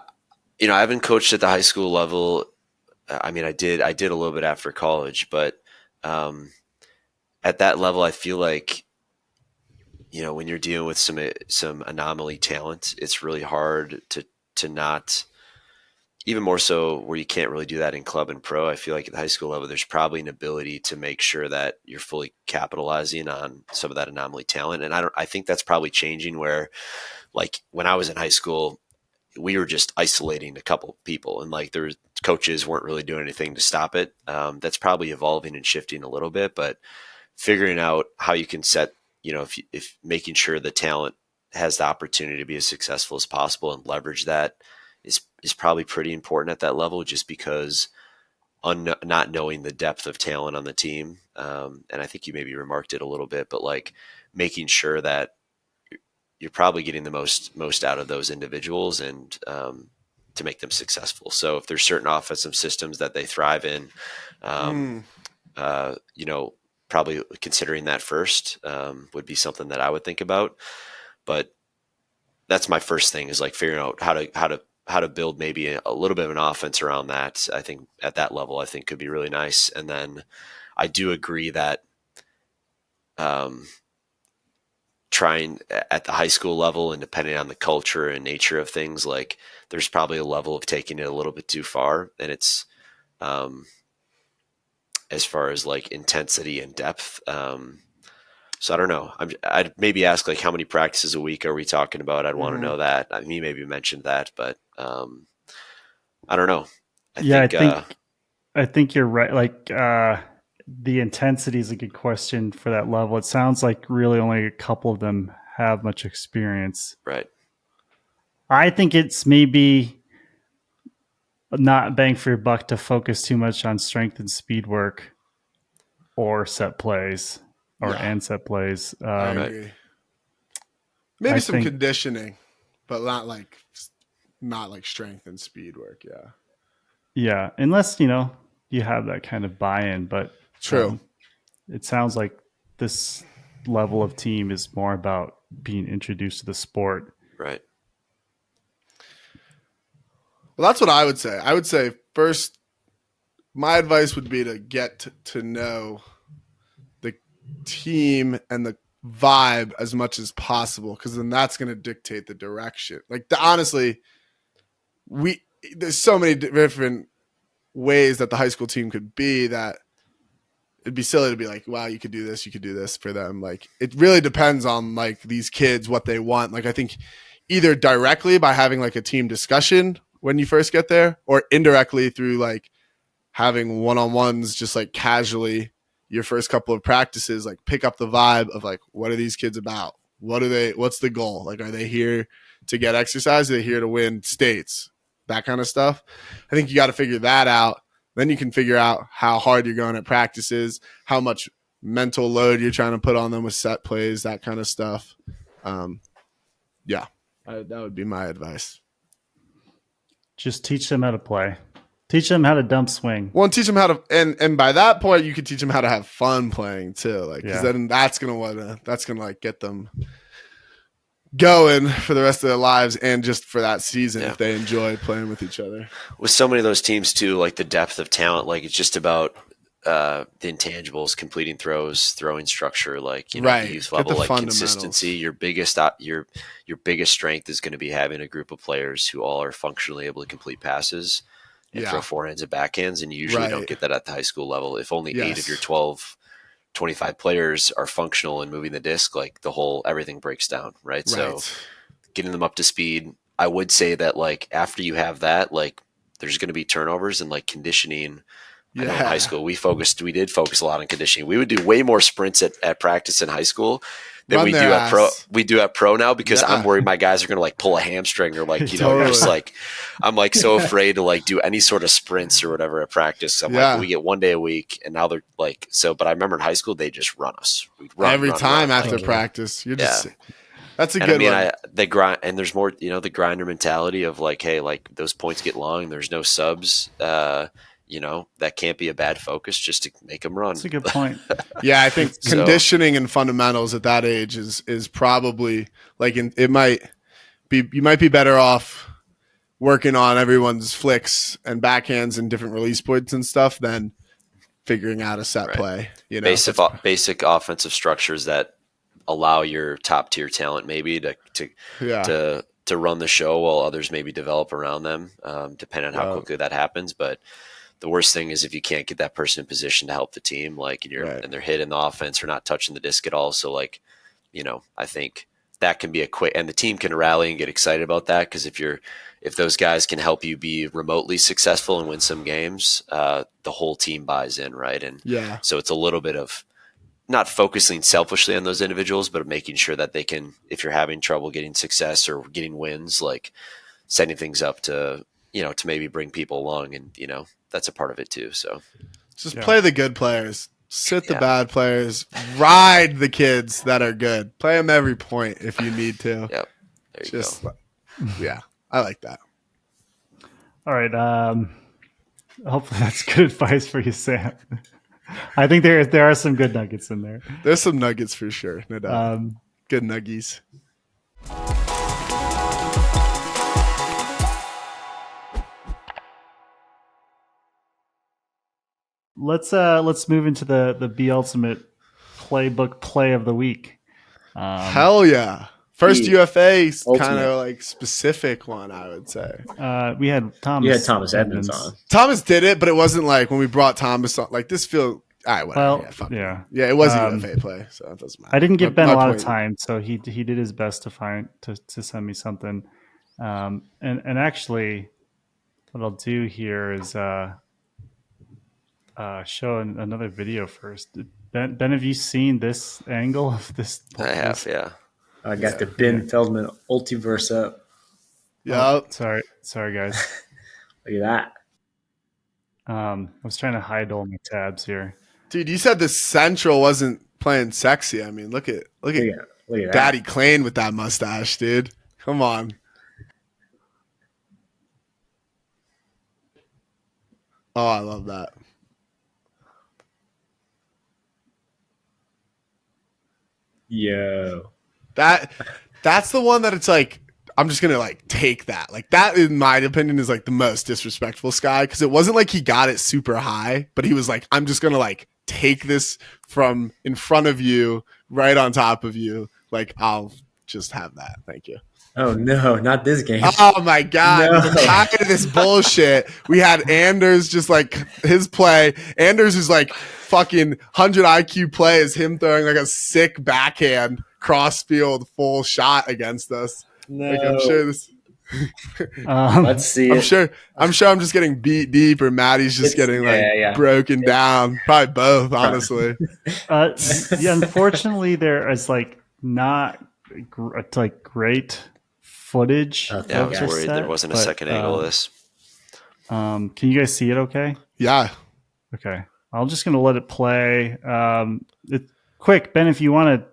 haven't coached at the high school level. I mean, I did a little bit after college, but at that level, I feel like, when you're dealing with some anomaly talent, it's really hard to not, even more so where you can't really do that in club and pro. I feel like at the high school level, there's probably an ability to make sure that you're fully capitalizing on some of that anomaly talent. And I think that's probably changing, where like when I was in high school, we were just isolating a couple people, and like coaches weren't really doing anything to stop it. That's probably evolving and shifting a little bit, but figuring out how you can set, if making sure the talent has the opportunity to be as successful as possible and leverage that is probably pretty important at that level, just because not knowing the depth of talent on the team. And I think you maybe remarked it a little bit, but like making sure that you're probably getting the most out of those individuals and to make them successful. So if there's certain offensive systems that they thrive in, probably considering that first would be something that I would think about. But that's my first thing, is like figuring out how to build maybe a little bit of an offense around that. I think at that level, I think could be really nice. And then I do agree that trying at the high school level, and depending on the culture and nature of things, like there's probably a level of taking it a little bit too far. And it's as far as like intensity and depth. So I don't know. I'd maybe ask like how many practices a week are we talking about? I'd want to know that. I mean, you maybe mentioned that, but I don't know. I think you're right. Like the intensity is a good question for that level. It sounds like really only a couple of them have much experience. Right. I think it's maybe not bang for your buck to focus too much on strength and speed work or set plays and set plays. I agree. Maybe some conditioning, but not like strength and speed work. Yeah. Yeah. Unless, you have that kind of buy-in, but true. It sounds like this level of team is more about being introduced to the sport. Right. Well, that's what I would say. I would say first, my advice would be to get to know the team and the vibe as much as possible, because then that's going to dictate the direction. Like honestly, there's so many different ways that the high school team could be that it'd be silly to be like, wow, you could do this for them. Like, it really depends on like these kids, what they want. Like, I think either directly by having like a team discussion when you first get there, or indirectly through like having one-on-ones, just like casually your first couple of practices, like pick up the vibe of like, what are these kids about? What's the goal? Like, are they here to get exercise? Are they here to win states? That kind of stuff. I think you got to figure that out. Then you can figure out how hard you're going at practices, how much mental load you're trying to put on them with set plays, that kind of stuff. That would be my advice. Just teach them how to play. Teach them how to dump swing. Well, and teach them how to, and by that point, you could teach them how to have fun playing too. Like, because then that's gonna like get them going for the rest of their lives and just for that season if they enjoy playing with each other. With so many of those teams too, like the depth of talent, like it's just about the intangibles, completing throws, throwing structure, like, you know, the youth level, like consistency. Your biggest strength is going to be having a group of players who all are functionally able to complete passes and throw forehands and backhands, and you usually don't get that at the high school level. If only 8 of your 25 players are functional and moving the disc, like everything breaks down, right? So getting them up to speed, I would say that like after you have that, like there's going to be turnovers and like conditioning. I know in high school we did focus a lot on conditioning. We would do way more sprints at practice in high school than we do at pro. We do at pro now because I'm worried my guys are going to like pull a hamstring or like, you know, just like, I'm like so afraid to like do any sort of sprints or whatever at practice. I'm like, we get 1 day a week, and now they're like, but I remember in high school, they just run us. We'd run every time run, after like, practice. You're just, that's a good one. They grind, and there's more, you know, the grinder mentality of like, hey, like those points get long. There's no subs. You know, that can't be a bad focus just to make them run. That's a good point. Yeah, I think conditioning and fundamentals at that age is probably like you might be better off working on everyone's flicks and backhands and different release points and stuff than figuring out a set play. You know, basic offensive structures that allow your top tier talent maybe to run the show while others maybe develop around them, depending on how quickly that happens. But the worst thing is if you can't get that person in position to help the team, like, and they're hitting the offense or not touching the disc at all. So like, you know, I think that can be and the team can rally and get excited about that. Cause if those guys can help you be remotely successful and win some games, the whole team buys in. Right. And so it's a little bit of not focusing selfishly on those individuals, but making sure that they can, if you're having trouble getting success or getting wins, like setting things up to, you know, to maybe bring people along, and, you know, that's a part of it too. So just play the good players, sit the bad players, ride the kids that are good, play them every point if you need to. Yep. There you go. Yeah, I like that. All right. Hopefully that's good advice for you, Sam. I think there are some good nuggets in there. There's some nuggets for sure. No doubt. Good nuggies. Let's move into the B Ultimate Playbook play of the week. Hell yeah. First UFA kind of like specific one, I would say. We had Thomas. You had Thomas Edmonds on. Thomas did it, but it wasn't like when we brought Thomas on. Like, this feel all right. Whatever. Well, yeah, it was a UFA play, so it doesn't matter. I didn't give Ben a lot of time, so he did his best to send me something. And actually, what I'll do here is show another video first. Ben, have you seen this angle of this? I have, yeah. I got the Ben Feldman Ultiverse up. Yeah. Sorry, guys. Look at that. I was trying to hide all my tabs here. Dude, you said the Central wasn't playing sexy. I mean, look at Daddy Klein with that mustache, dude. Come on. Oh, I love that. Yo. That's the one that it's like, I'm just gonna like take that. Like, that, in my opinion, is like the most disrespectful Sky, because it wasn't like he got it super high, but he was like, I'm just gonna like take this from in front of you, right on top of you. Like, I'll just have that. Thank you. Oh no, not this game. Oh my God. No. I'm tired of this bullshit. We had Anders just like his play. Anders is like fucking 100 IQ play is him throwing like a sick backhand cross field full shot against us. No. Like I'm sure this Let's see. I'm sure I'm just getting beat deep or Maddie's just getting broken down. Probably both, honestly. Unfortunately there is like not like great footage. Yeah, I was worried there wasn't a second angle of this. Can you guys see it okay? Yeah. Okay. I'm just going to let it play. Quick, Ben, if you want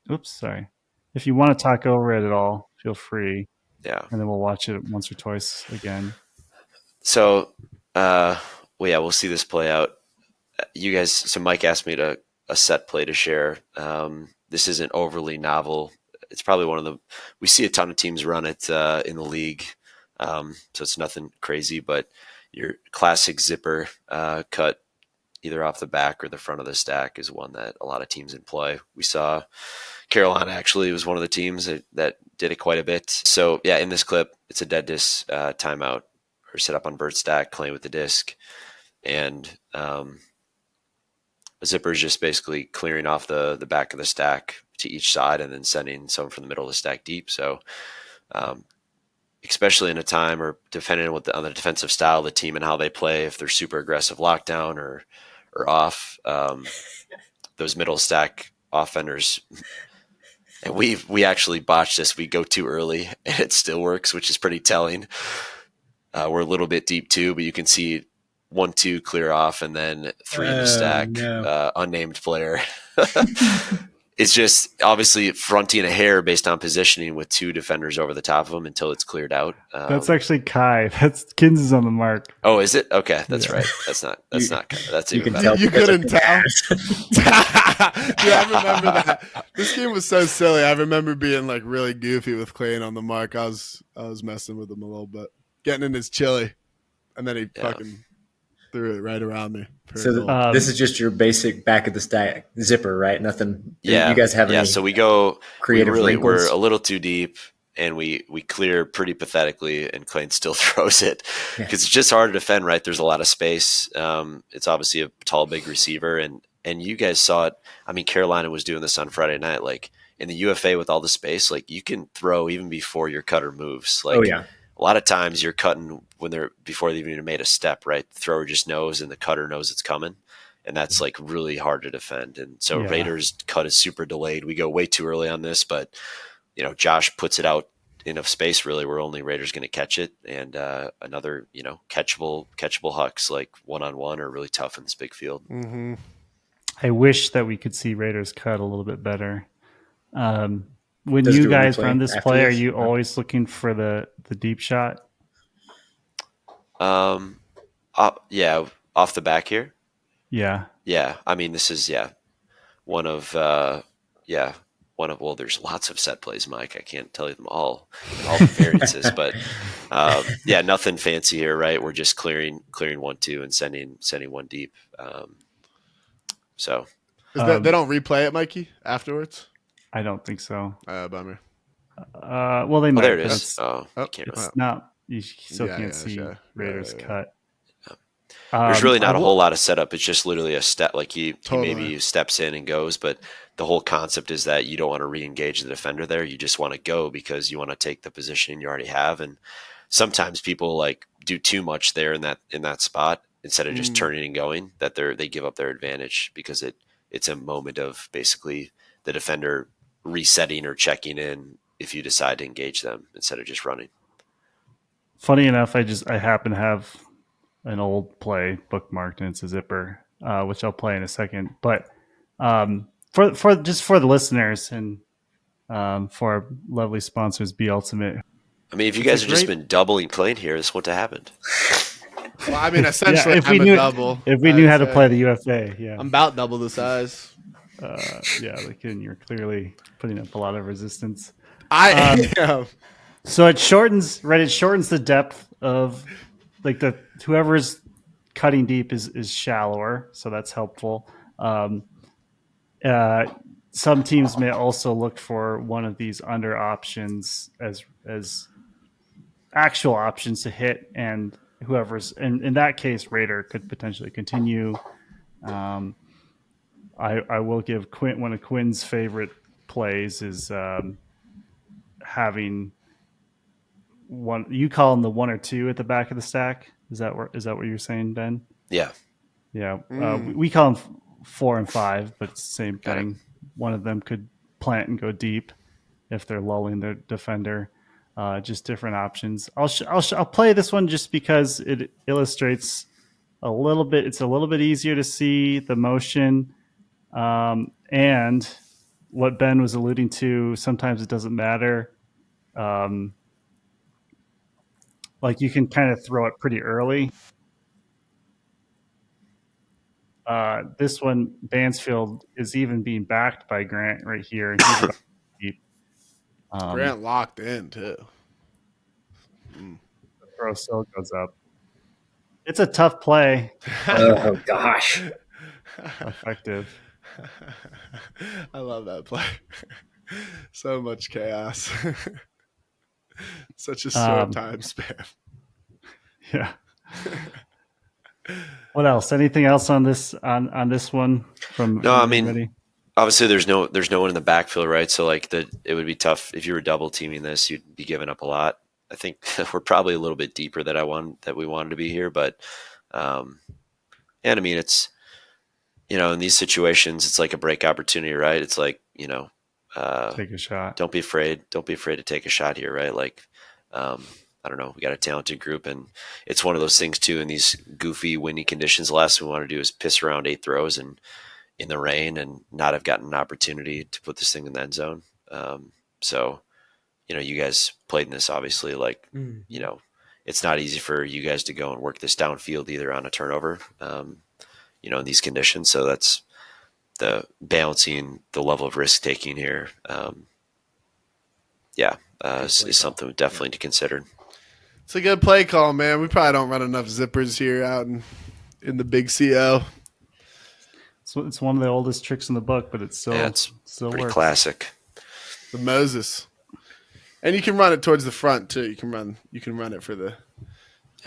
to, if you want to talk over it at all, feel free. Yeah. And then we'll watch it once or twice again. So, we'll see this play out. You guys, so Mike asked me a set play to share. This isn't overly novel. It's probably we see a ton of teams run it in the league. So it's nothing crazy, but your classic zipper cut either off the back or the front of the stack is one that a lot of teams employ. We saw Carolina actually was one of the teams that did it quite a bit. So yeah, in this clip, it's a dead disc timeout or set up on vert stack, playing with the disc. And a zipper is just basically clearing off the back of the stack to each side and then sending someone from the middle of the stack deep. So especially in a time or depending on the defensive style of the team and how they play, if they're super aggressive lockdown or off, those middle stack offenders. And we actually botched this. We go too early and it still works, which is pretty telling. We're a little bit deep too, but you can see 1-2 clear off and then 3 in the stack, unnamed player. It's just obviously fronting a hair based on positioning with 2 defenders over the top of them until it's cleared out. That's actually Kai. That's Kins is on the mark. Oh, is it? Okay, that's right. That's not Kai. That's even better. You couldn't tell. Yeah, I remember that. This game was so silly. I remember being like really goofy with Clayton on the mark. I was messing with him a little bit, getting in his chili, and then he fucking threw it right around me. So this is just your basic back of the stack zipper, right? Nothing. Yeah. You guys have any so we go creative wrinkles? We're a little too deep and we clear pretty pathetically and Clayton still throws it because it's just hard to defend, right? There's a lot of space. It's obviously a tall, big receiver and you guys saw it. I mean, Carolina was doing this on Friday night, like in the UFA with all the space, like you can throw even before your cutter moves. Like, a lot of times you're cutting before they've even made a step, right? The thrower just knows and the cutter knows it's coming. And that's like really hard to defend. And so Raiders cut is super delayed. We go way too early on this, but Josh puts it out enough space really where only Raiders going to catch it. And another, catchable hucks like one-on-one are really tough in this big field. Mm-hmm. I wish that we could see Raiders cut a little bit better. When you guys run this play, are you always looking for the deep shot? Off the back here. Yeah. Yeah. I mean, this is one of there's lots of set plays, Mike. I can't tell you them all the variances, but nothing fancy here, right? We're just clearing 1-2 and sending one deep. So they don't replay it, Mikey, afterwards? I don't think so. Bummer. Well, they might. There it is. It's not. You still can't see Raiders cut. There's really not a whole lot of setup. It's just literally a step. Like he maybe steps in and goes, but the whole concept is that you don't want to re-engage the defender there. You just want to go because you want to take the position you already have. And sometimes people like do too much there in that spot instead of just turning and going. That they give up their advantage because it's a moment of basically the defender resetting or checking in if you decide to engage them instead of just running. Funny enough, I happen to have an old play bookmarked and it's a zipper, which I'll play in a second. But for the listeners and for our lovely sponsors, Be Ultimate. I mean, if you guys have just been doubling playing here, this wouldn't have happened. Well, I mean, essentially, double. If we knew how to play the UFA, I'm about double the size. You're clearly putting up a lot of resistance. I am. So it shortens the depth of like whoever's cutting deep is shallower, so that's helpful. some teams may also look for one of these under options as actual options to hit, and whoever's in that case, Raider could potentially continue. I will give Quinn one of Quinn's favorite plays is having one. You call them the 1 or 2 at the back of the stack. Is that what you're saying, Ben? Yeah. Yeah. We call them 4 and 5, but it's the same thing. One of them could plant and go deep if they're lulling their defender. Just different options. I'll play this one just because it illustrates a little bit. It's a little bit easier to see the motion, and what Ben was alluding to. Sometimes it doesn't matter. Like you can kind of throw it pretty early. This one, Bansfield is even being backed by Grant right here. And he's deep. Grant locked in too. The throw still goes up. It's a tough play. Oh gosh, Effective. I love that play. So much chaos. Such a short time span. Yeah. What else? Anything else on this this one from? No, from I mean, obviously there's no one in the backfield, right? So like it would be tough if you were double teaming this. You'd be giving up a lot. I think we're probably a little bit deeper that we wanted to be here, but and I mean it's in these situations it's like a break opportunity, right? It's like take a shot. Don't be afraid to take a shot here, right? Like I don't know. We got a talented group, and it's one of those things too. In these goofy, windy conditions, the last thing we want to do is piss around 8 throws and in the rain, and not have gotten an opportunity to put this thing in the end zone. So, you guys played in this, obviously. Like, it's not easy for you guys to go and work this downfield either on a turnover. In these conditions. So that's the balancing the level of risk taking here. Is something definitely to consider. It's a good play call, man. We probably don't run enough zippers here out in the big CO. So it's one of the oldest tricks in the book, but it's still pretty works. Classic. The Moses, and you can run it towards the front too. You can run it for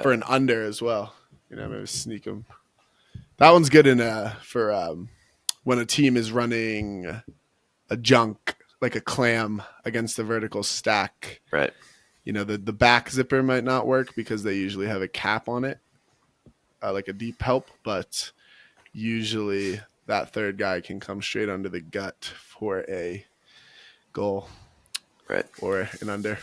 for an under as well. Maybe sneak them. That one's good for when a team is running a junk like a clam against the vertical stack. Right. The back zipper might not work because they usually have a cap on it, like a deep help, but usually that third guy can come straight under the gut for a goal. Right. Or an under.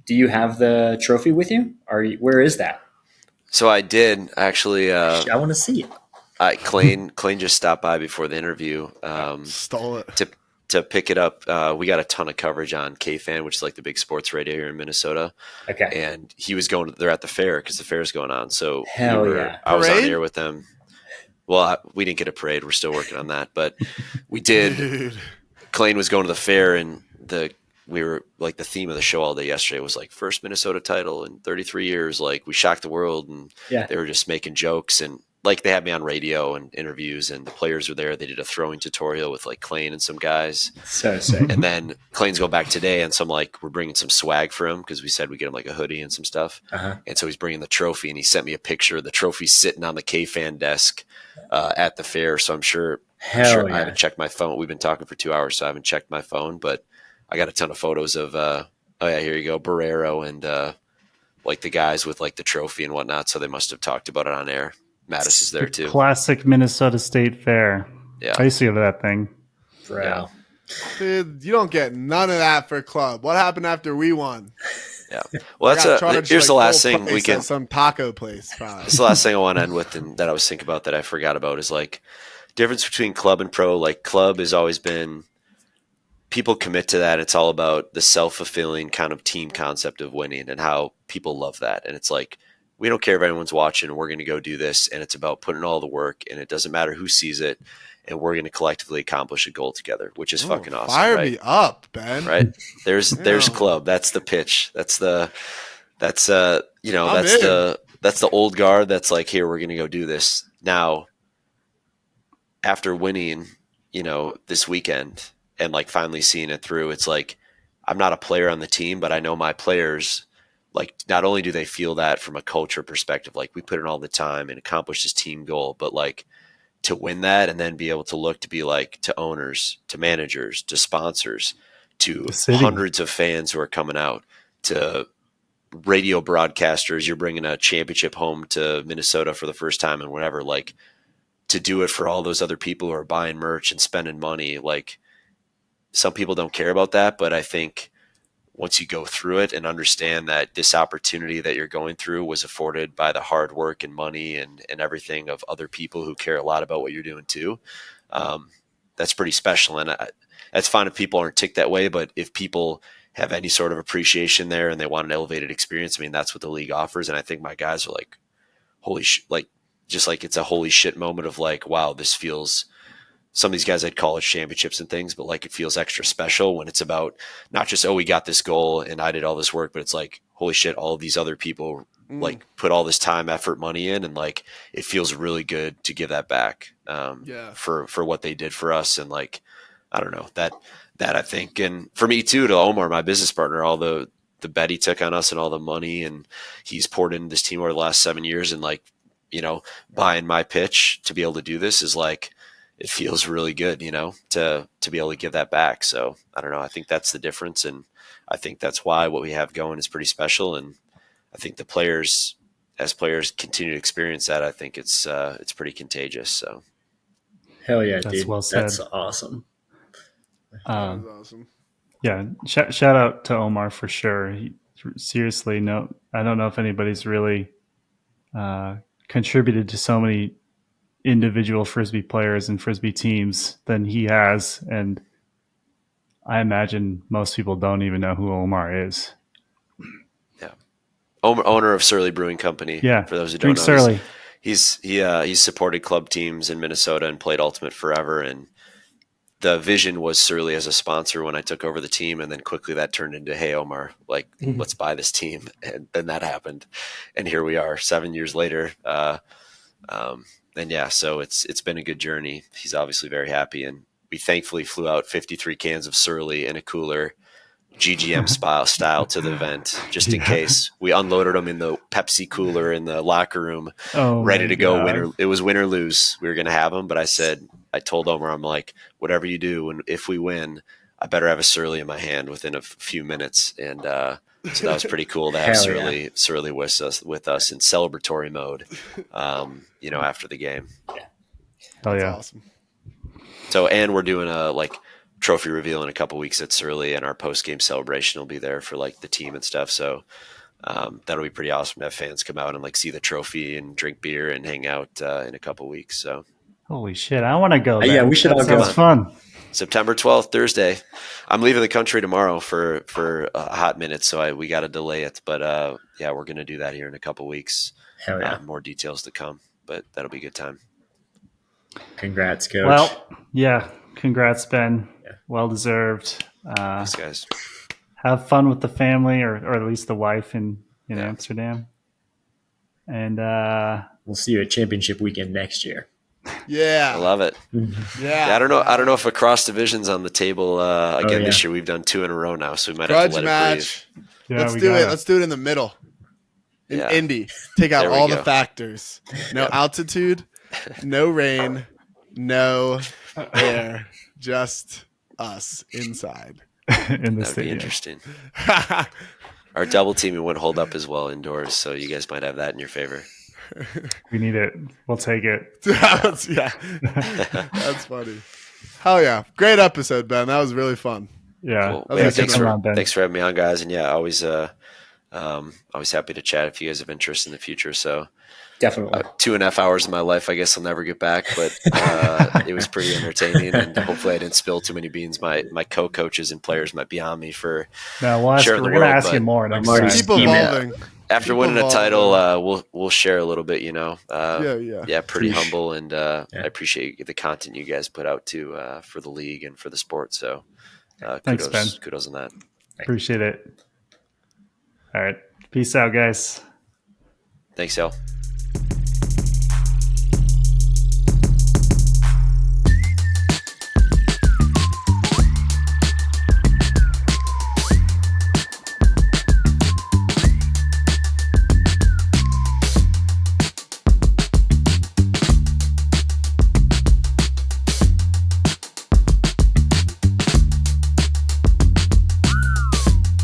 do you have the trophy with you? Where is that? So I did actually. I want to see it. Colin just stopped by before the interview. Stole it. To pick it up. We got a ton of coverage on KFan, which is like the big sports radio here in Minnesota. Okay. And he was they're at the fair because the fair is going on. So I was on air with them. Well, we didn't get a parade. We're still working on that, but we did. Dude. Colin was going to the fair, and we were like the theme of the show all day yesterday was like first Minnesota title in 33 years. Like we shocked the world, and they were just making jokes, and like they had me on radio and interviews, and the players were there. They did a throwing tutorial with like Colin and some guys. So sick. And then Colin's going back today, and so I'm like, we're bringing some swag for him because we said we get him like a hoodie and some stuff. Uh-huh. And so he's bringing the trophy, and he sent me a picture of the trophy sitting on the KFan desk at the fair. So I'm sure I haven't checked my phone. We've been talking for 2 hours, so I haven't checked my phone, but I got a ton of photos of, here you go, Barrero and like the guys with like the trophy and whatnot. So they must have talked about it on air. Mattis is there too. Classic Minnesota State Fair. Yeah. I used to go to that thing. Bro. Yeah. Dude, you don't get none of that for club. What happened after we won? Yeah. Well, here's the last thing we can. Some taco place. Probably. It's the last thing I want to end with, and that I was thinking about that I forgot about is like difference between club and pro. Like club has always been. People commit to that. It's all about the self-fulfilling kind of team concept of winning and how people love that. And it's like, we don't care if anyone's watching. We're going to go do this. And it's about putting all the work, and it doesn't matter who sees it. And we're going to collectively accomplish a goal together, which is fucking awesome. Fire right? me up, Ben. Right. There's club. That's the pitch. That's That's you know, I'm that's in. that's the old guard that's like, here, we're gonna go do this. Now, after winning, you know, this weekend and like finally seeing it through, it's like I'm not a player on the team, but I know my players, like, not only do they feel that from a culture perspective, like we put in all the time and accomplish this team goal, but like to win that and then be able to look to be like to owners, to managers, to sponsors, to The city. hundreds of fans who are coming out, to radio broadcasters, you're bringing a championship home to Minnesota for the first time and whatever, like to do it for all those other people who are buying merch and spending money. Like some people don't care about that, but I think once you go through it and understand that this opportunity that you're going through was afforded by the hard work and money and everything of other people who care a lot about what you're doing too, that's pretty special. And that's fine if people aren't ticked that way, but if people have any sort of appreciation there and they want an elevated experience, I mean, that's what the league offers. And I think my guys are like, holy shit, like, just like it's a holy shit moment of like, wow, this feels, some of these guys had college championships and things, but like it feels extra special when it's about not just, oh, we got this goal and I did all this work, but it's like, holy shit, all of these other people like put all this time, effort, money in, and like it feels really good to give that back for what they did for us. And like, I don't know, that I think, and for me too, to Omar, my business partner, all the bet he took on us and all the money and he's poured into this team over the last 7 years, and like, you know, buying my pitch to be able to do this is like, it feels really good, you know, to be able to give that back. So I don't know. I think that's the difference. And I think that's why what we have going is pretty special. And I think the players, as players continue to experience that, I think it's pretty contagious. So. Hell yeah, That's dude. well said. That's awesome. That was awesome. Yeah. Shout out to Omar for sure. Seriously, no, I don't know if anybody's really contributed to so many individual Frisbee players and Frisbee teams than he has. And I imagine most people don't even know who Omar is. Yeah. Owner of Surly Brewing Company. Yeah. For those who Drink don't know. Surly. He's supported club teams in Minnesota and played Ultimate forever. And the vision was Surly as a sponsor when I took over the team. And then quickly that turned into, hey, Omar, like, let's buy this team. And then that happened. And here we are 7 years later. And yeah, so it's been a good journey. He's obviously very happy. And we thankfully flew out 53 cans of Surly in a cooler, GGM style to the event, just in case. We unloaded them in the Pepsi cooler in the locker room, ready to go. It was win or lose. We were going to have them, but I told Omar, I'm like, whatever you do, and if we win, I better have a Surly in my hand within a few minutes. And so that was pretty cool to have Surly with us in celebratory mode, you know, after the game. Yeah. Hell yeah. Awesome. So, and we're doing a like trophy reveal in a couple weeks at Surly, and our post game celebration will be there for like the team and stuff. So that'll be pretty awesome to have fans come out and like see the trophy and drink beer and hang out in a couple weeks. So holy shit, I want to go. Yeah, we should all go. Sounds fun. September 12th, Thursday. I'm leaving the country tomorrow for a hot minute, so we got to delay it. But yeah, we're going to do that here in a couple weeks. Hell yeah. More details to come, but that'll be a good time. Congrats, Coach. Well, yeah, congrats, Ben. Yeah. Well deserved. Thanks, guys. Have fun with the family, or at least the wife in Amsterdam. And we'll see you at championship weekend next year. Yeah. I love it. Yeah. I don't know if across division's on the table again this year. We've done 2 in a row now, so we might have to let match. it breathe. yeah, Let's do it. Let's do it in the middle. In Indy. Take out all the factors. No altitude, no rain, no air. Just us inside. in the That'd stadium. be interesting. Our double teaming would hold up as well indoors, so you guys might have that in your favor. We need it. We'll take it. That's funny. Hell yeah. Great episode, Ben. That was really fun. Yeah. Cool. Thanks for having me on, guys. And yeah, always happy to chat if you guys have interest in the future. So definitely 2.5 hours of my life, I guess I'll never get back, but it was pretty entertaining, and hopefully I didn't spill too many beans. My co-coaches and players might be on me for sharing the we're world. Gonna ask you more next time. Keep evolving. After winning a title, we'll share a little bit, you know. Pretty humble, and I appreciate the content you guys put out too for the league and for the sport. So Thanks, Ben. Kudos on that. Appreciate it. All right. Peace out, guys. Thanks, y'all.